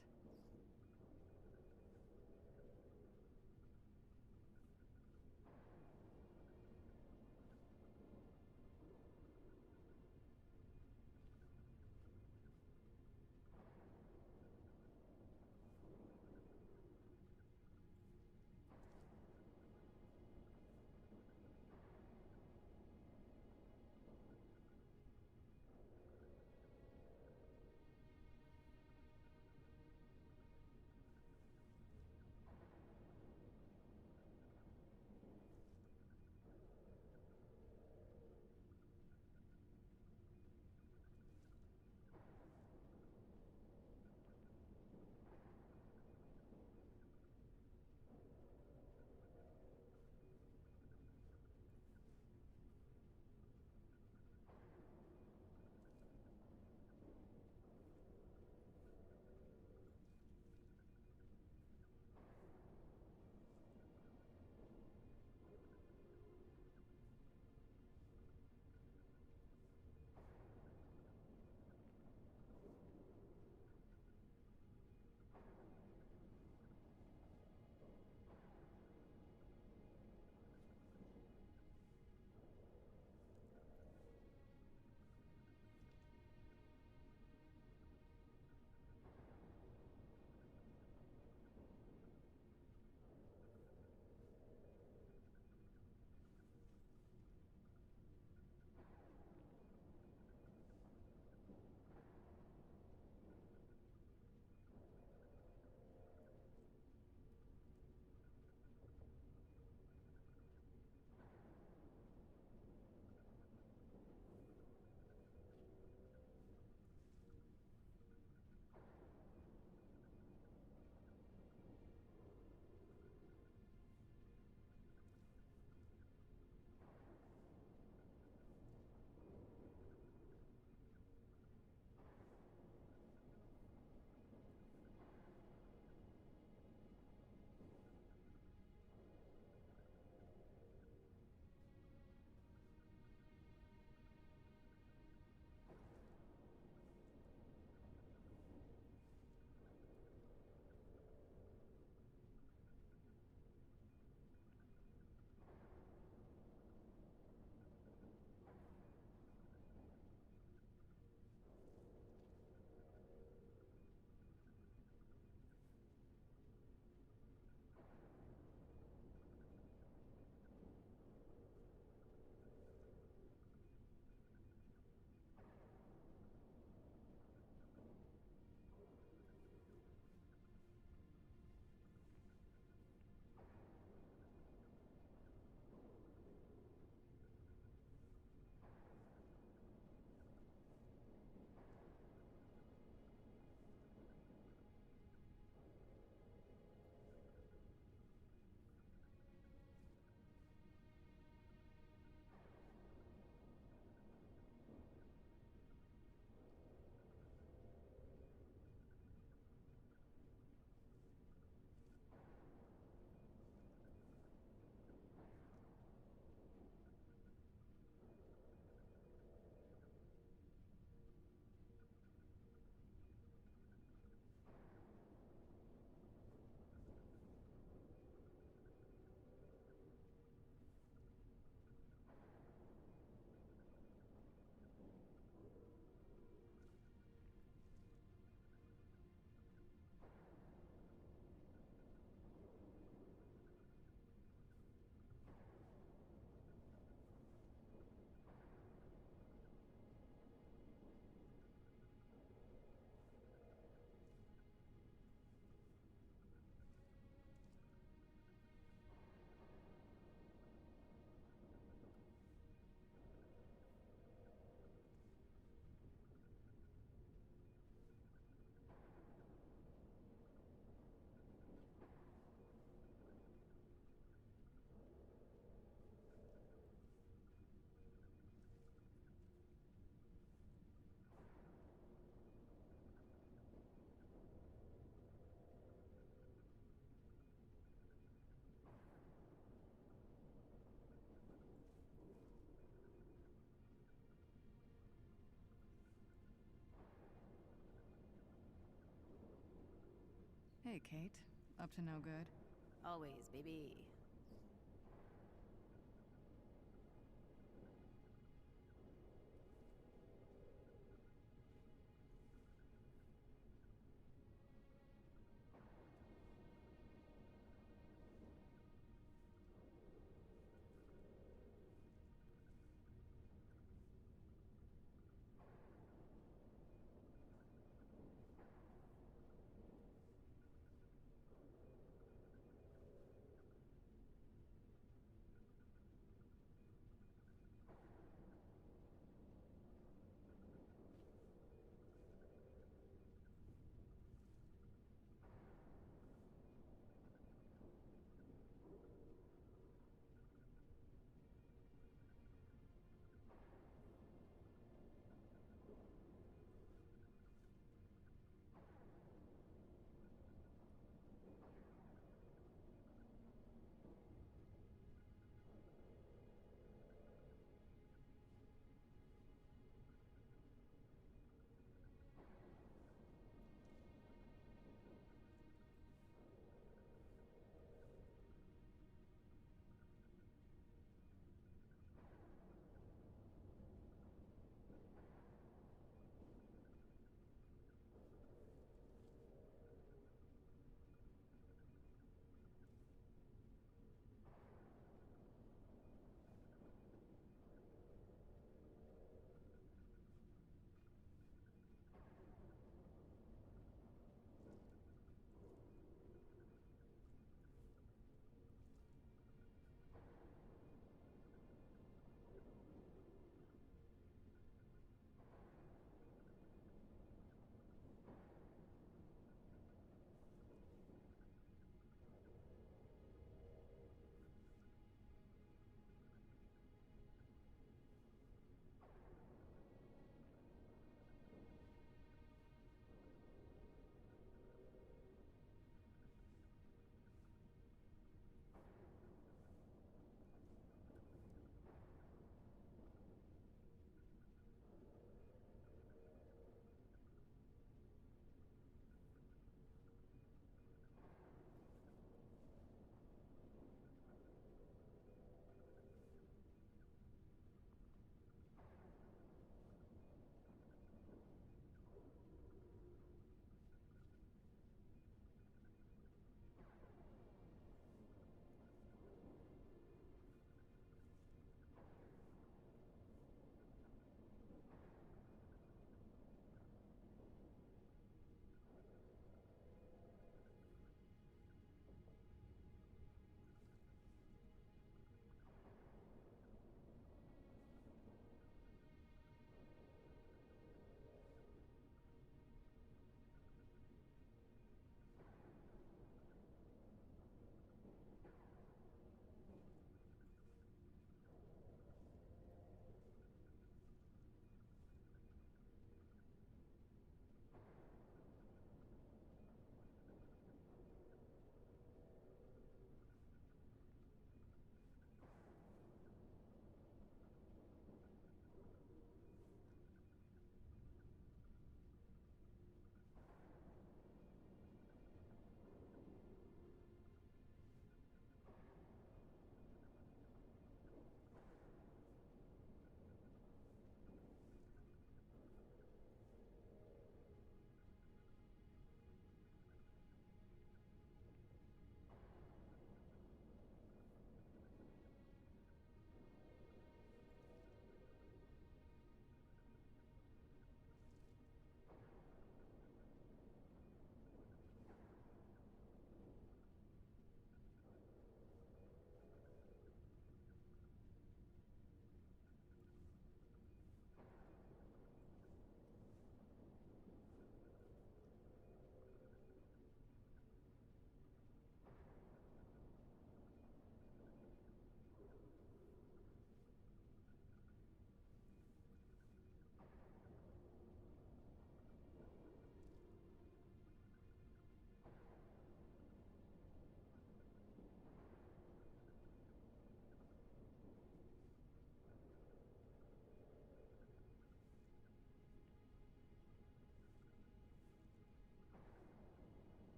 Hey, Kate. Up to no good? Always, baby.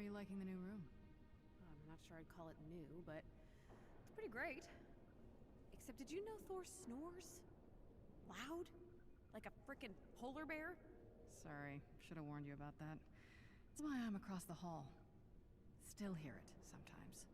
are you liking the new room? I'm not sure I'd call it new, but it's pretty great. Except, did you know Thor snores? Loud? Like a frickin' polar bear? Sorry, should have warned you about that. It's why I'm across the hall. Still hear it sometimes.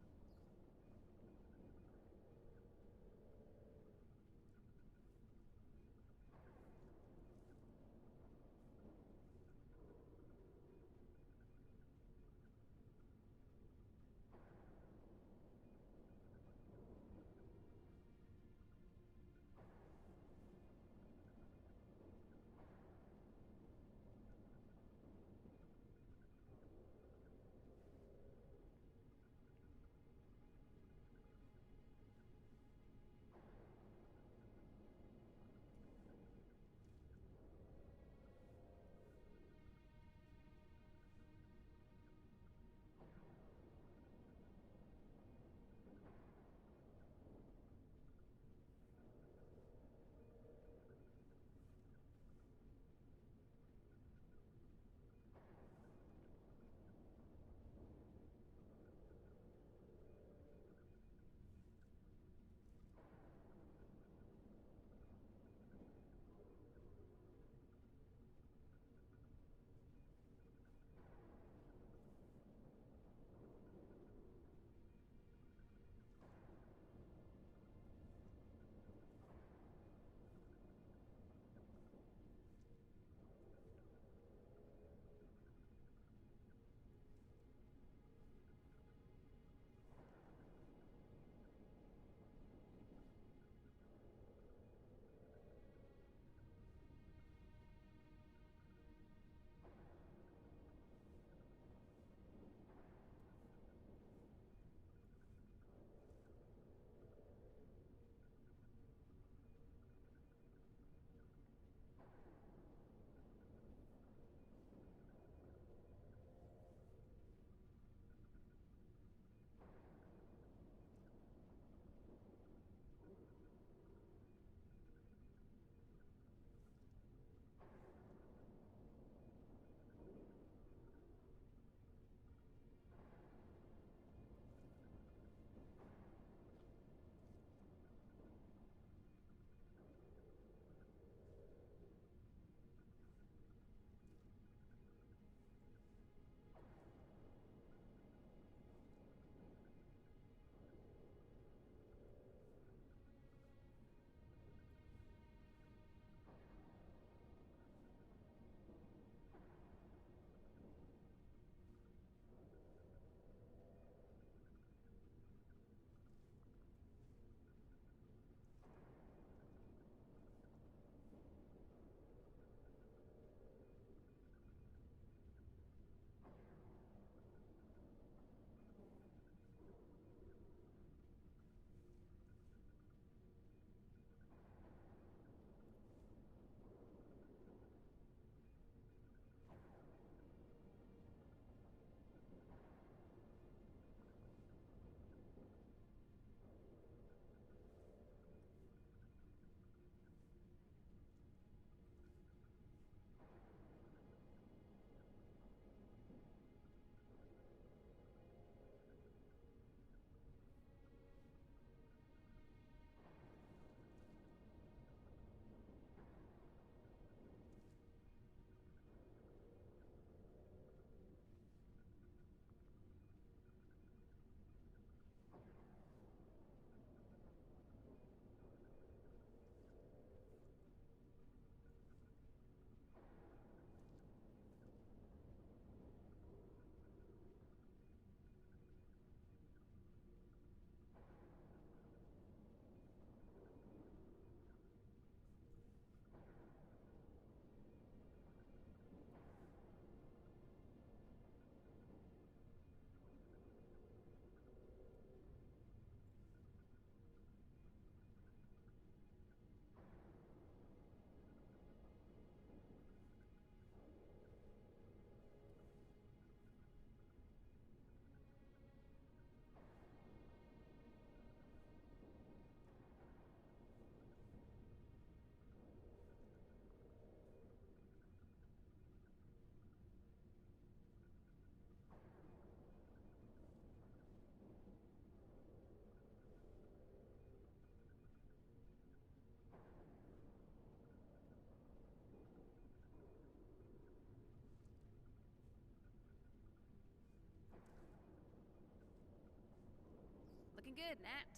good, Nat.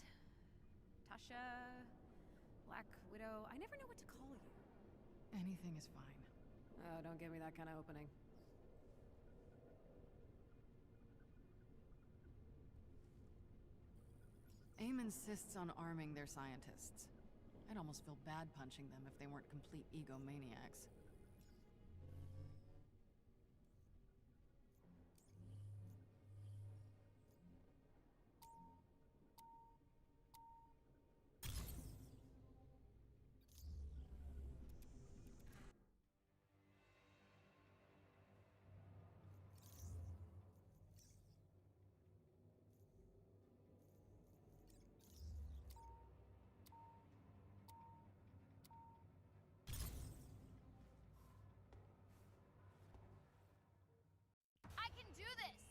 Tasha, Black Widow. I never know what to call you. Anything is fine. Oh, don't give me that kind of opening. AIM insists on arming their scientists. I'd almost feel bad punching them if they weren't complete egomaniacs. I can do this!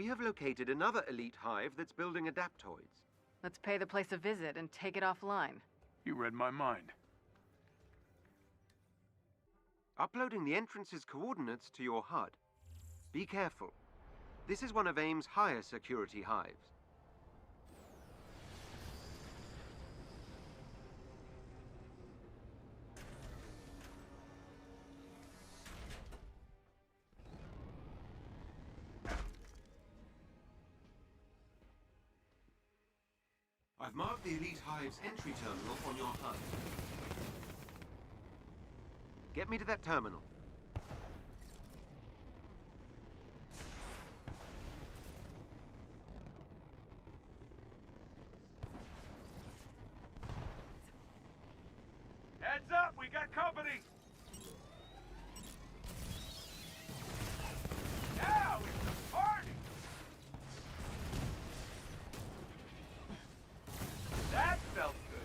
We have located another elite hive that's building adaptoids. Let's pay the place a visit and take it offline. You read my mind. Uploading the entrance's coordinates to your HUD. Be careful. This is one of AIM's higher security hives. I've marked the Elite Hive's entry terminal on your HUD. Get me to that terminal. Heads up, we got company! Now it's a party! That felt good.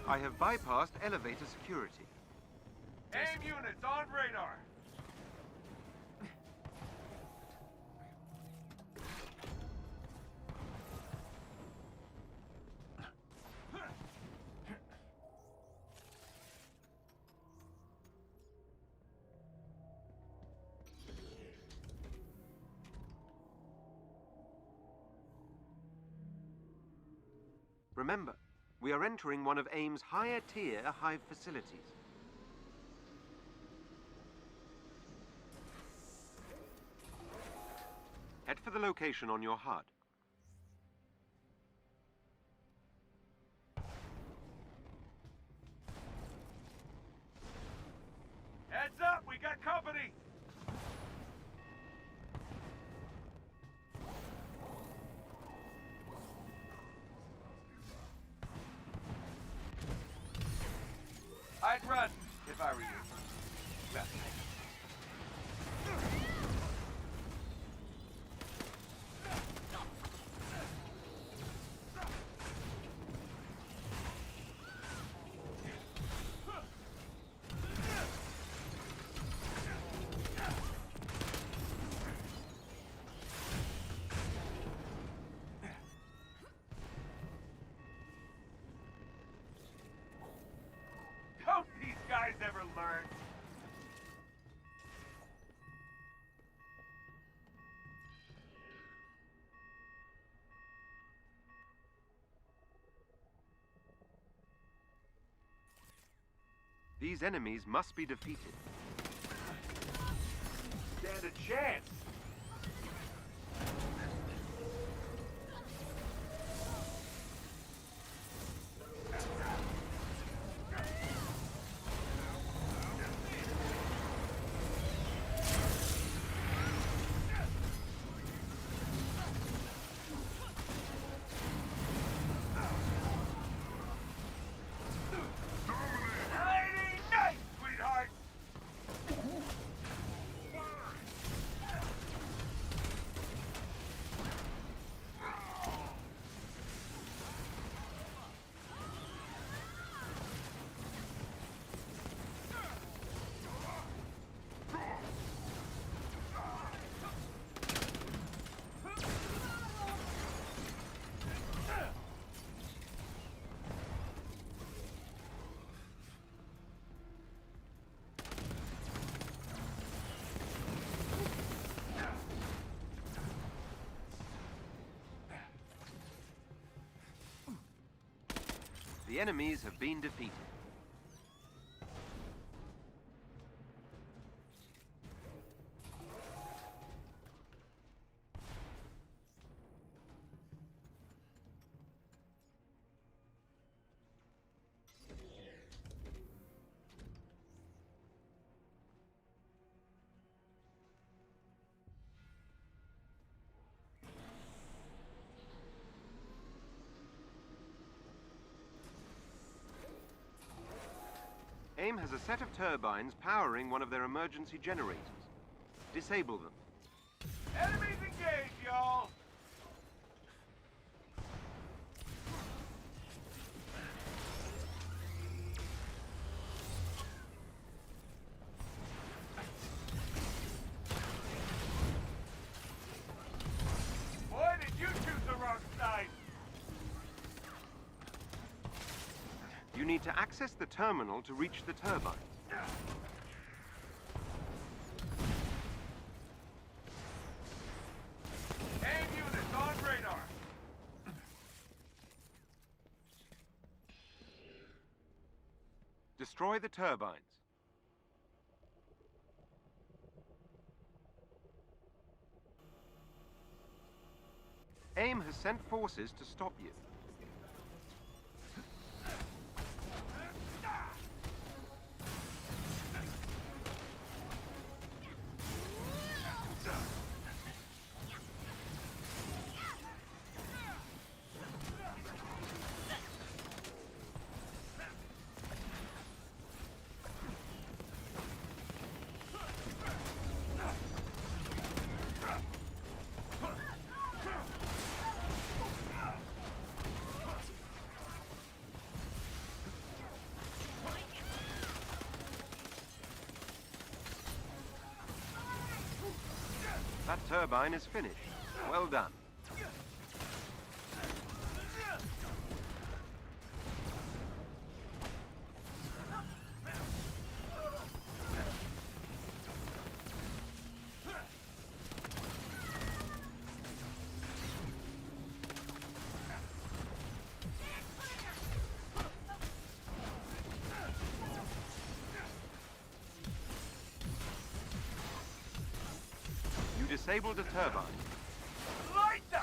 I have bypassed elevator security. AIM units on radar! Remember, we are entering one of AIM's higher-tier hive facilities. Head for the location on your HUD. Heads up, we got company! I'd run if I were you. Well, don't these guys ever learn? These enemies must be defeated. Stand a chance! Nighty night, sweetheart! The enemies have been defeated. AIM has a set of turbines powering one of their emergency generators. Disable them. Enemies engaged, y'all! Boy, did you choose the wrong side! You need to access the terminal to reach the turbines. AIM units on radar! Destroy the turbines. AIM has sent forces to stop you. That turbine is finished. Well done. You disabled a turbine. Light them!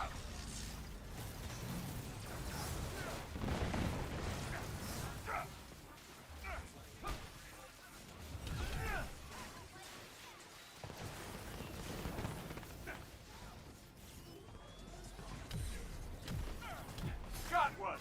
Got one!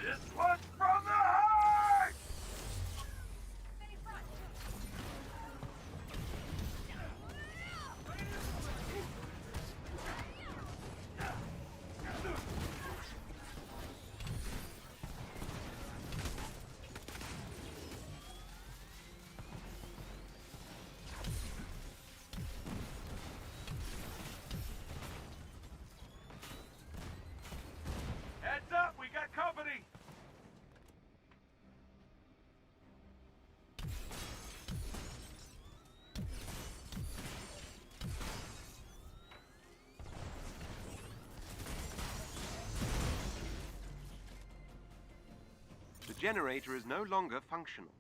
This one's from the Hive! Heads up, we got company! The generator is no longer functional.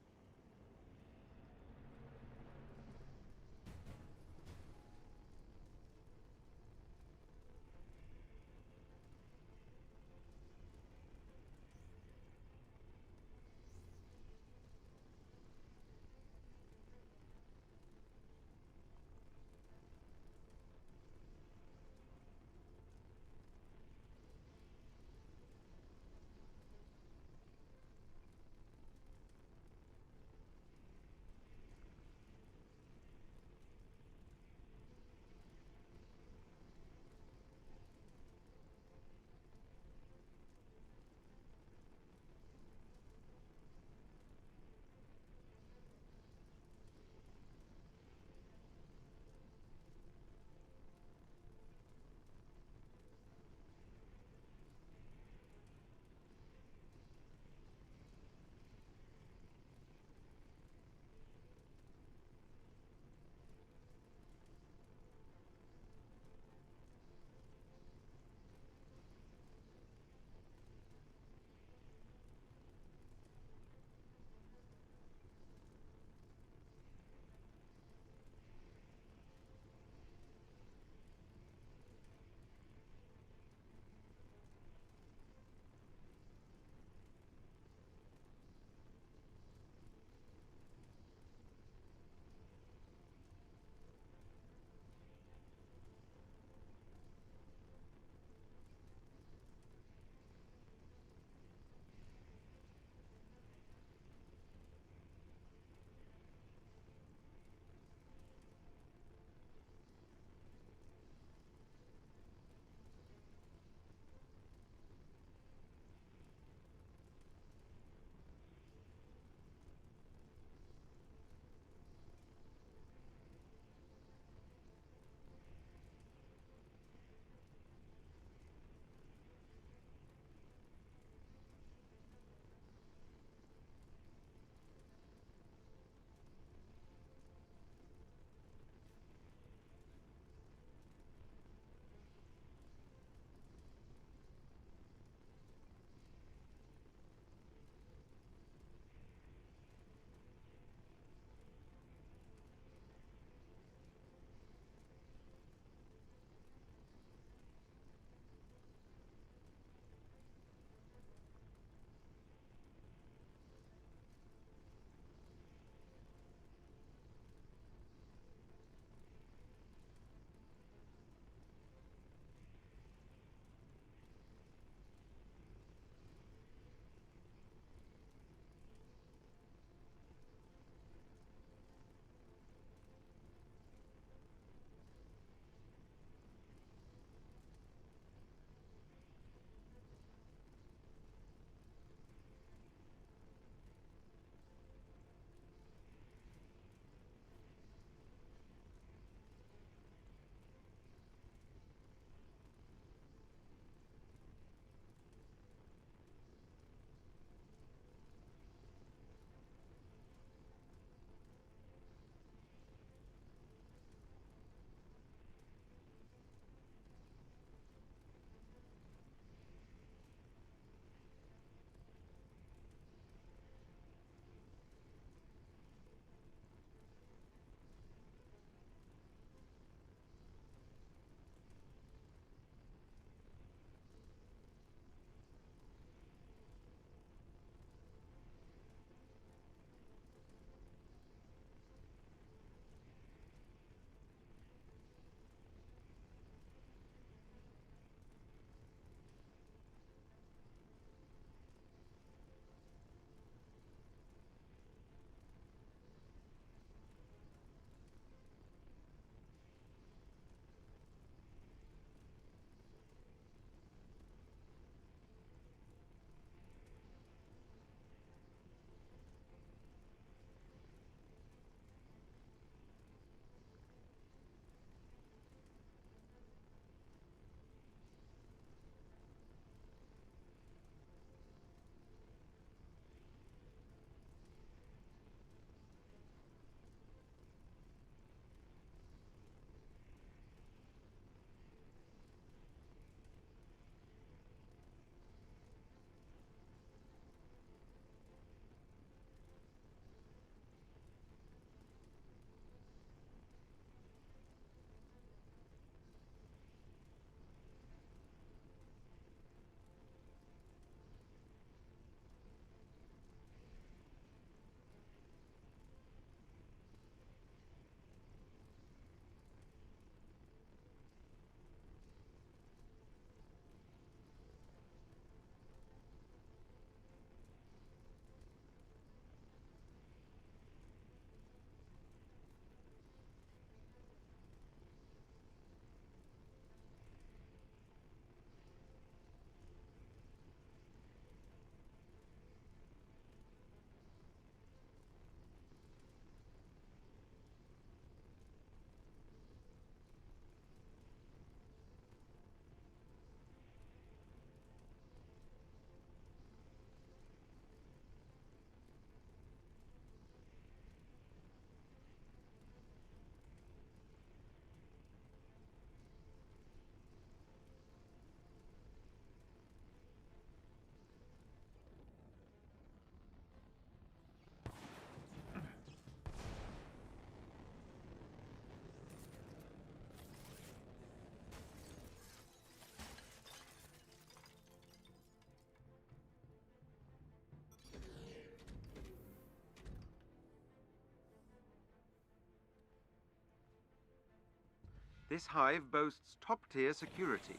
This hive boasts top-tier security,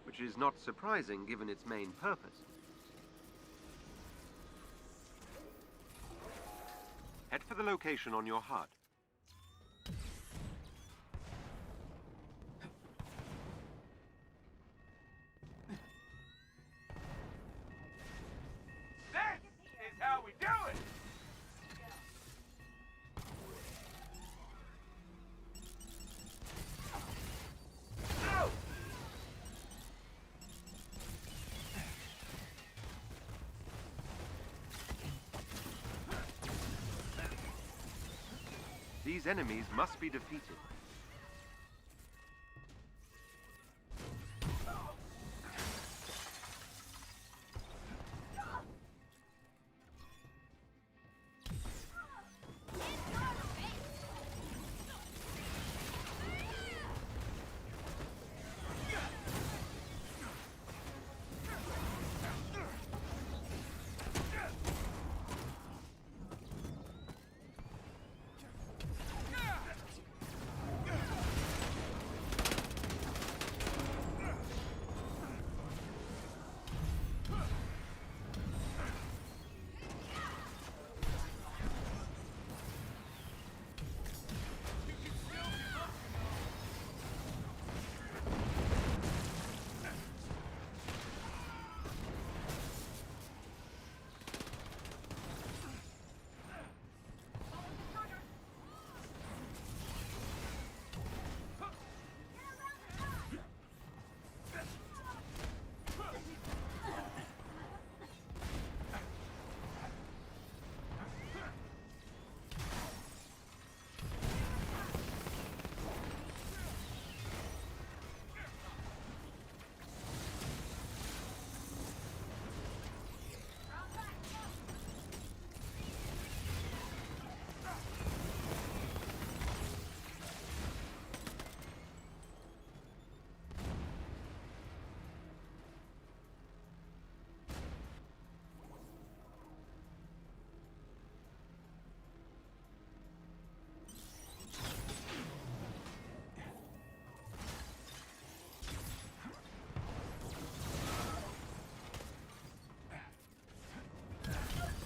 which is not surprising given its main purpose. Head for the location on your HUD. This is how we do it! No! These enemies must be defeated.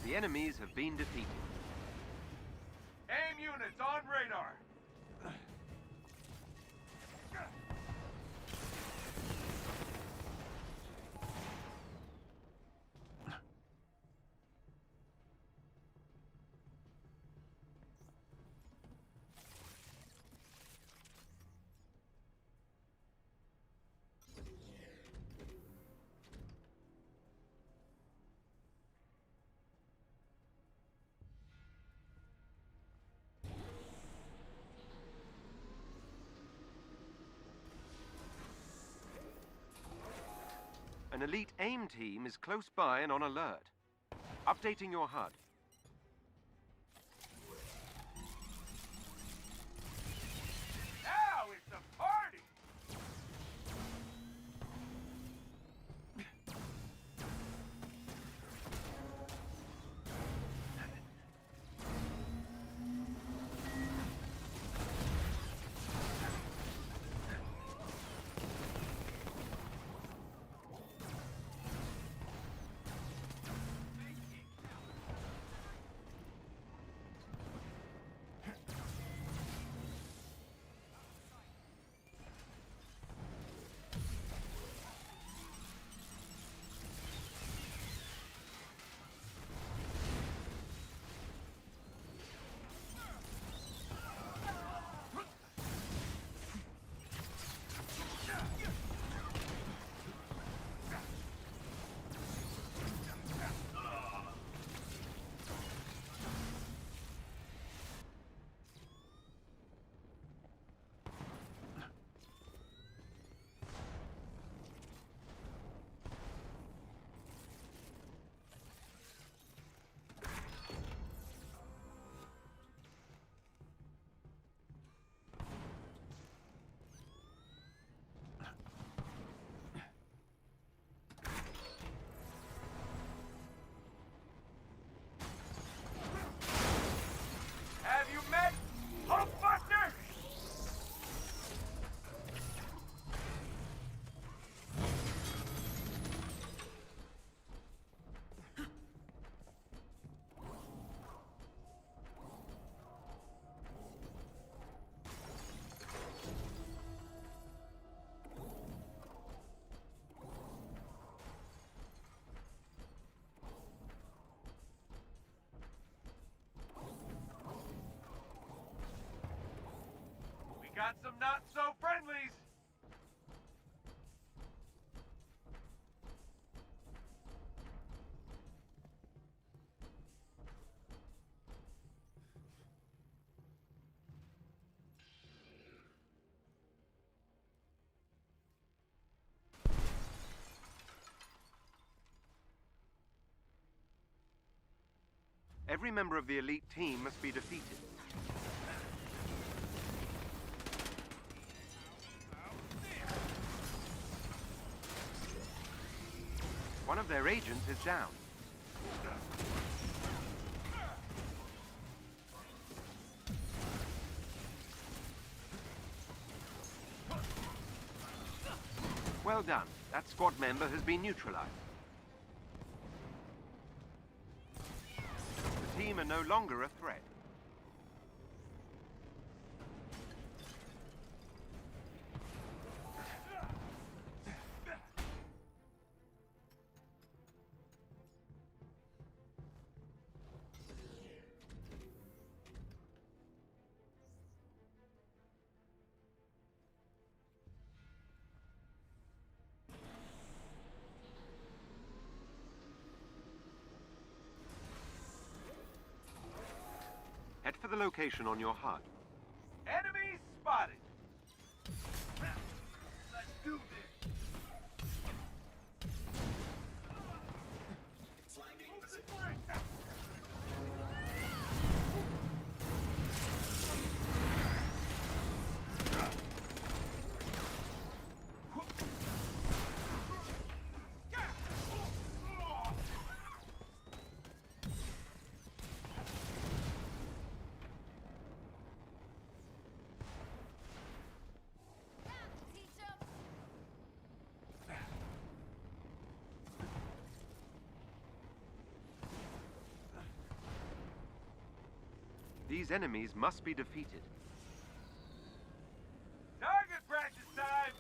The enemies have been defeated. AIM units on radar! An elite AIM team is close by and on alert. Updating your HUD. Now it's a party! got some not so friendlies. Every member of the elite team must be defeated. One of their agents is down. Well done. That squad member has been neutralized. The team are no longer a threat. Head for the location on your HUD. Enemy spotted. Let's do this. These enemies must be defeated. Target practice time.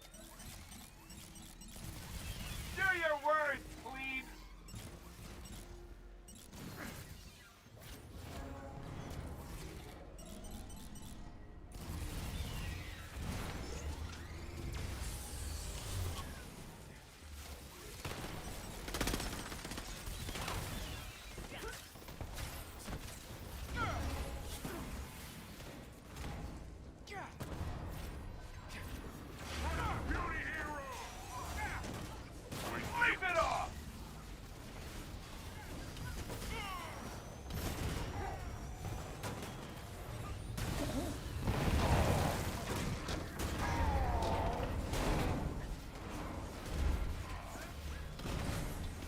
Do your worst, please. Leave it off.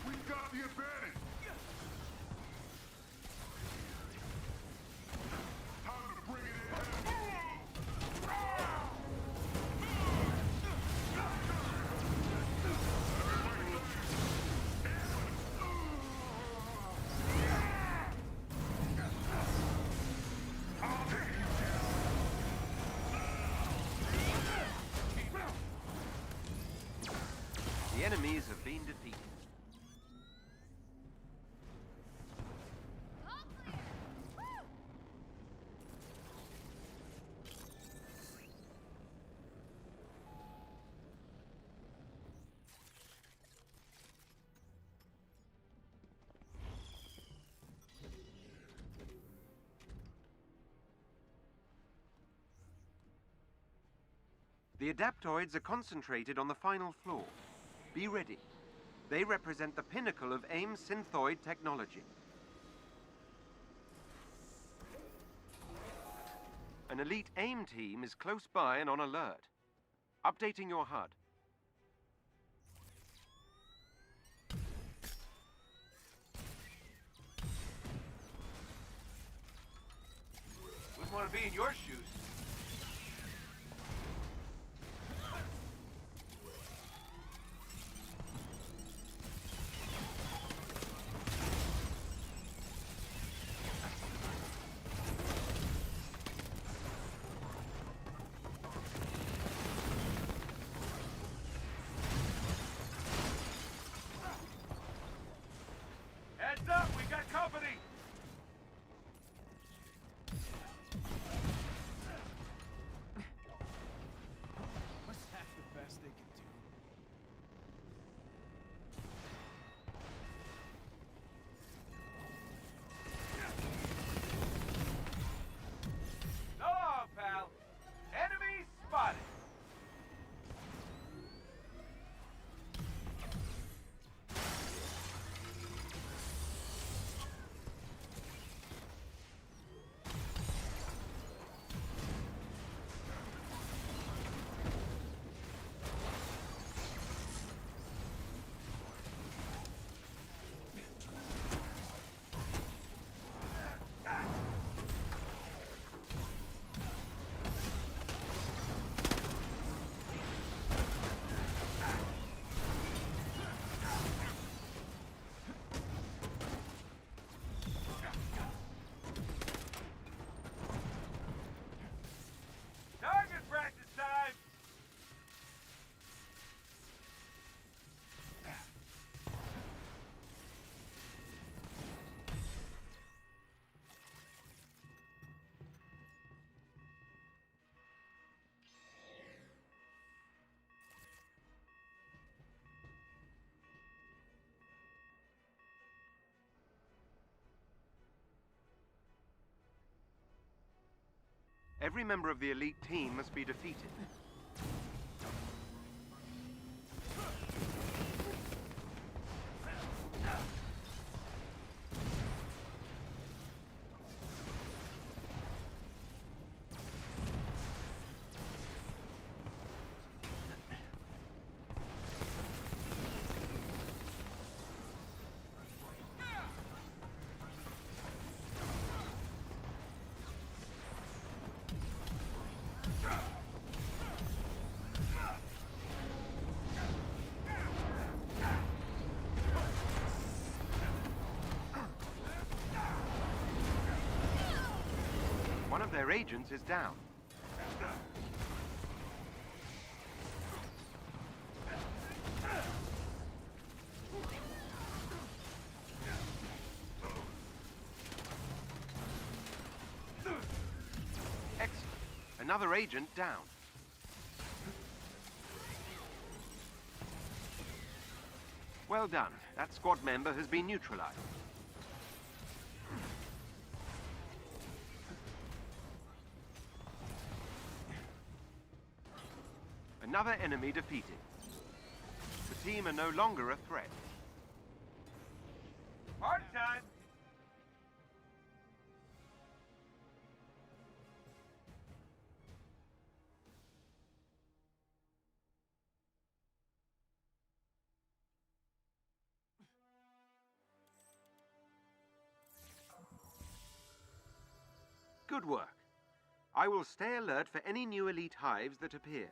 We've got the advantage. Time to bring it in. The enemies have been defeated. The adaptoids are concentrated on the final floor. Be ready. They represent the pinnacle of AIM synthoid technology. An elite AIM team is close by and on alert. Updating your HUD. Wouldn't want to be in your shoes. Heads up, we got company. Every member of the elite team must be defeated. One of their agents is down. Excellent. Another agent down. Well done. That squad member has been neutralized. Another enemy defeated. The team are no longer a threat. Party time! Good work. I will stay alert for any new elite hives that appear.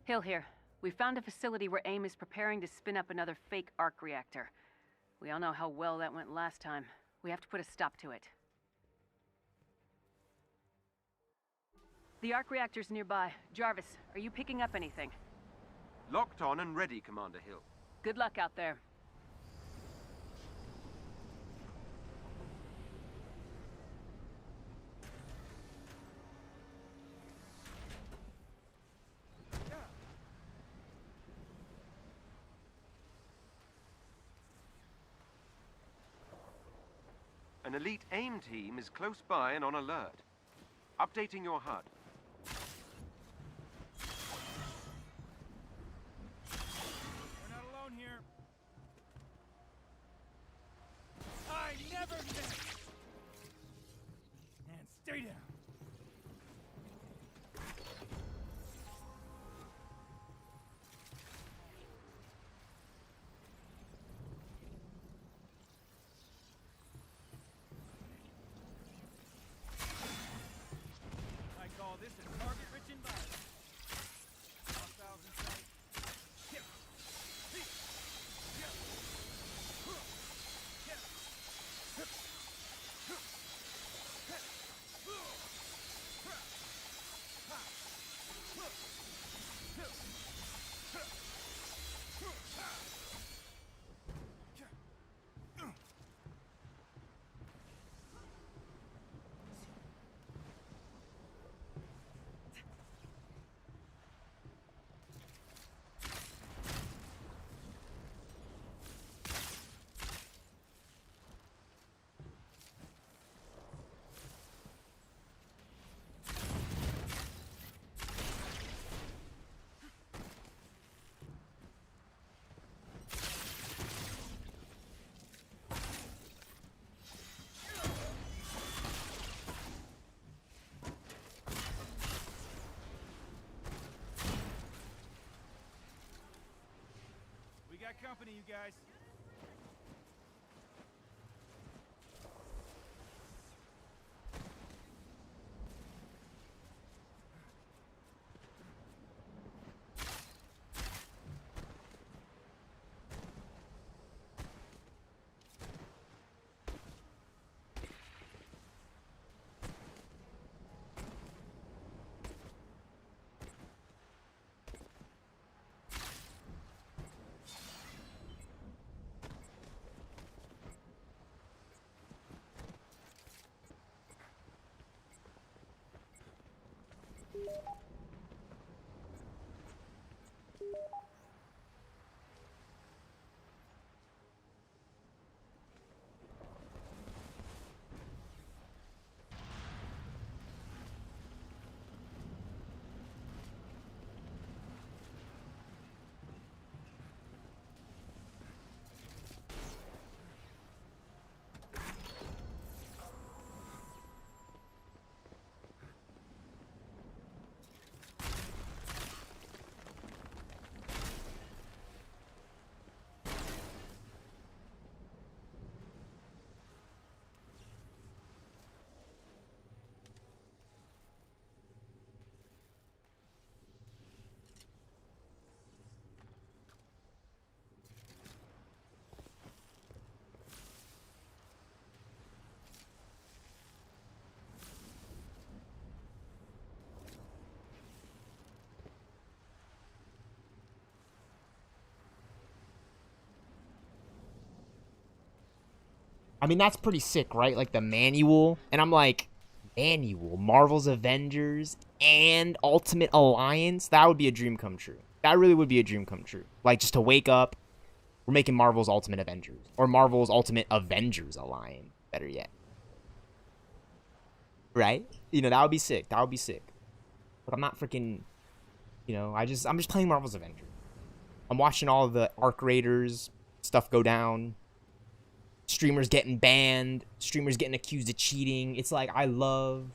Hill here. We found a facility where AIM is preparing to spin up another fake arc reactor. We all know how well that went last time. We have to put a stop to it. The arc reactor's nearby. Jarvis, are you picking up anything? Locked on and ready, Commander Hill. Good luck out there. An elite AIM team is close by and on alert. Updating your HUD. We're not alone here. I never miss! And stay down. I call this a target-rich environment. Hostiles in sight. We got company, you guys. I mean, that's pretty sick, right? Like the manual. And I'm like, manual, Marvel's Avengers and Ultimate Alliance? That would be a dream come true. That really would be a dream come true. Like, just to wake up, we're making Marvel's Ultimate Avengers. Or Marvel's Ultimate Avengers Alliance. Better yet. Right? You know, that would be sick. That would be sick. But I'm not freaking, you know, I'm just playing Marvel's Avengers. I'm watching all the Arc Raiders stuff go down. Streamers getting banned. Streamers getting accused of cheating. It's like, I love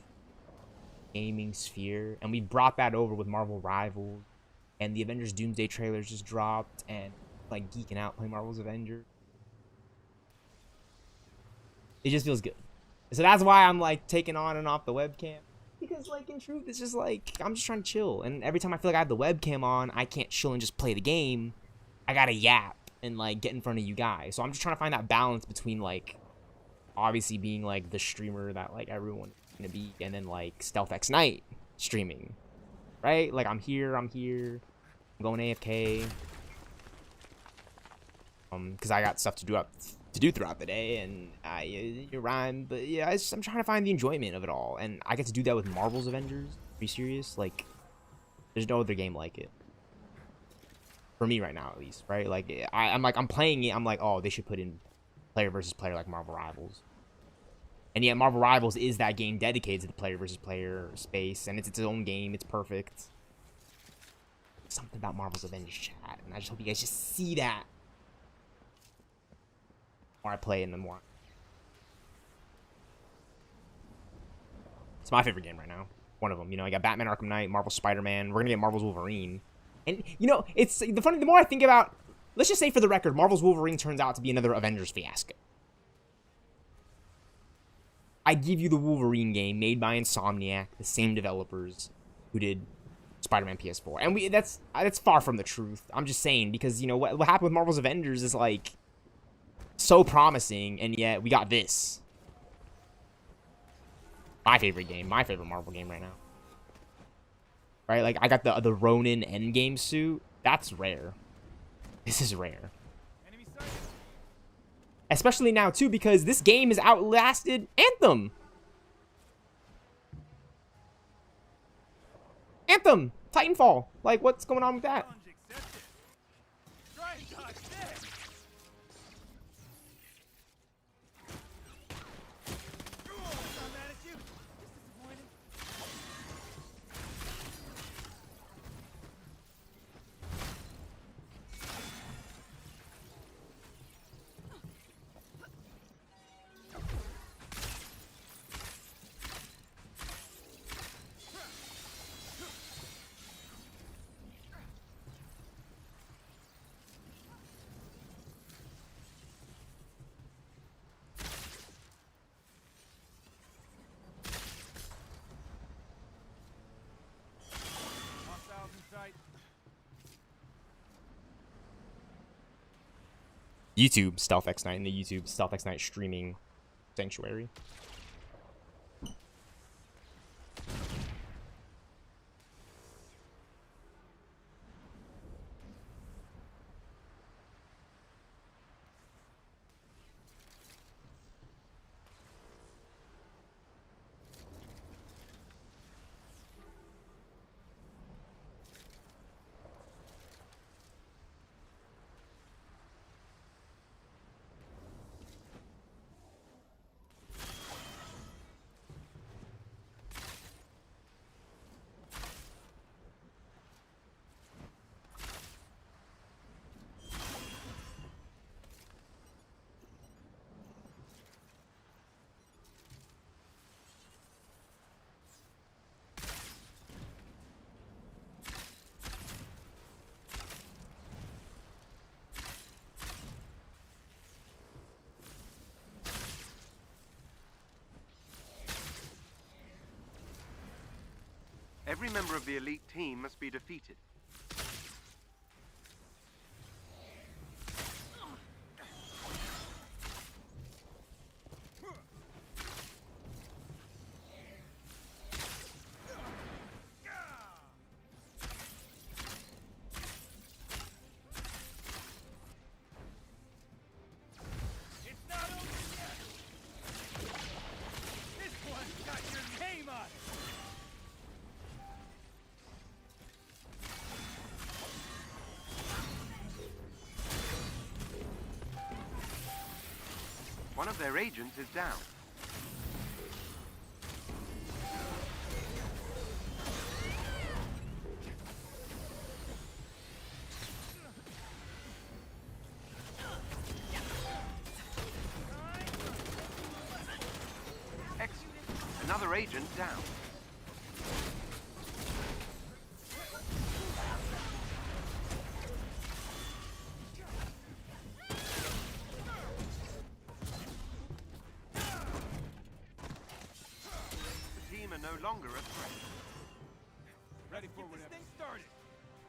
gaming sphere. And we brought that over with Marvel Rivals. And the Avengers Doomsday trailers just dropped. And like geeking out playing Marvel's Avengers. It just feels good. So that's why I'm like taking on and off the webcam. Because, like, in truth, it's just like, I'm just trying to chill. And every time I feel like I have the webcam on, I can't chill and just play the game. I gotta yap and, like, get in front of you guys. So I'm just trying to find that balance between, like, obviously being, like, the streamer that, like, everyone's gonna be, and then, like, stealthxknight streaming. Right? Like, I'm here. I'm going AFK. Because I got stuff to do throughout the day, and you rhyme, but yeah, I'm trying to find the enjoyment of it all, and I get to do that with Marvel's Avengers. Are you serious? Like, there's no other game like it for me right now, at least, right? Like, I'm playing it. I'm like, oh, they should put in player versus player like Marvel Rivals, and yet Marvel Rivals is that game dedicated to the player versus player space, and it's its own game. It's perfect. Something about Marvel's Avengers chat, and I just hope you guys just see that. The more I play, and the more. It's my favorite game right now. One of them. You know, I got Batman Arkham Knight, Marvel Spider-Man. We're gonna get Marvel's Wolverine. And, you know, it's the more I think about, let's just say for the record, Marvel's Wolverine turns out to be another Avengers fiasco. I give you the Wolverine game made by Insomniac, the same developers who did Spider-Man PS4. And that's far from the truth. I'm just saying, because, you know, what happened with Marvel's Avengers is, like, so promising, and yet we got this. My favorite game, my favorite Marvel game right now. Right, like, I got the Ronin Endgame suit. That's rare. This is rare. Especially now, too, because this game has outlasted Anthem. Anthem! Titanfall! Like, what's going on with that? YouTube stealthxknight in the YouTube stealthxknight streaming sanctuary. Every member of the elite team must be defeated. One of their agents is down. Excellent. Another agent down. no longer a threat. Ready for whatever. Get this thing started.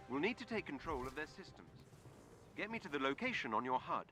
We'll need to take control of their systems. Get me to the location on your HUD.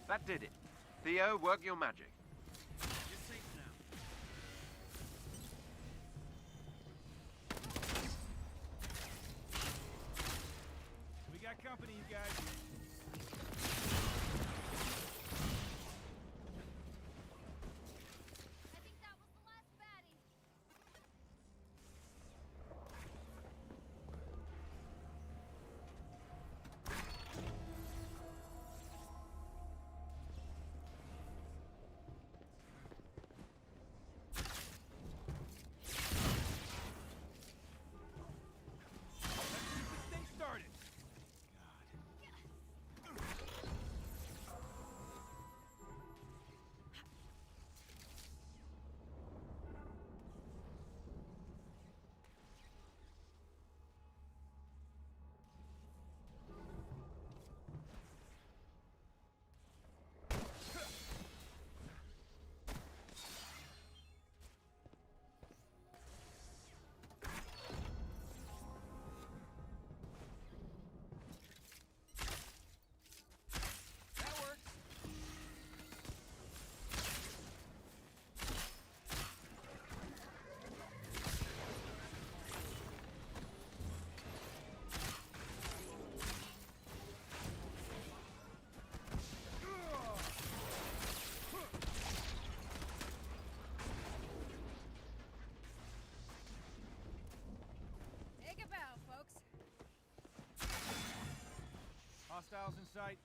That did it. Theo, work your magic. You're safe now. We got company, you guys. I think that was the last baddie. This thing started. That works. Take a bow, folks. Hostiles in sight.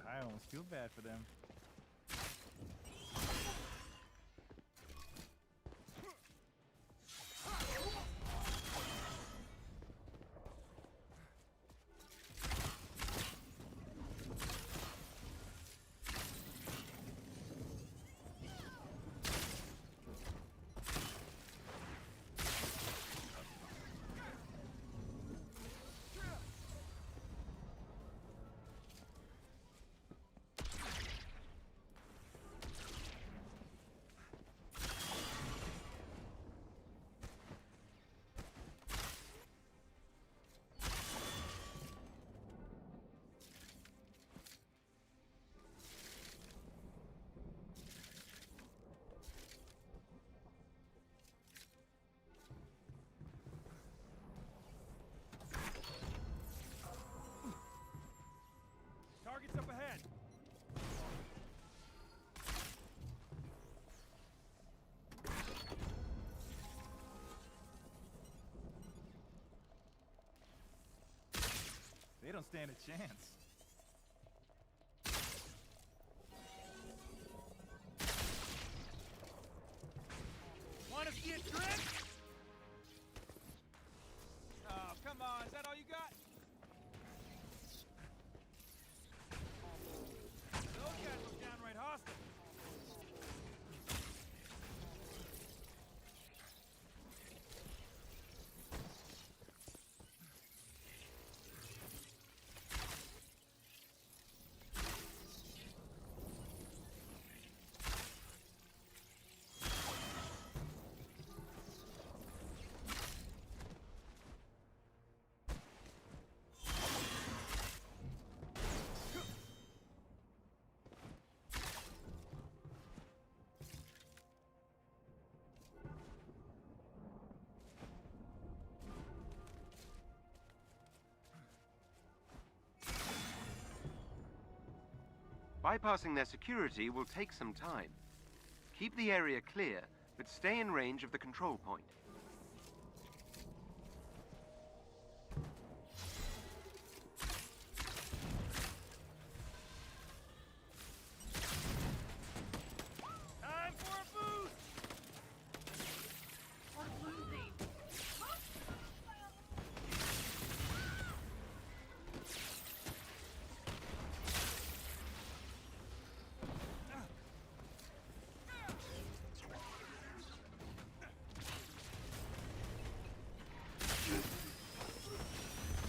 I almost feel bad for them. Targets up ahead. They don't stand a chance. Want to see a trick? Oh, come on. Is that all you got? Those guys look downright hostile. Bypassing their security will take some time. Keep the area clear, but stay in range of the control point.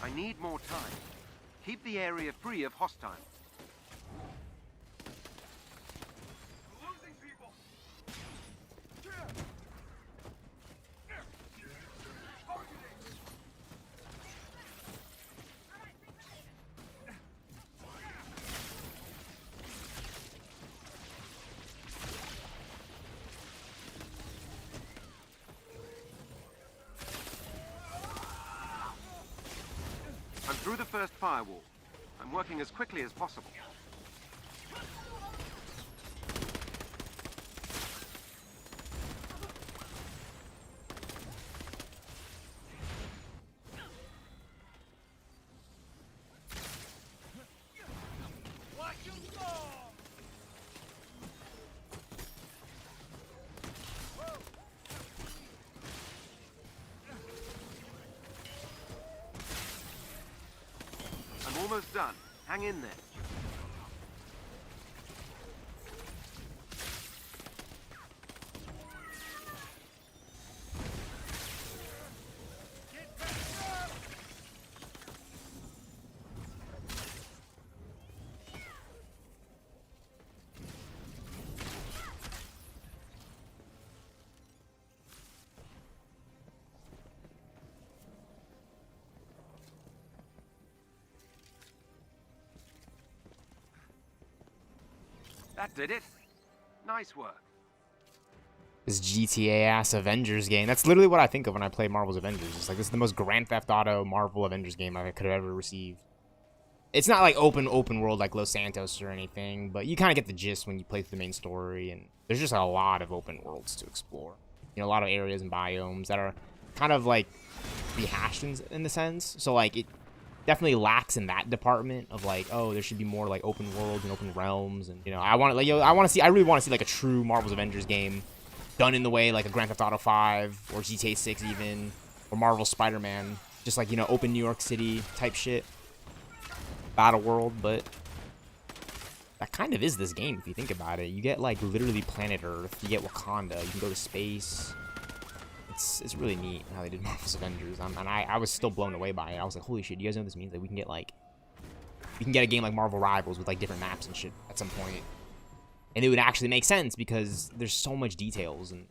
I need more time. Keep the area free of hostiles. I'm through the first firewall. I'm working as quickly as possible. I'm almost done. Hang in there. That did it. Nice work. This GTA ass Avengers game. That's literally what I think of when I play Marvel's Avengers. It's like, this is the most Grand Theft Auto Marvel Avengers game I could have ever received. It's not like open world like Los Santos or anything, but you kind of get the gist when you play through the main story, and there's just a lot of open worlds to explore. You know, a lot of areas and biomes that are kind of like rehashed in the sense. So like it definitely lacks in that department of like, oh, there should be more like open worlds and open realms, and you know, I really want to see like a true Marvel's Avengers game done in the way like a Grand Theft Auto 5 or GTA 6 even, or Marvel Spider-Man, just like, you know, open New York City type shit, battle world. But that kind of is this game if you think about it. You get like literally planet Earth, you get Wakanda, you can go to space. It's really neat how they did Marvel's Avengers, and I was still blown away by it. I was like, holy shit, you guys know what this means? Like, we can get a game like Marvel Rivals with like different maps and shit at some point, and it would actually make sense because there's so much details. And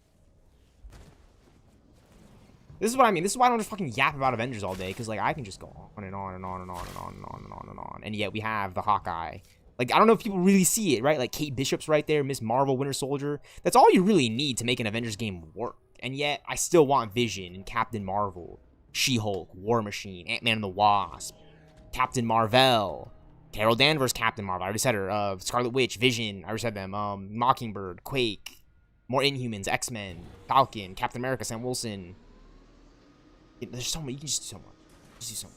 this is what I mean. This is why I don't just fucking yap about Avengers all day, because like I can just go on and on and on and on and on and on and on and on, and yet we have the Hawkeye. Like, I don't know if people really see it, right? Like, Kate Bishop's right there, Miss Marvel, Winter Soldier. That's all you really need to make an Avengers game work. And yet, I still want Vision and Captain Marvel, She-Hulk, War Machine, Ant-Man and the Wasp, Captain Marvel, Carol Danvers, Captain Marvel, I already said her, Scarlet Witch, Vision, I already said them, Mockingbird, Quake, more Inhumans, X-Men, Falcon, Captain America, Sam Wilson. There's so much, you can just do so much. Just do so much.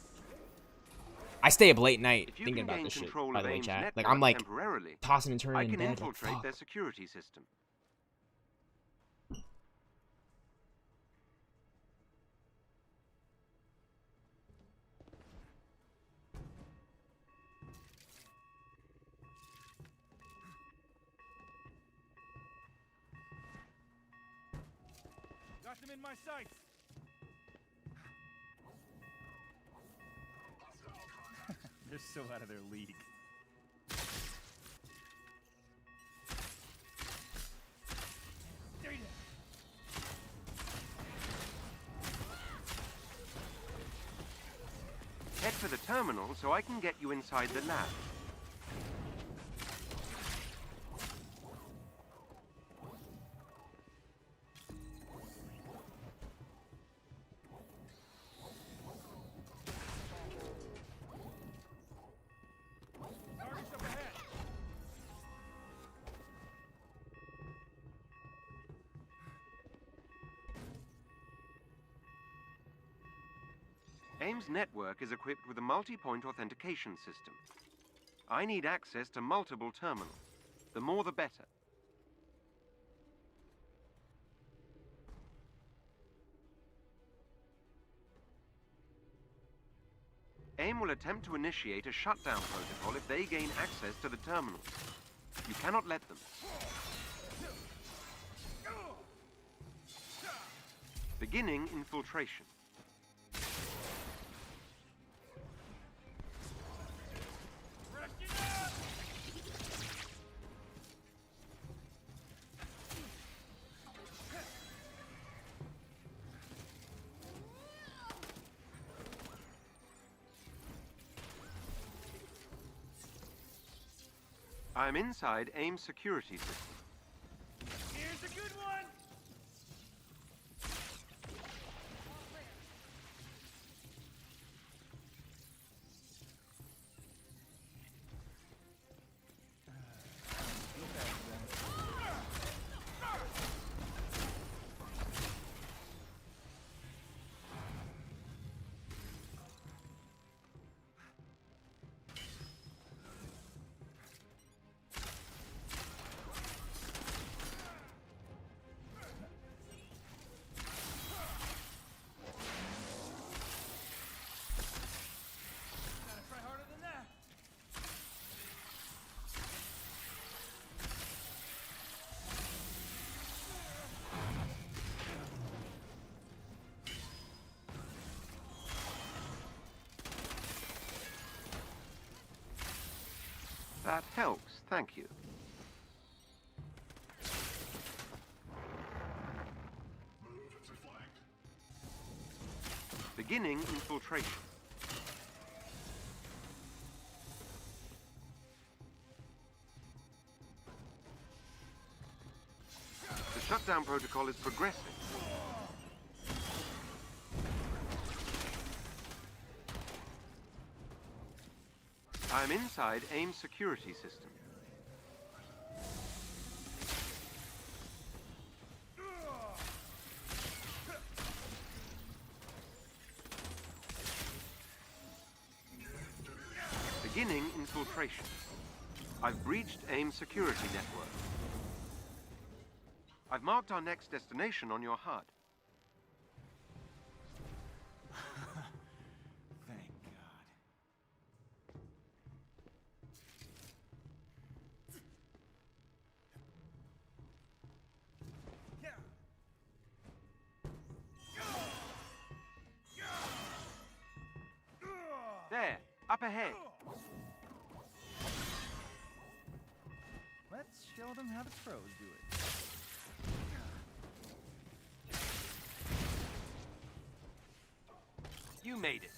I stay up late night thinking about this shit, by the way, chat. Like, I'm like, tossing and turning in bed, infiltrate like, their security system. Got them in my sights. They're so out of their league. Head for the terminal so I can get you inside the lab. AIM's network is equipped with a multi-point authentication system. I need access to multiple terminals. The more the better. AIM will attempt to initiate a shutdown protocol if they gain access to the terminals. You cannot let them. Beginning infiltration. I am inside AIM security system. Here's a good one! That helps, thank you. Beginning infiltration. The shutdown protocol is progressing. I am inside AIM security system. Beginning infiltration. I've breached AIM security network. I've marked our next destination on your HUD. Thank God. There, up ahead. Let's show them how the pros do it. You made it.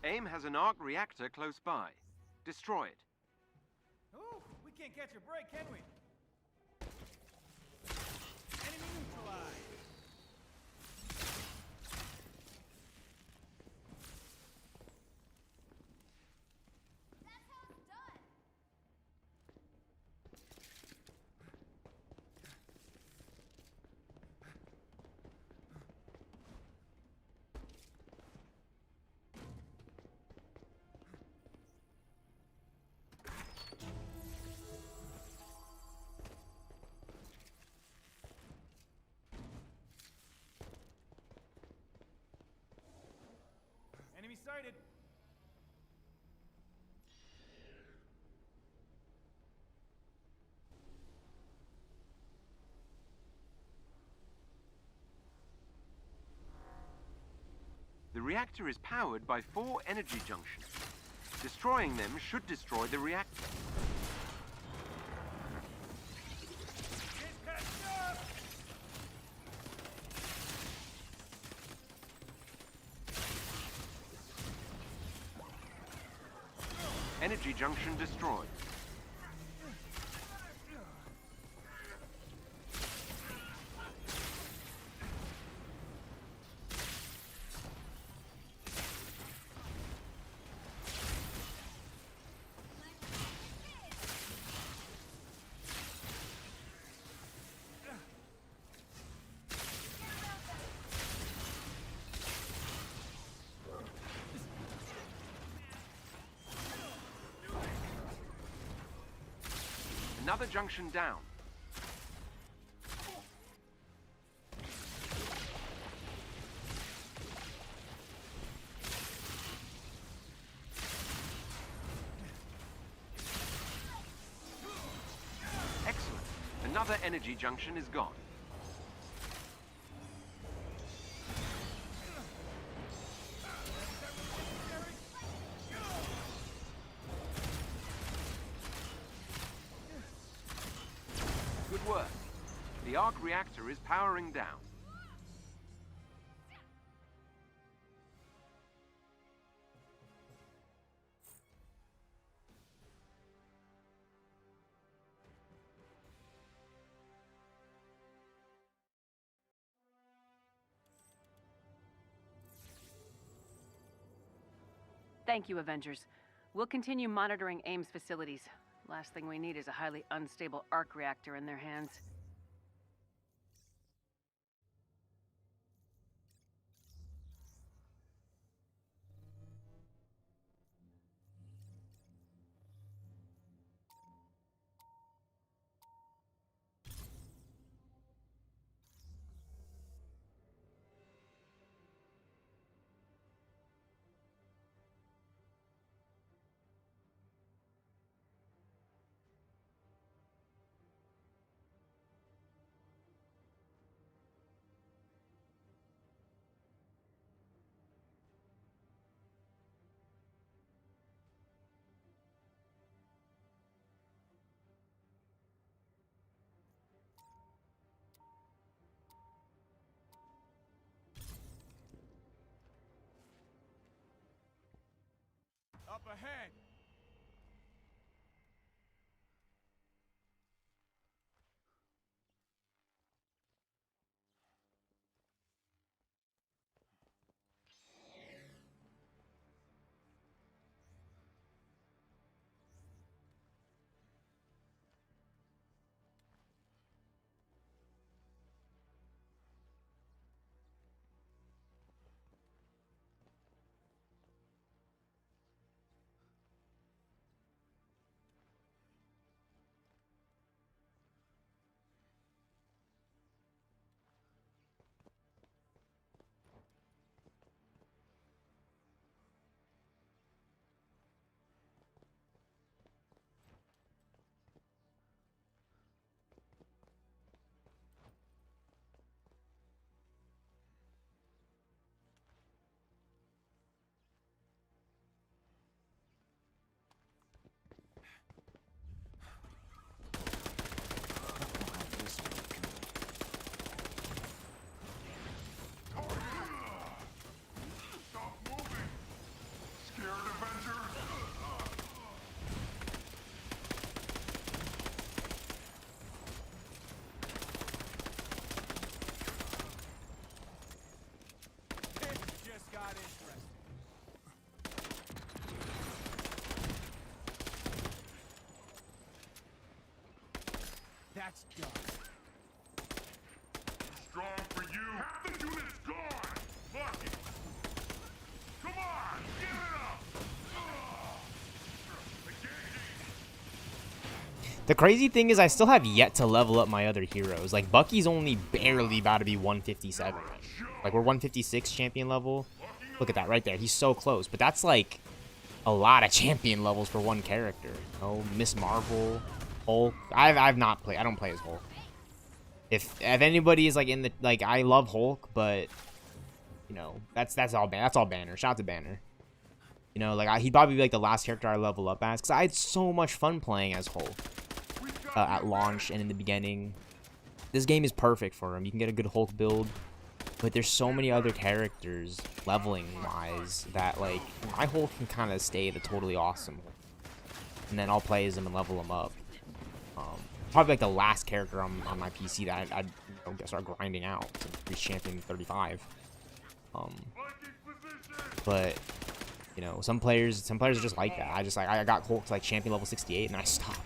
AIM has an arc reactor close by. Destroy it. Oh, we can't catch a break, can we? Enemy neutralized. That's how it's done. Enemy sighted. The reactor is powered by 4 energy junctions. Destroying them should destroy the reactor. Get patched up! energy junction destroyed. Another junction down. Excellent. Another energy junction is gone. Good work. The arc reactor is powering down. Thank you, Avengers. We'll continue monitoring AIM's facilities. Last thing we need is a highly unstable arc reactor in their hands. Up ahead! That's done. Strong for you. Half the unit's gone. Lucky. Come on, give it up. The crazy thing is I still have yet to level up my other heroes. Like, Bucky's only barely about to be 157. Like, we're 156 champion level. Look at that right there. He's so close. But that's, like, a lot of champion levels for one character. Oh, Miss Marvel, Hulk. I've not played. I don't play as Hulk. If anybody is, like, in the... Like, I love Hulk, but... You know, that's all Banner. Shout out to Banner. You know, like, he'd probably be, like, the last character I level up as. Because I had so much fun playing as Hulk. At launch and in the beginning. This game is perfect for him. You can get a good Hulk build, but there's so many other characters leveling wise that, like, my Hulk can kind of stay the totally awesome. and then I'll play as him and level him up. Probably like the last character on my PC that I'd you know, start grinding out to reach champion 35. But you know, some players are just like that. I got Hulk to like champion level 68 and I stopped.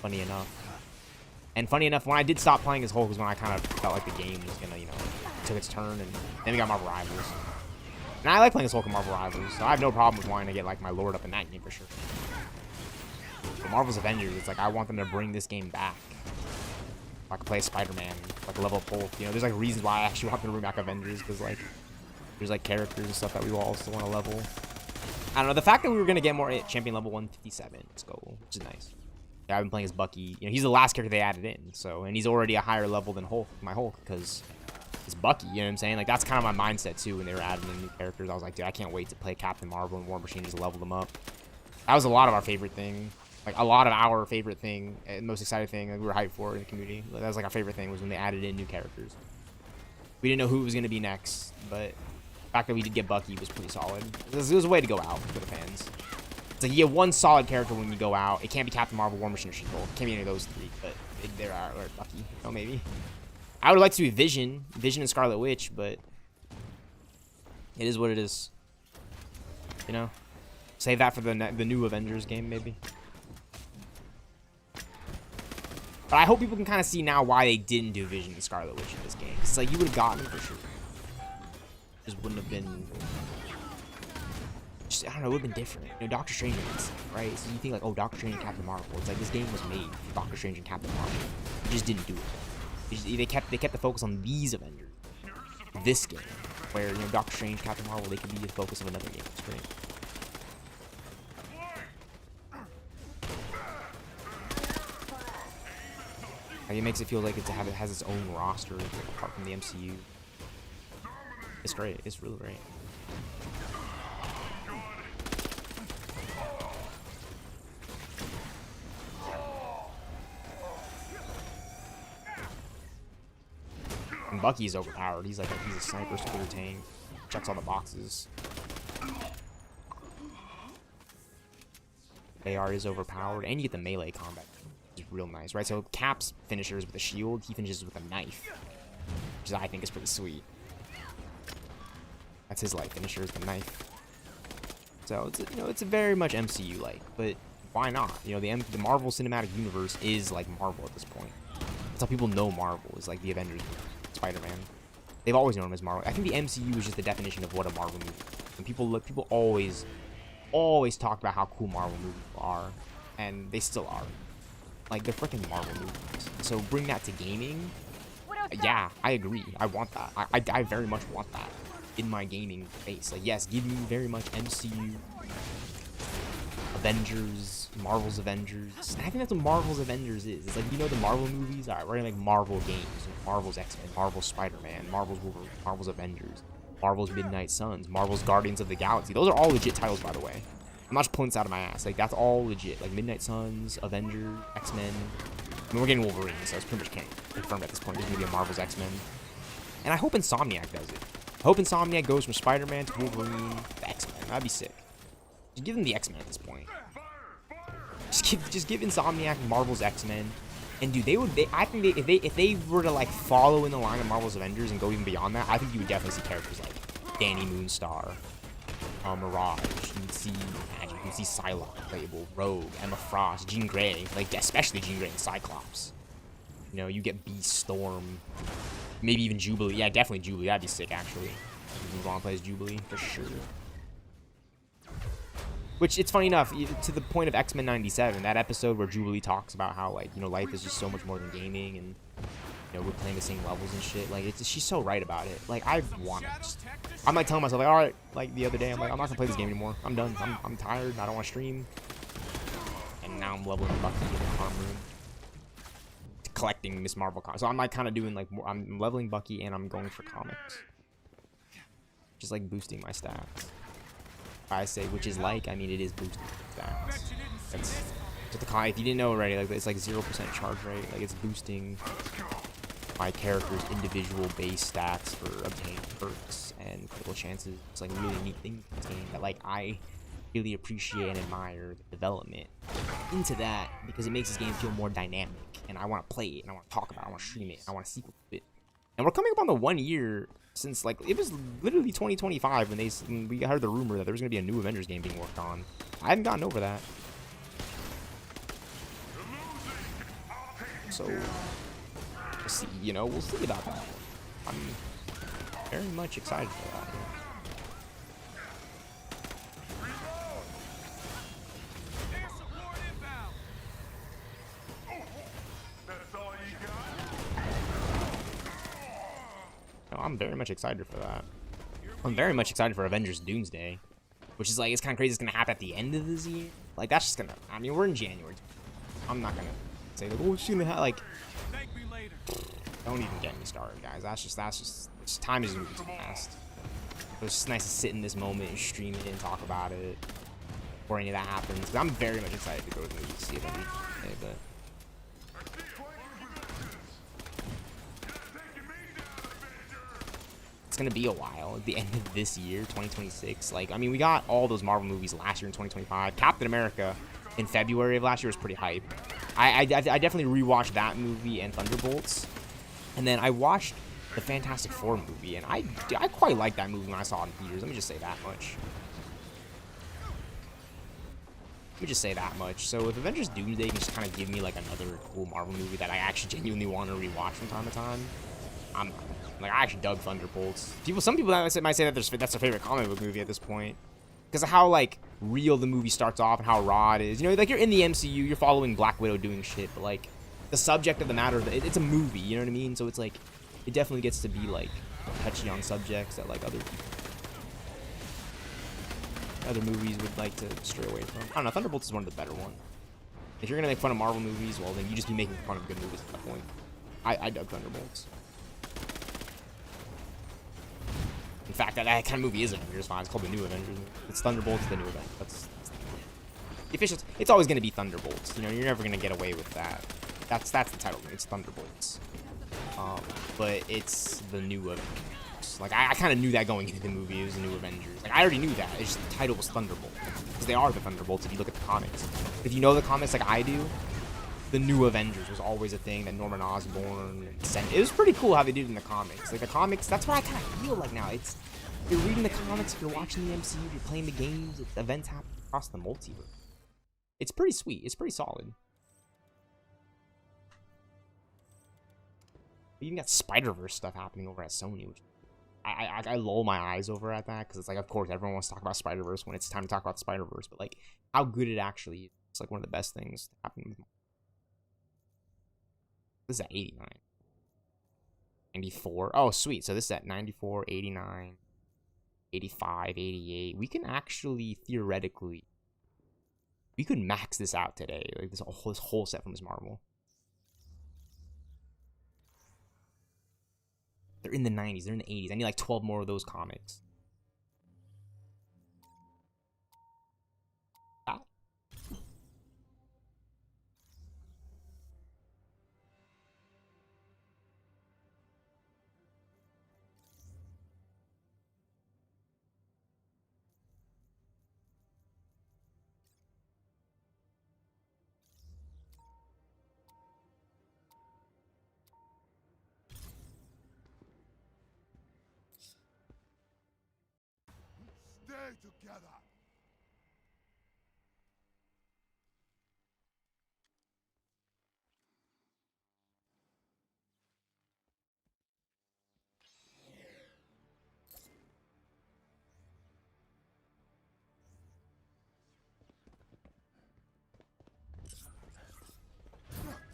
Funny enough. And funny enough, when I did stop playing as Hulk was when I kind of felt like the game was gonna, you know, took its turn, and then we got Marvel Rivals. And I like playing as Hulk in Marvel Rivals, so I have no problem with wanting to get like my Lord up in that game for sure. But Marvel's Avengers, it's like I want them to bring this game back. I could play Spider-Man, like level up Hulk. You know, there's like reasons why I actually want them to bring back Avengers, because like there's like characters and stuff that we will also want to level. I don't know, the fact that we were gonna get more at champion level 157, let's go, which is nice. Yeah, I've been playing as Bucky. You know, he's the last character they added in, so, and he's already a higher level than Hulk, my Hulk, because it's Bucky, you know what I'm saying? Like, that's kind of my mindset, too, when they were adding in new characters. I was like, dude, I can't wait to play Captain Marvel and War Machine, just level them up. That was a lot of our favorite thing. Like, a lot of our favorite thing, and most exciting thing that we were hyped for in the community. That was, like, our favorite thing, was when they added in new characters. We didn't know who it was going to be next, but the fact that we did get Bucky was pretty solid. It was a way to go out for the fans. It's like you get one solid character when you go out. It can't be Captain Marvel, War Machine, or She-Hulk. It can't be any of those three, but there are, or Bucky, oh, maybe. I would like to do Vision and Scarlet Witch, but it is what it is. You know? Save that for the new Avengers game, maybe. But I hope people can kind of see now why they didn't do Vision and Scarlet Witch in this game. It's like, you would have gotten them for sure. Just wouldn't have been... Just, I don't know, it would have been different. You know, Doctor Strange and stuff, right? So you think like, oh, Doctor Strange and Captain Marvel. It's like this game was made for Doctor Strange and Captain Marvel. They just didn't do it. They kept the focus on these Avengers. This game, where, you know, Doctor Strange, Captain Marvel, they could be the focus of another game. It's great. Like, it makes it feel like it has its own roster apart from the MCU. It's great. It's really great. And Bucky's overpowered. He's a sniper, super tank. Checks all the boxes. AR is overpowered, and you get the melee combat. It's real nice, right? So Cap's finisher is with a shield. He finishes with a knife, which I think is pretty sweet. That's his life finisher, is the knife. So it's, you know, it's very much MCU like, but why not? You know, the Marvel Cinematic Universe is like Marvel at this point. That's how people know Marvel, is like the Avengers, Spider-Man. They've always known him as Marvel. I think the MCU is just the definition of what a Marvel movie is. And people always talk about how cool Marvel movies are, and they still are. Like, they're freaking Marvel movies. So bring that to gaming. Yeah, I agree. I want that. I very much want that in my gaming space. Like, yes, give me very much MCU, Avengers, Marvel's Avengers. And I think that's what Marvel's Avengers is. It's like, you know, the Marvel movies. All right, we're gonna make Marvel games. Marvel's X-Men, Marvel's Spider-Man, Marvel's Wolverine, Marvel's Avengers, Marvel's Midnight Suns, Marvel's Guardians of the Galaxy. Those are all legit titles, by the way. I'm not just pulling this out of my ass. Like, that's all legit. Like, Midnight Suns, Avengers, X-Men. I mean, we're getting Wolverine, so it's pretty much confirmed at this point. There's gonna be a Marvel's X-Men. And I hope Insomniac does it. I hope Insomniac goes from Spider-Man to Wolverine to X-Men. That'd be sick. Just give them the X-Men at this point. Just give Insomniac Marvel's X-Men. And dude, I think if they were to like follow in the line of Marvel's Avengers and go even beyond that, I think you would definitely see characters like Danny Moonstar, Mirage, you would see Magic, you would see Psylocke, Label, Rogue, Emma Frost, Jean Grey, like especially Jean Grey and Cyclops. You know, you get Beast, Storm, maybe even Jubilee. Yeah, definitely Jubilee. That'd be sick, actually. Move on, plays Jubilee for sure. Which, it's funny enough, to the point of X-Men 97, that episode where Jubilee talks about how, like, you know, life is just so much more than gaming, and, you know, we're playing the same levels and shit. Like, she's so right about it. Like, I want it. I'm, like, telling myself, like, alright, like, the other day, I'm like, I'm not gonna play this game anymore. I'm done. I'm tired. I don't want to stream. And now I'm leveling Bucky in the farm room. Collecting Miss Marvel comics. So I'm, like, kind of doing, like, more, I'm leveling Bucky, and I'm going for comics. Just, like, boosting my stats. I say, which is like, I mean, it is boosting stats. That's what the if you didn't know already, like, it's like 0% charge rate. Like, it's boosting my character's individual base stats for obtaining perks and critical chances. It's like a really neat thing in this game that, like, I really appreciate and admire the development into that because it makes this game feel more dynamic. And I want to play it, and I want to talk about it, I want to stream it, I want to sequel to it. And we're coming up on the 1 year since, like, it was literally 2025 when we heard the rumor that there was going to be a new Avengers game being worked on. I haven't gotten over that. So, we'll see, you know, we'll see about that. I'm very much excited for that. I'm very much excited for that. I'm very much excited for Avengers Doomsday, which is like, it's kind of crazy it's going to happen at the end of this year. Like, that's just going to, I mean, we're in January. I'm not going to say, like, oh, it's going to have, like, don't even get me started, guys. That's just time is moving too fast. It's just nice to sit in this moment and stream it and talk about it before any of that happens. 'Cause I'm very much excited to go to the movie to see it every day, but it's gonna be a while at the end of this year, 2026. Like, I mean, we got all those Marvel movies last year in 2025. Captain America in February of last year was pretty hype. I definitely rewatched that movie and Thunderbolts, and then I watched the Fantastic Four movie, and I quite liked that movie when I saw it in theaters. Let me just say that much. So if Avengers Doomsday can just kind of give me like another cool Marvel movie that I actually genuinely want to rewatch from time to time, I'm like, I actually dug Thunderbolts. Some people might say that that's their favorite comic book movie at this point, because of how like real the movie starts off and how raw it is. You know, like, you're in the MCU, you're following Black Widow doing shit, but like the subject of the matter, it's a movie. You know what I mean? So it's like, it definitely gets to be like touchy on subjects that like other movies would like to stray away from. I don't know. Thunderbolts is one of the better ones. If you're gonna make fun of Marvel movies, well, then you just be making fun of good movies at that point. I dug Thunderbolts. In fact, that kind of movie is Avengers 5. It's called the New Avengers. It's Thunderbolts, the New Avengers. That's the official. It's always going to be Thunderbolts. You know, you're never going to get away with that. That's the title. It's Thunderbolts. But it's the New Avengers. Like, I kind of knew that going into the movie. It was the New Avengers. Like, I already knew that. It's just the title was Thunderbolts, because they are the Thunderbolts if you look at the comics. If you know the comics like I do, the New Avengers was always a thing that Norman Osborn sent. It was pretty cool how they did it in the comics. Like, the comics, that's what I kind of feel like now. It's, you're reading the comics, if you're watching the MCU, you're playing the games, events happen across the multiverse. It's pretty sweet. It's pretty solid. We even got Spider-Verse stuff happening over at Sony, which I lull my eyes over at that, because it's like, of course, everyone wants to talk about Spider-Verse when it's time to talk about Spider-Verse, but like, how good it actually is. It's like one of the best things to happen with Marvel. This is at 89. 94. Oh, sweet. So this is at 94, 89, 85, 88. We can actually, theoretically, we could max this out today. Like, this whole set from Ms. Marvel. They're in the 90s. They're in the 80s. I need like 12 more of those comics. Stay together.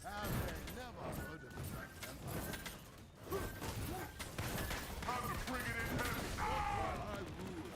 Have they never heard of the Black Empire? I'm bringing it in. I rule.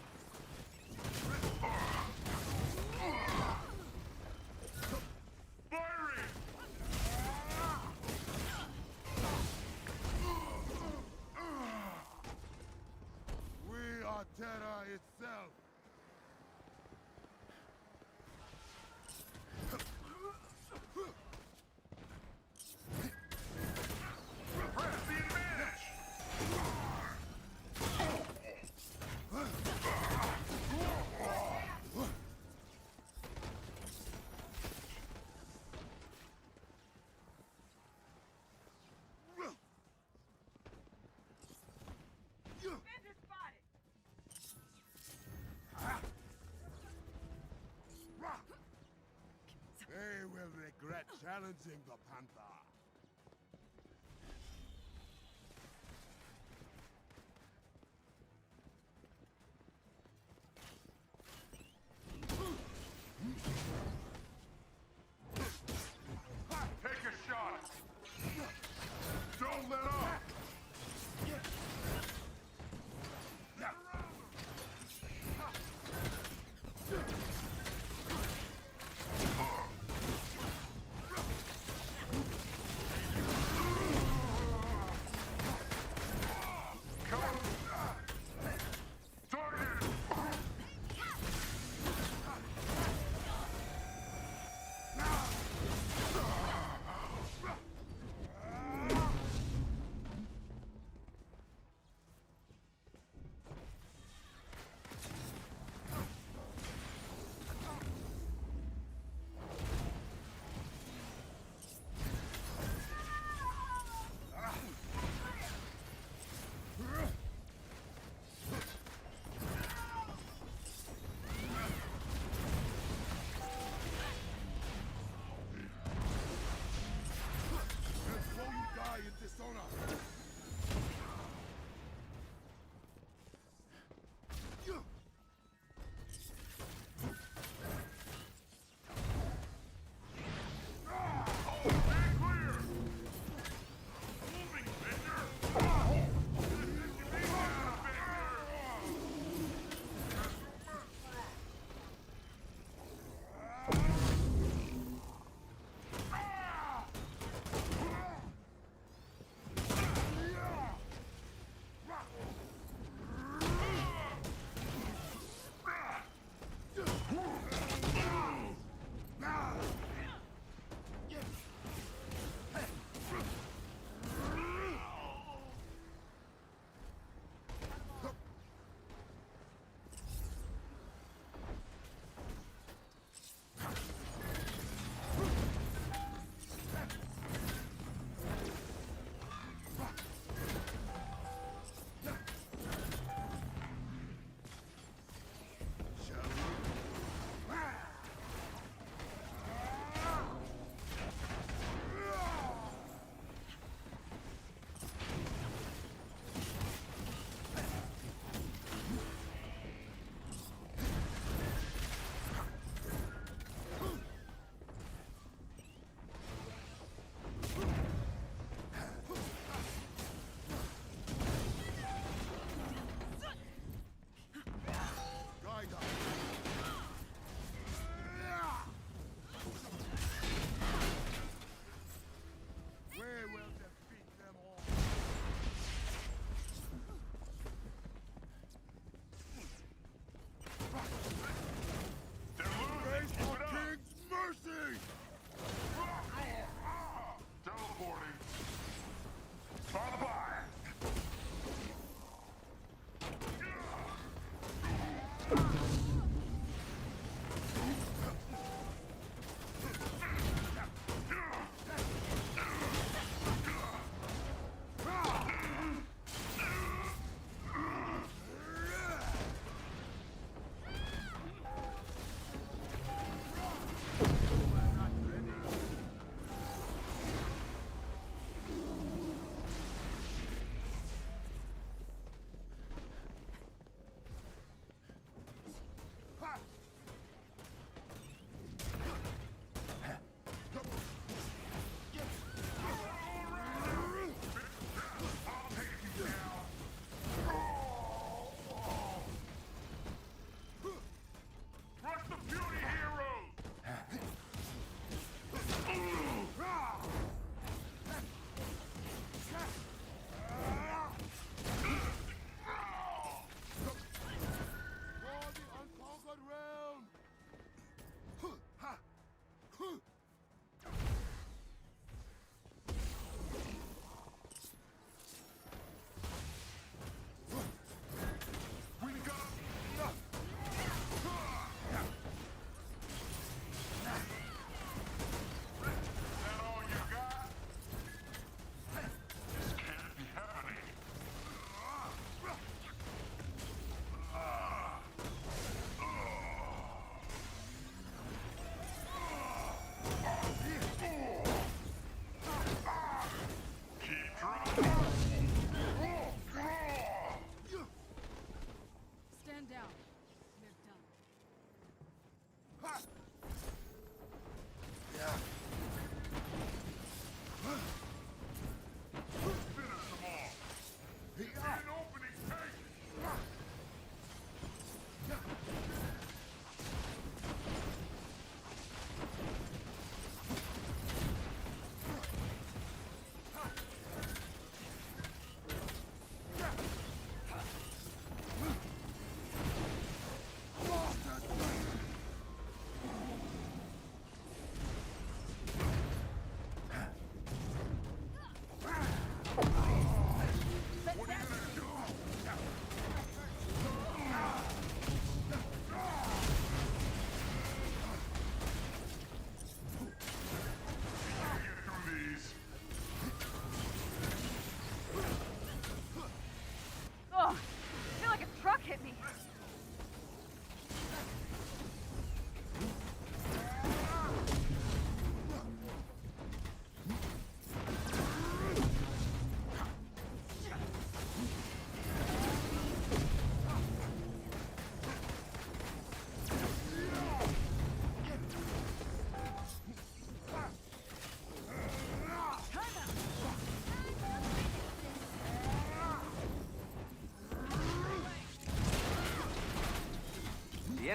challenging the Panther. Take a shot! Don't let up!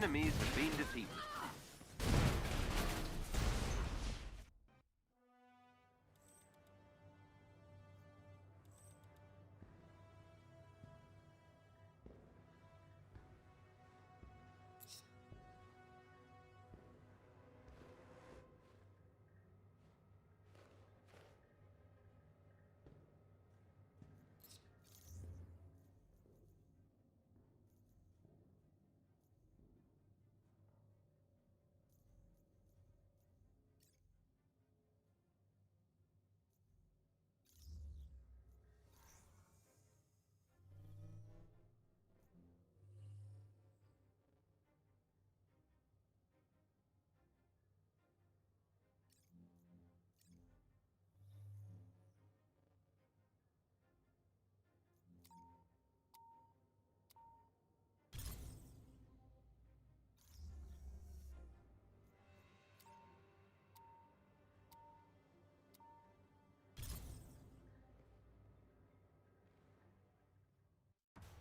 enemies have been defeated.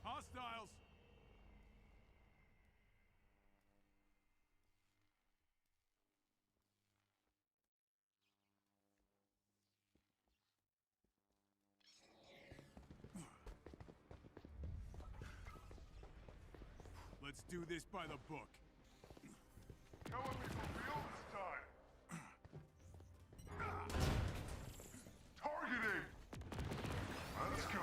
Hostiles! Let's do this by the book. Telling me for real this time. Targeting! Let's go.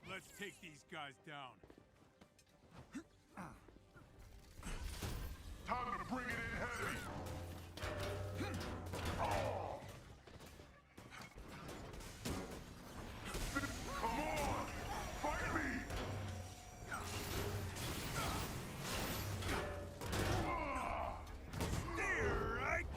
Let's take these guys down. Time to bring it in heavy. Come on, fight me. There, right?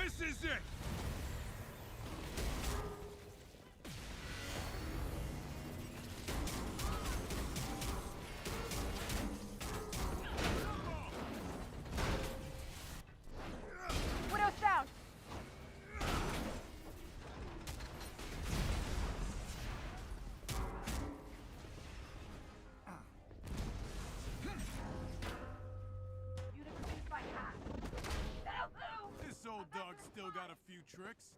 This is it! Widow's down! This old dog still got a few tricks.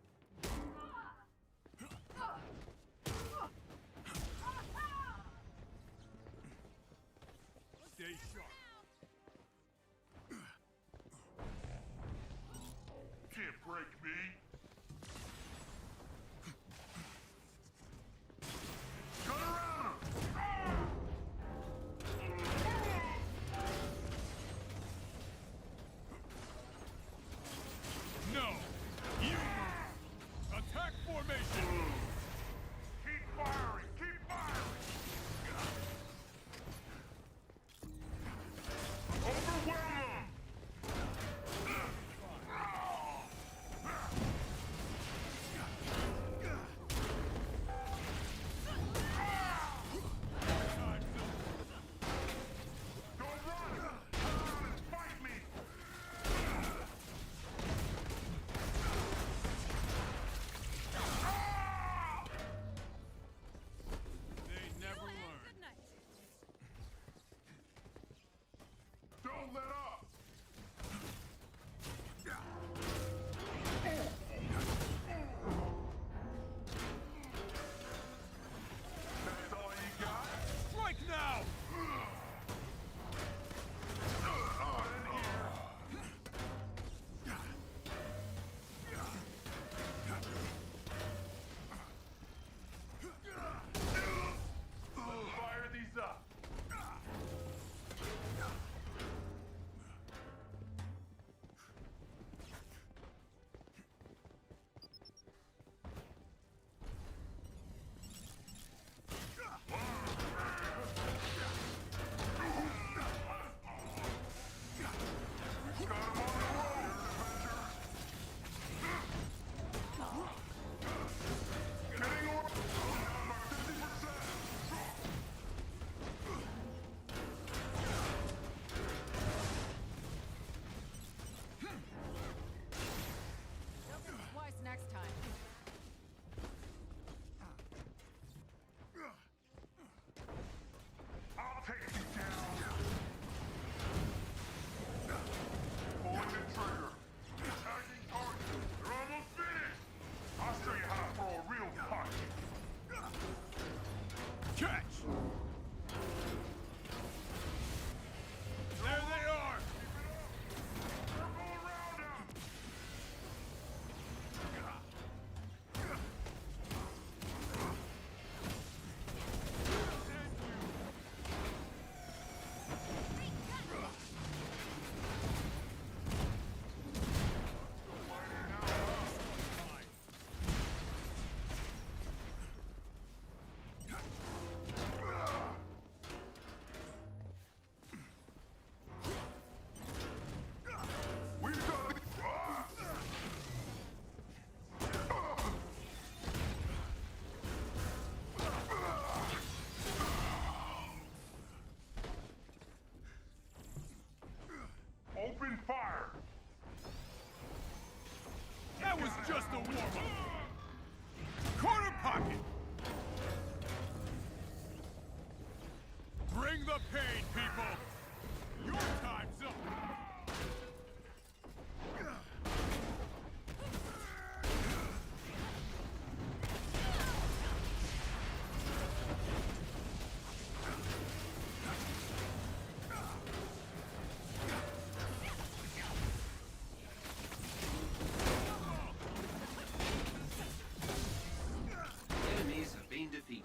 Stay sharp. Can't break me. Cut around him! No! You! Attack formation! Keep firing! Keep firing! Overwhelm them! Don't run! Come on and fight me! They never learn. Good night. Don't let up! That's all you got? Strike now! Let's fire these up! Got 'em on the road, Avengers! Getting over down by 50%! Don't think twice next time. I'll take you down! Pulling the trigger! Attacking target! They're almost finished! I'll show you how to throw a real punch! Catch! There they are! Circle around him! We've got the... Open fire! That was just a warm-up! Corner pocket! Bring the pain, people! Your time's up! Enemies have been defeated.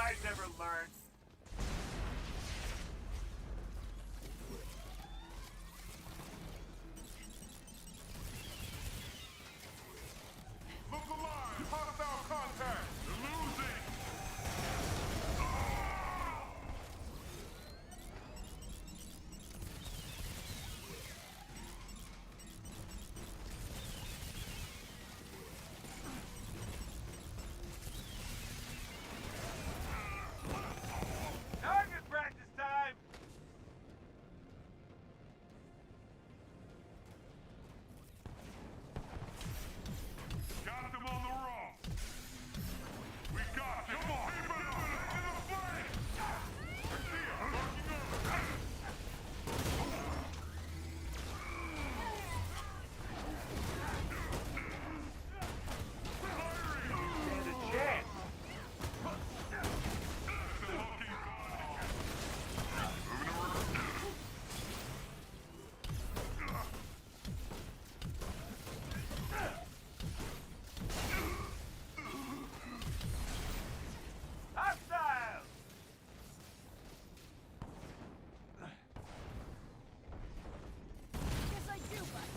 guys ever learn? Look alive! Hostile contact! You're losing! Target practice time! Got them on the roll! We got it! Come on! Keep it up! In the fight! Garcia, marking up! Stand a chance! Still looking hostile! Yes, I do, but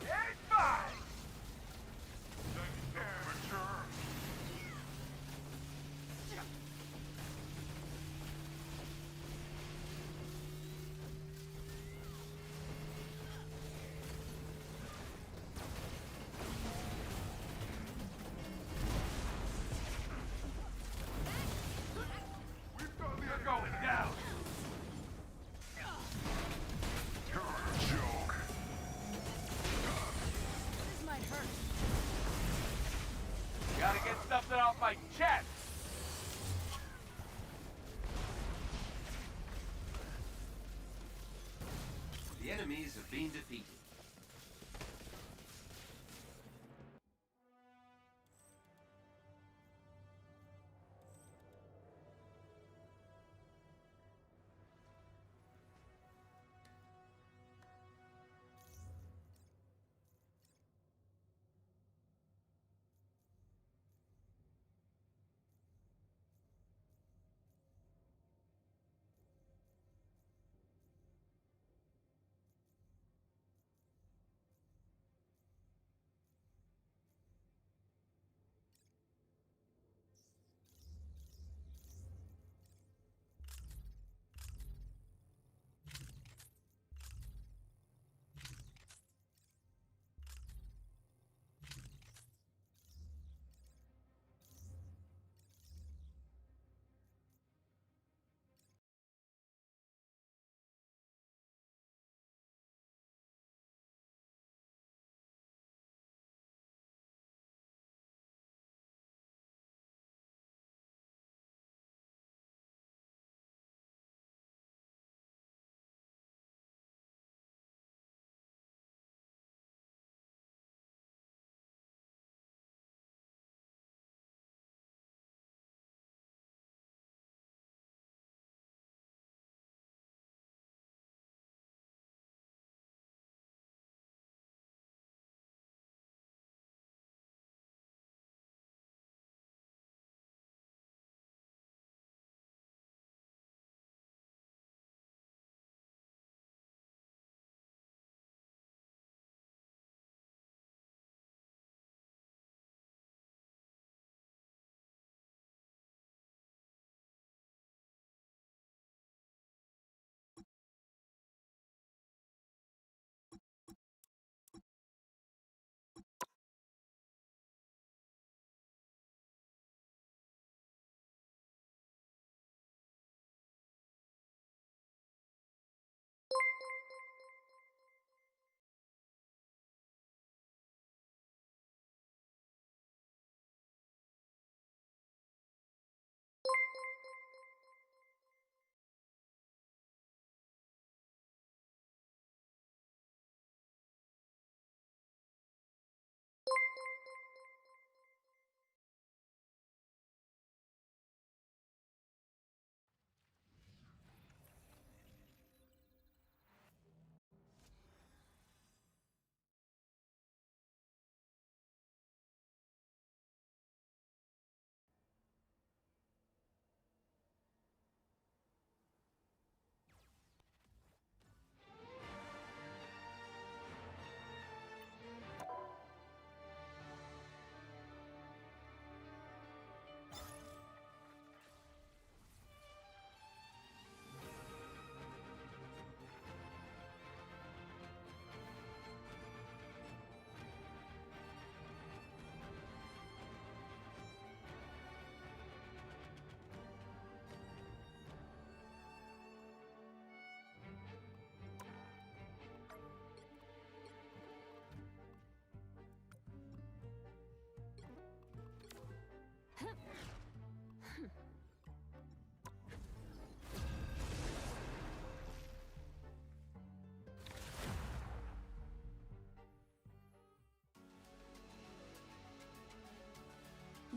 It's fine! Amateur! You're going down! You're a joke! this might hurt. Gotta get something off my chest! The enemies have been defeated.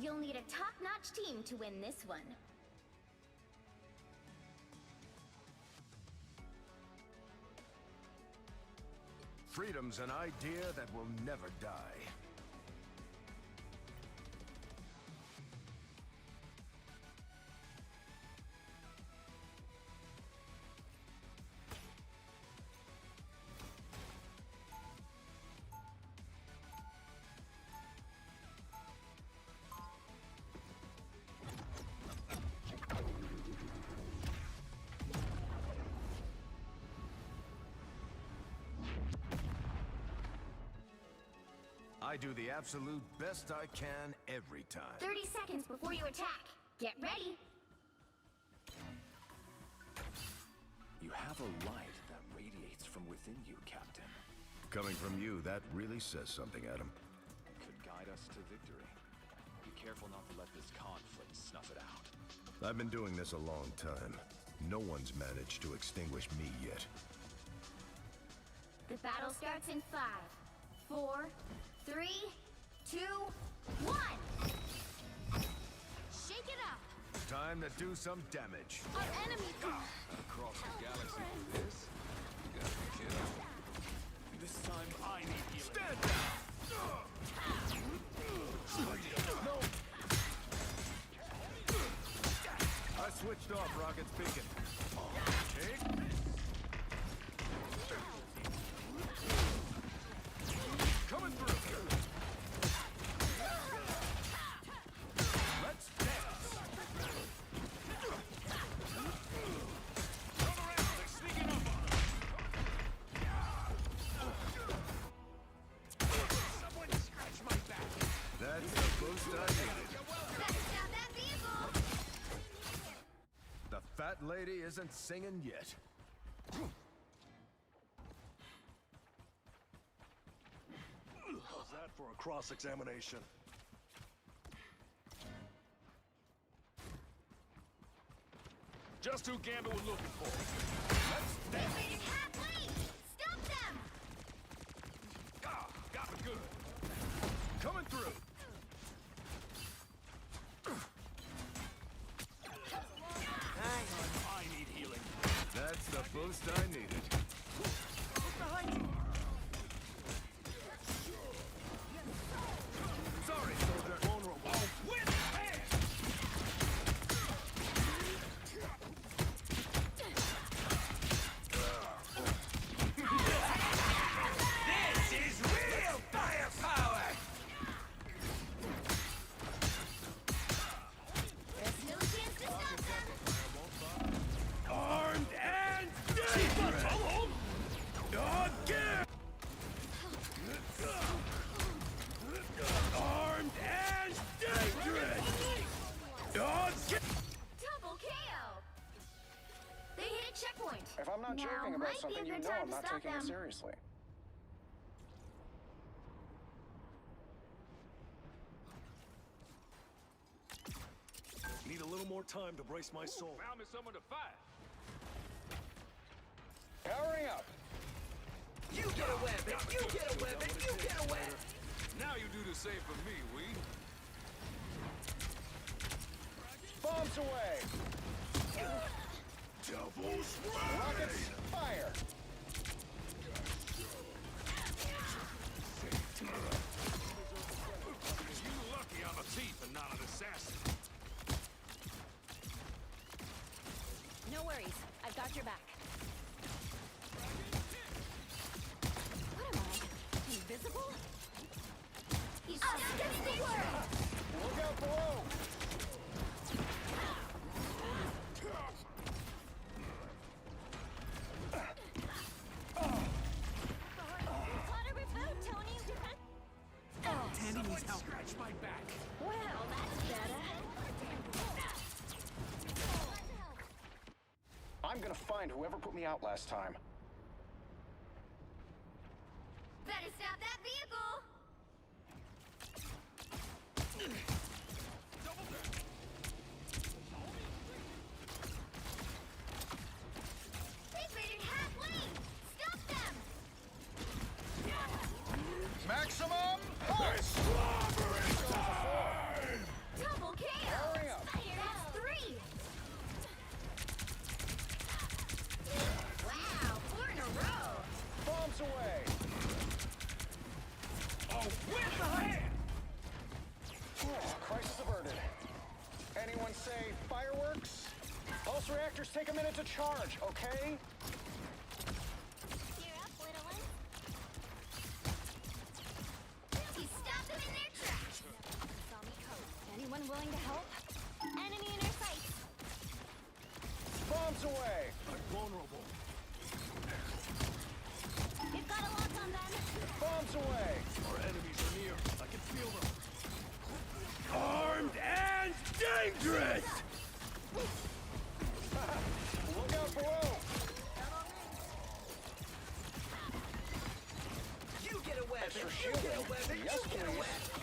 You'll need a top-notch team to win this one. Freedom's an idea that will never die. I do the absolute best I can every time. 30 seconds before you attack. Get ready. You have a light that radiates from within you, Captain. Coming from you, that really says something, Adam. Could guide us to victory. Be careful not to let this conflict snuff it out. I've been doing this a long time. No one's managed to extinguish me yet. The battle starts in 5, 4, 3, 2, 1! Shake it up! Time to do some damage. Our enemy... Across the galaxy with this? You gotta be kidding. This time I need healing. Stand down! No! I switched off Rocket's beacon. Take. Coming through. Let's dance. Turn around, they're sneaking up on us. Someone scratch my back. That's the boost I needed. Better stop that vehicle! The fat lady isn't singing yet. How's that for a cross-examination? Just who Gambit was looking for. They made it halfway! Stop them! Ah, got me good. Coming through. I need healing. That's the boost I needed. Sorry, soldier. Vulnerable. With hand! This is real firepower! There's still a chance to stop them! Armed and dangerous! Again! Armed and dangerous! Again! Double KO! They hit a checkpoint! If I'm not Now joking about might be a something, you good know time I'm to not stop taking it them. seriously. Need a little more time to brace my soul. Found me someone to fight. Powering up! You get a weapon! You get a weapon! You get a weapon! Now you do the same for me, Wee. Bombs away! Devil's Rockets, fire! You lucky I'm a thief and not an assassin. No worries, I've got your back. What am I? Invisible? He's against the world! Look out below! Caught a reboot, Tony! Tandy needs help. Scratch my back. Well, that's better. I'm gonna find whoever put me out last time. Better stop that vehicle! say fireworks? Pulse reactors take a minute to charge, okay? Cheer up, little one. You stopped them in their tracks. Saw me coming. Anyone willing to help? Enemy in our sights. Bombs away! I'm vulnerable. We've got a lock on them. Bombs away! Our enemies are near. I can feel them. Armed and dangerous! Look out below! You get a weapon. Extra You get a shielding. weapon. Yes, You get a please. weapon.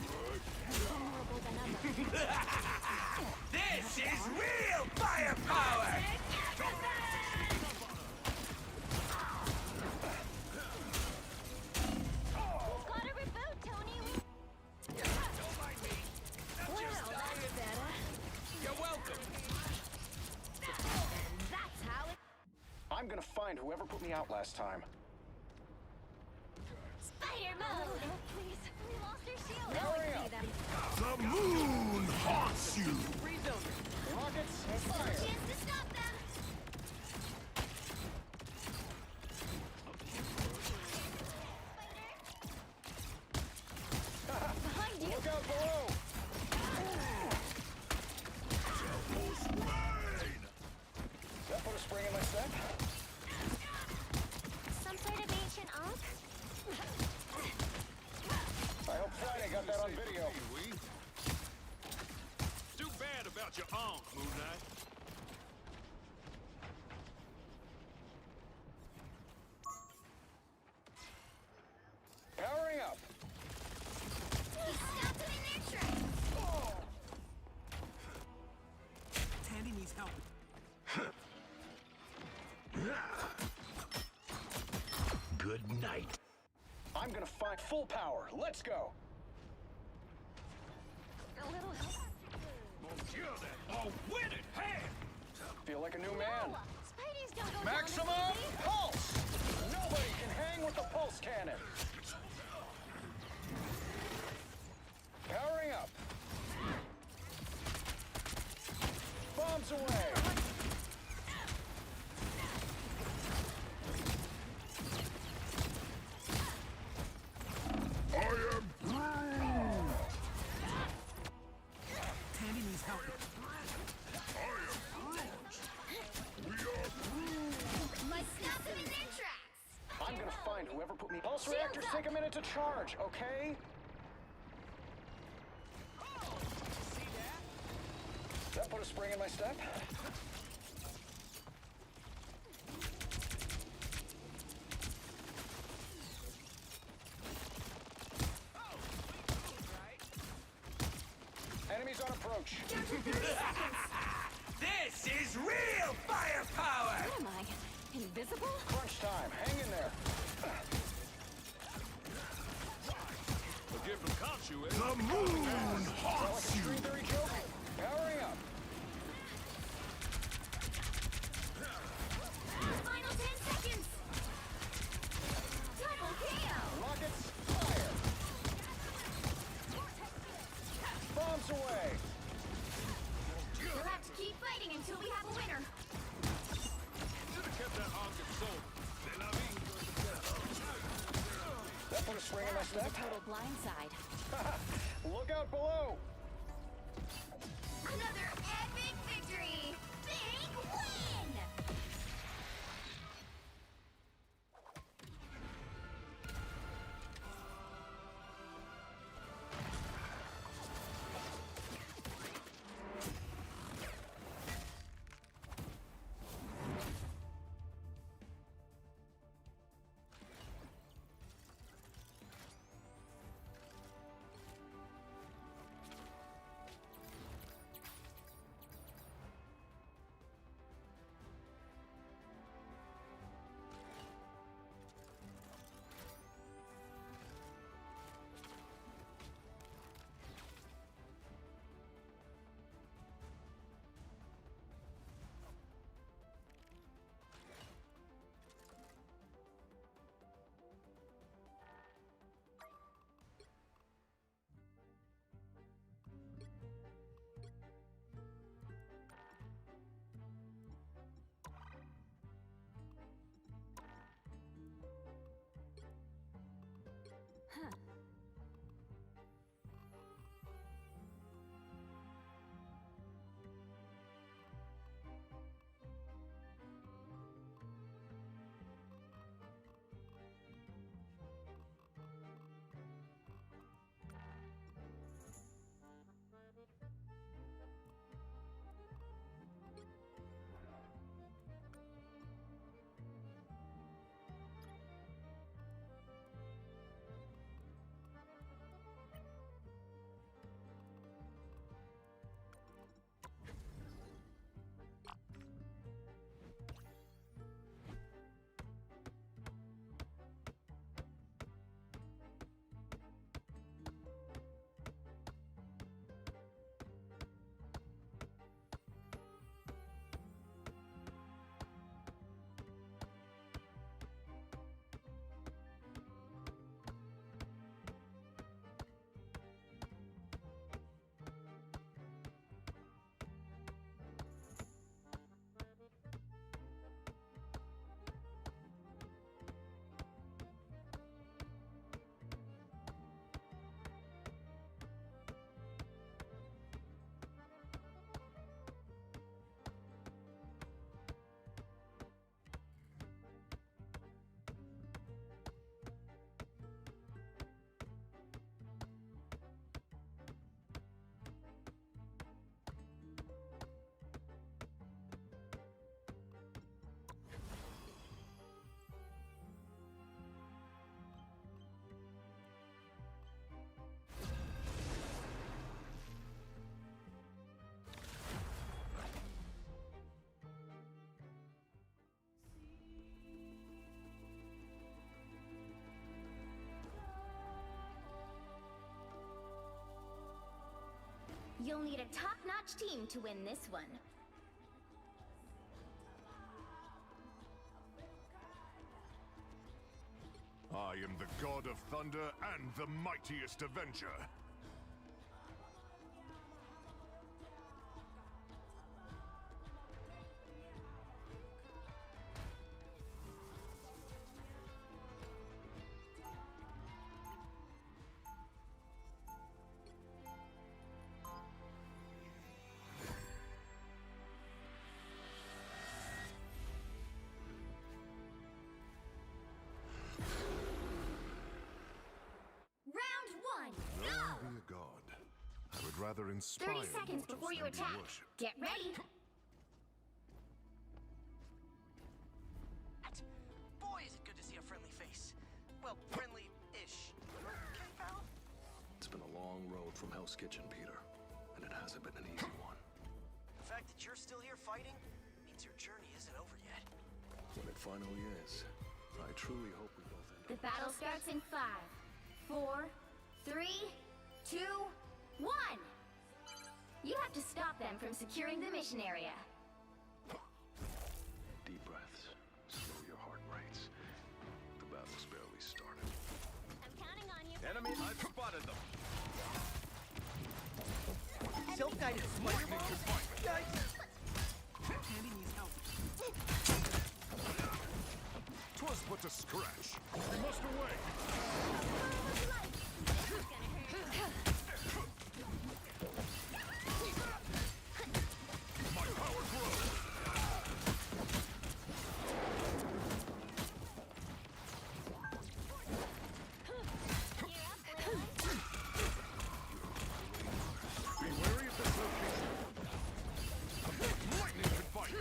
Vulnerable than ever. This is real firepower. We've got a reboot, Tony. Don't mind me. I'm Well, just that's better. You're welcome. That's how it. I'm gonna find whoever put me out last time. Spider mode. Please, we lost our shield. Hurry up. The moon haunts you! Rockets, There's still a fire! chance to stop them. Behind you. Look out below! That put a spring in my step? Some sort of ancient ankh? I hope Friday got that on video. Too bad about your arm, Moon Knight. Powering up! We stopped them in their tracks. Tandy needs help. Good night. I'm gonna find full power. Let's go! A little help. You're that all-winning hand. Feel like a new man. No, Spideys don't go Maximum down as easy. pulse! Nobody can hang with the pulse cannon. Powering up. Bombs away. I am Groot! Tandy needs help. Let's stop them in their tracks. I'm gonna find whoever put me. Pulse reactors take a minute to charge, okay? That put a spring in my step? Enemies on approach. This is real firepower. What am I? Invisible? Crunch time. Hang in there. Forgive them cops, you, eh? The moon haunts Like a you! string theory joke. Powering up. Final 10 seconds. Double KO. Rockets, fire. Bombs away. We'll have to keep fighting until we have a winner. Should have kept that arm consoled. Then I mean, That put a spring in my That was step? a total blindside. Look out below. Another epic victory. Big win. You'll need a top-notch team to win this one. I am the god of thunder and the mightiest Avenger. Be a god. I would rather inspire 30 seconds before you mortals than attack. be worshipped. Get ready. Boy, is it good to see a friendly face. Well, friendly-ish. Okay, pal? It's been a long road from Hell's Kitchen, Peter. And it hasn't been an easy one. The fact that you're still here fighting means your journey isn't over yet. When it finally is, I truly hope we both end The battle starts in 5, 4, 3, 2, 1. You have to stop them from securing the mission area. Deep breaths. Slow your heart rates. The battle's barely started. I'm counting on you. Enemy, I've spotted them. Self-guided spider-man. Candy needs help. 'Twas but a scratch. We must away. My power grows. Be wary of this location. Lightning can bite.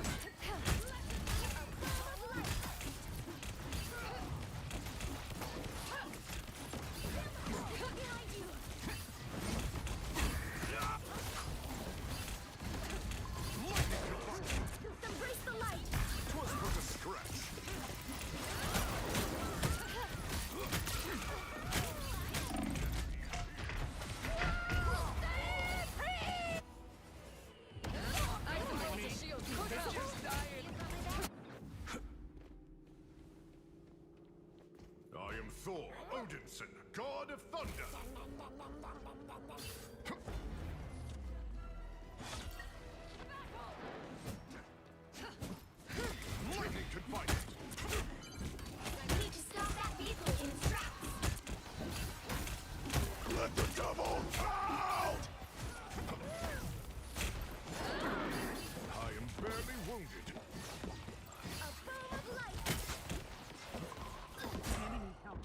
Embrace the light. 'Twas but a scratch. I am Thor Odinson, god of thunder. Lightning can bite. You need to stop that vehicle in its tracks. Let the devil out! I am barely wounded. A boom of light. Candy needs help.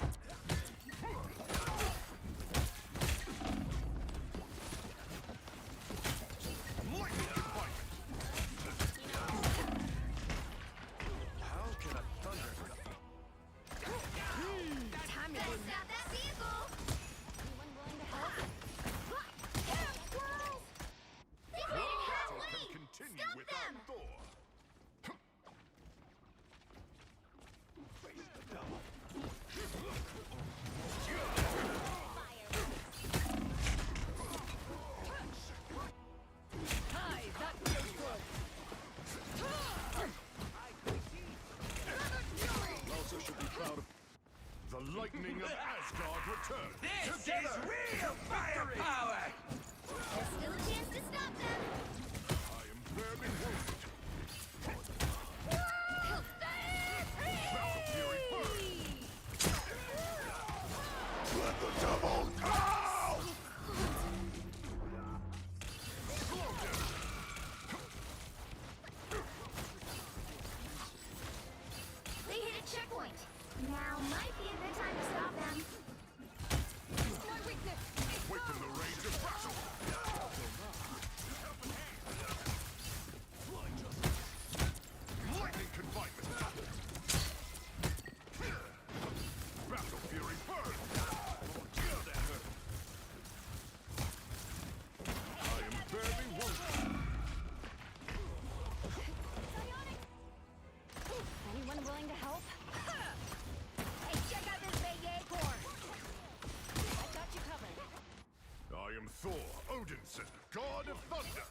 Jensen, God of Thunder!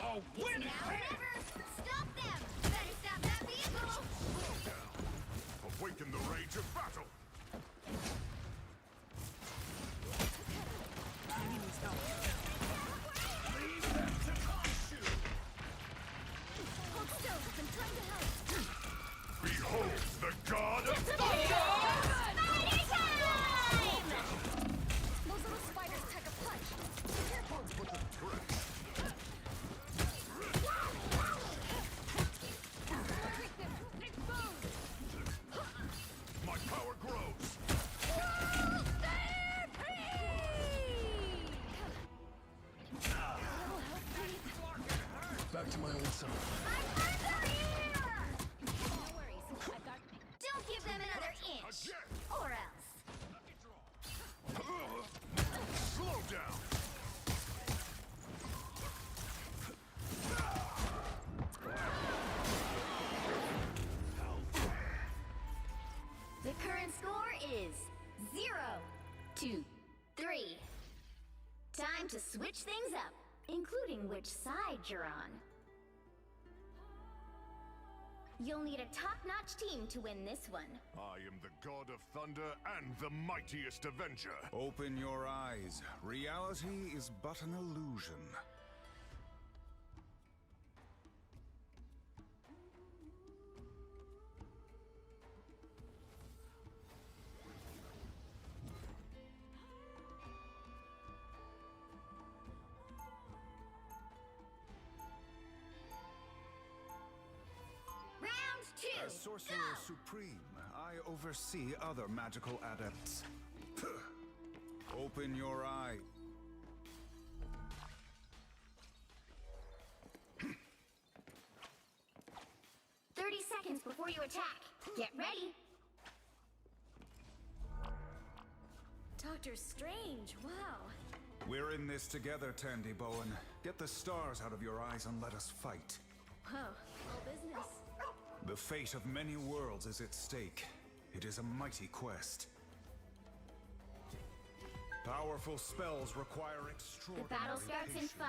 Oh, win it! Now or never! Stop them! Better stop that vehicle! Slow down! Awaken the rage of battle! Leave them to punish you! Hold still, I'm trying to help. Behold the God of Spider time! Those little spiders pack a punch. Correct. My power grows! Back to my old self. No worries, I've got... Don't give them another inch! Or else. Slow down! The current score is 0-3. Time to switch things up, including which side you're on. You'll need a top-notch team to win this one. I am the God of Thunder and the mightiest Avenger. Open your eyes. Reality is but an illusion. Round 2, As Sorcerer go! Supreme, I oversee other magical adepts. Open your eye. 30 seconds before you attack. Get ready. Doctor Strange, wow. We're in this together, Tandy Bowen. Get the stars out of your eyes and let us fight. Whoa, all business. The fate of many worlds is at stake. It is a mighty quest. Powerful spells require The extraordinary battle starts in patience. 5,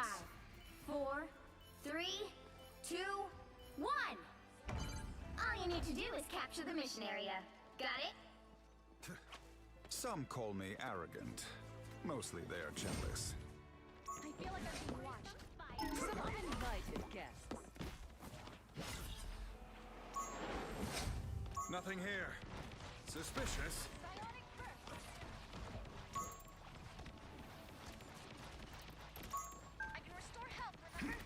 4, 3, 2, 1. All you need to do is capture the mission area. Got it? Some call me arrogant. Mostly they are jealous. I feel like I'm being watched. Some uninvited guests. Nothing here. Suspicious. I can restore health, remember?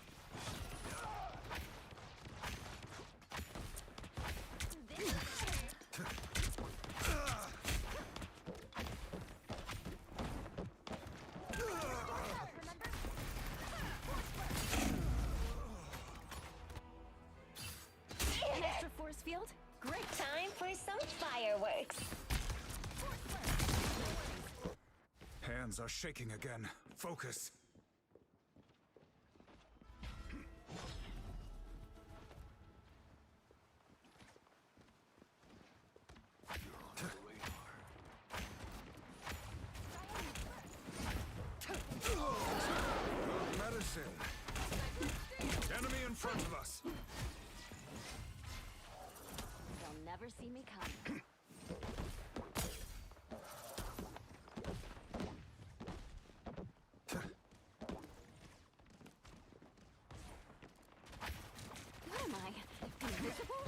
An extra force field? Great. Time for some fireworks. Hands are shaking again. Focus. Good medicine. Enemy in front of us. They'll never see me come. What am I? Invisible?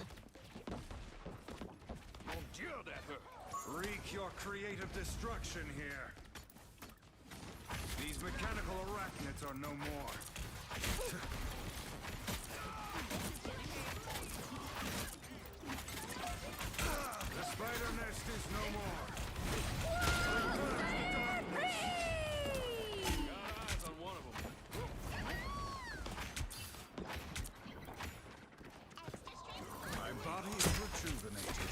Mon Dieu, that hurt. Wreak your creative destruction here. These mechanical arachnids are no more. The spider nest is no more. Got eyes on one of them. My body is rejuvenated.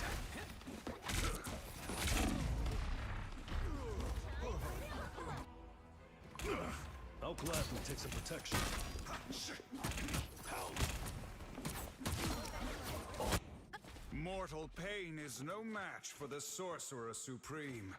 I'll gladly take some protection. Mortal pain is no match for the Sorcerer Supreme.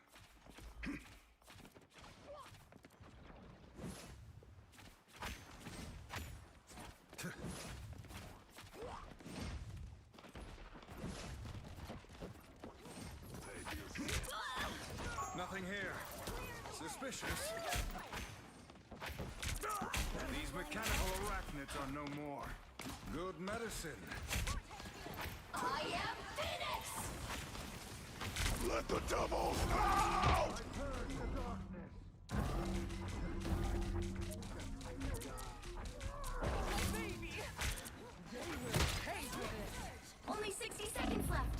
here. Suspicious. These mechanical arachnids are no more. Good medicine. I am Phoenix! Let the devils out! Baby! Only 60 seconds left.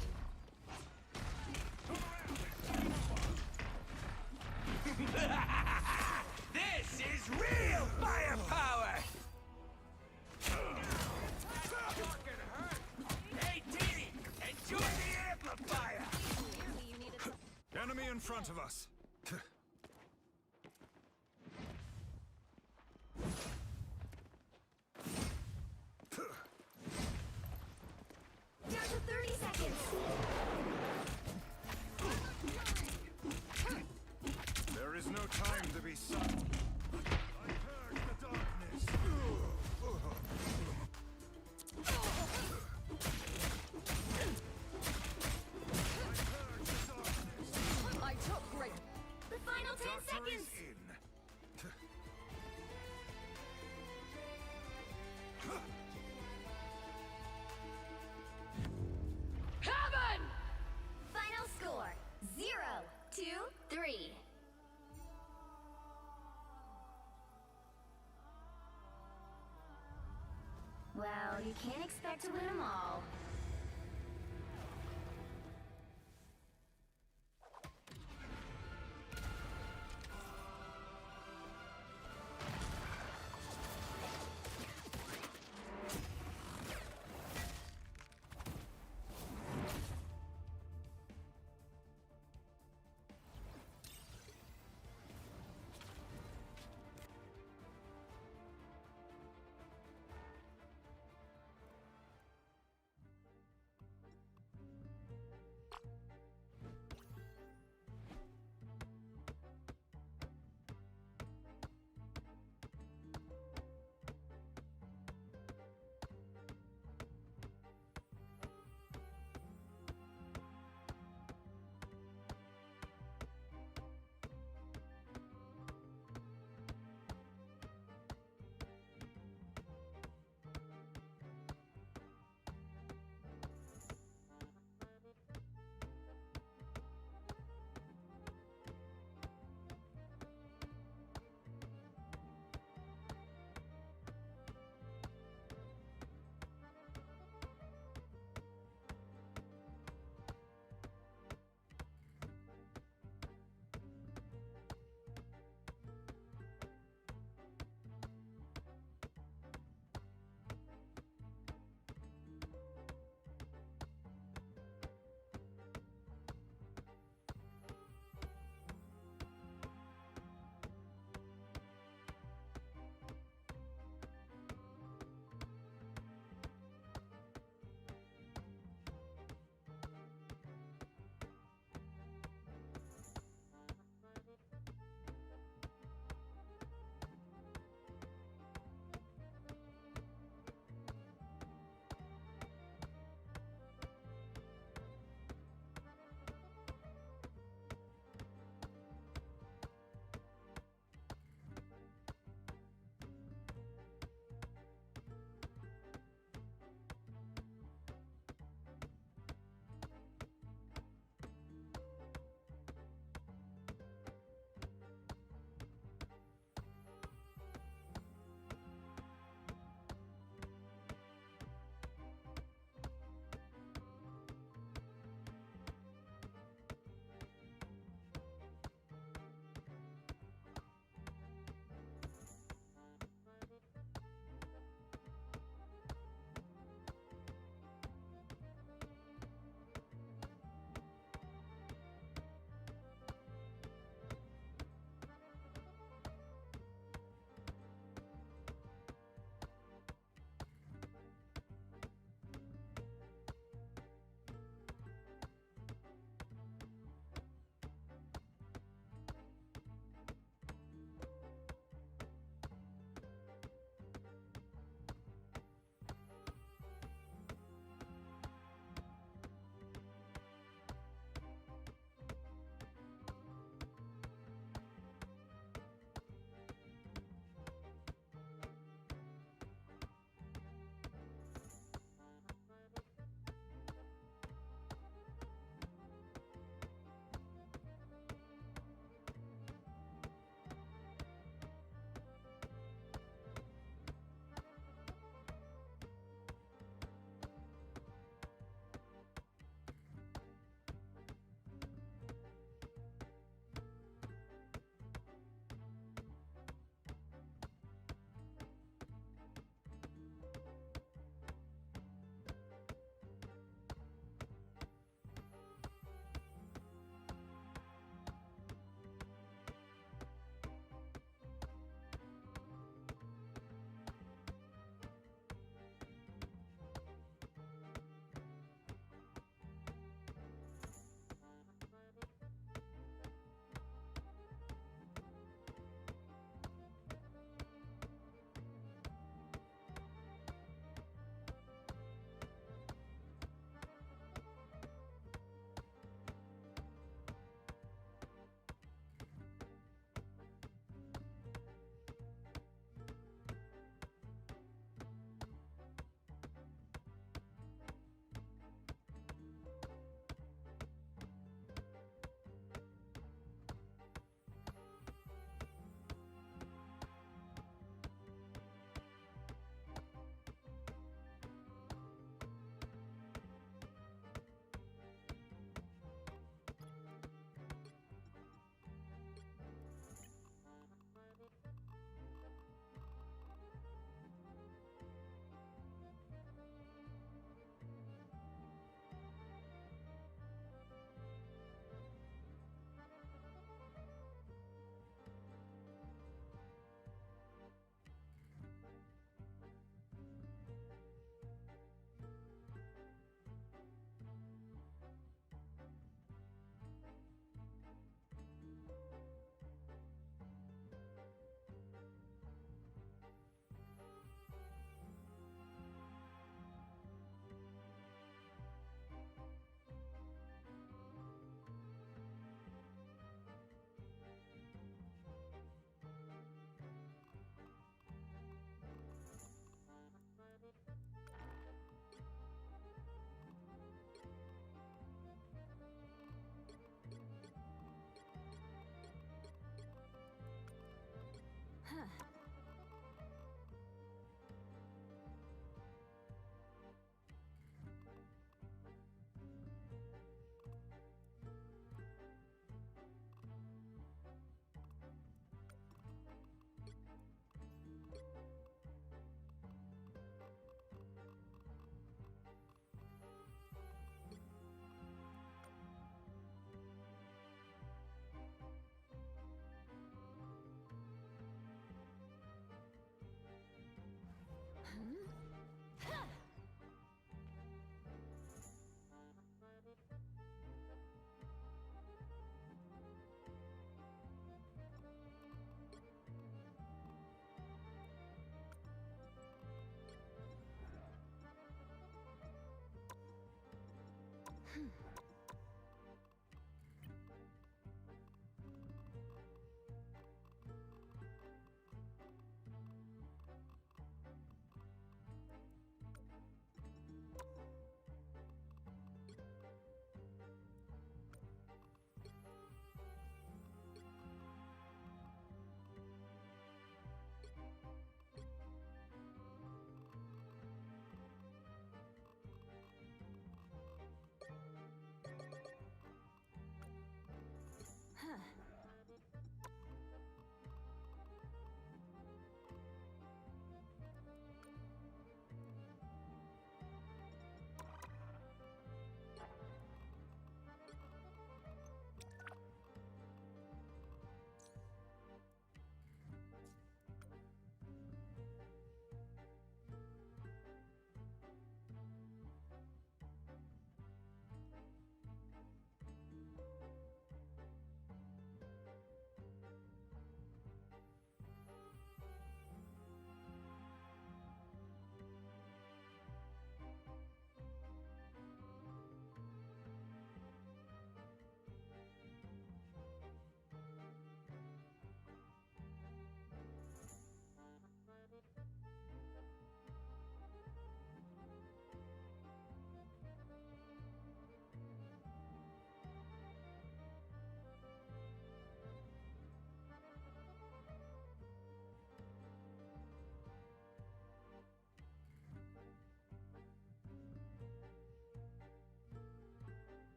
This is real firepower! Hey, Dee! Enjoy the amplifier! Enemy in front of us. Down to 30 seconds. There is no time to be silent. I purge the darkness. I took great. The final 10 seconds. Heaven! Final score 0-2-3. Well, you can't expect to win them all.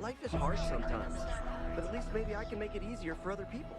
Life is hard sometimes, but at least maybe I can make it easier for other people.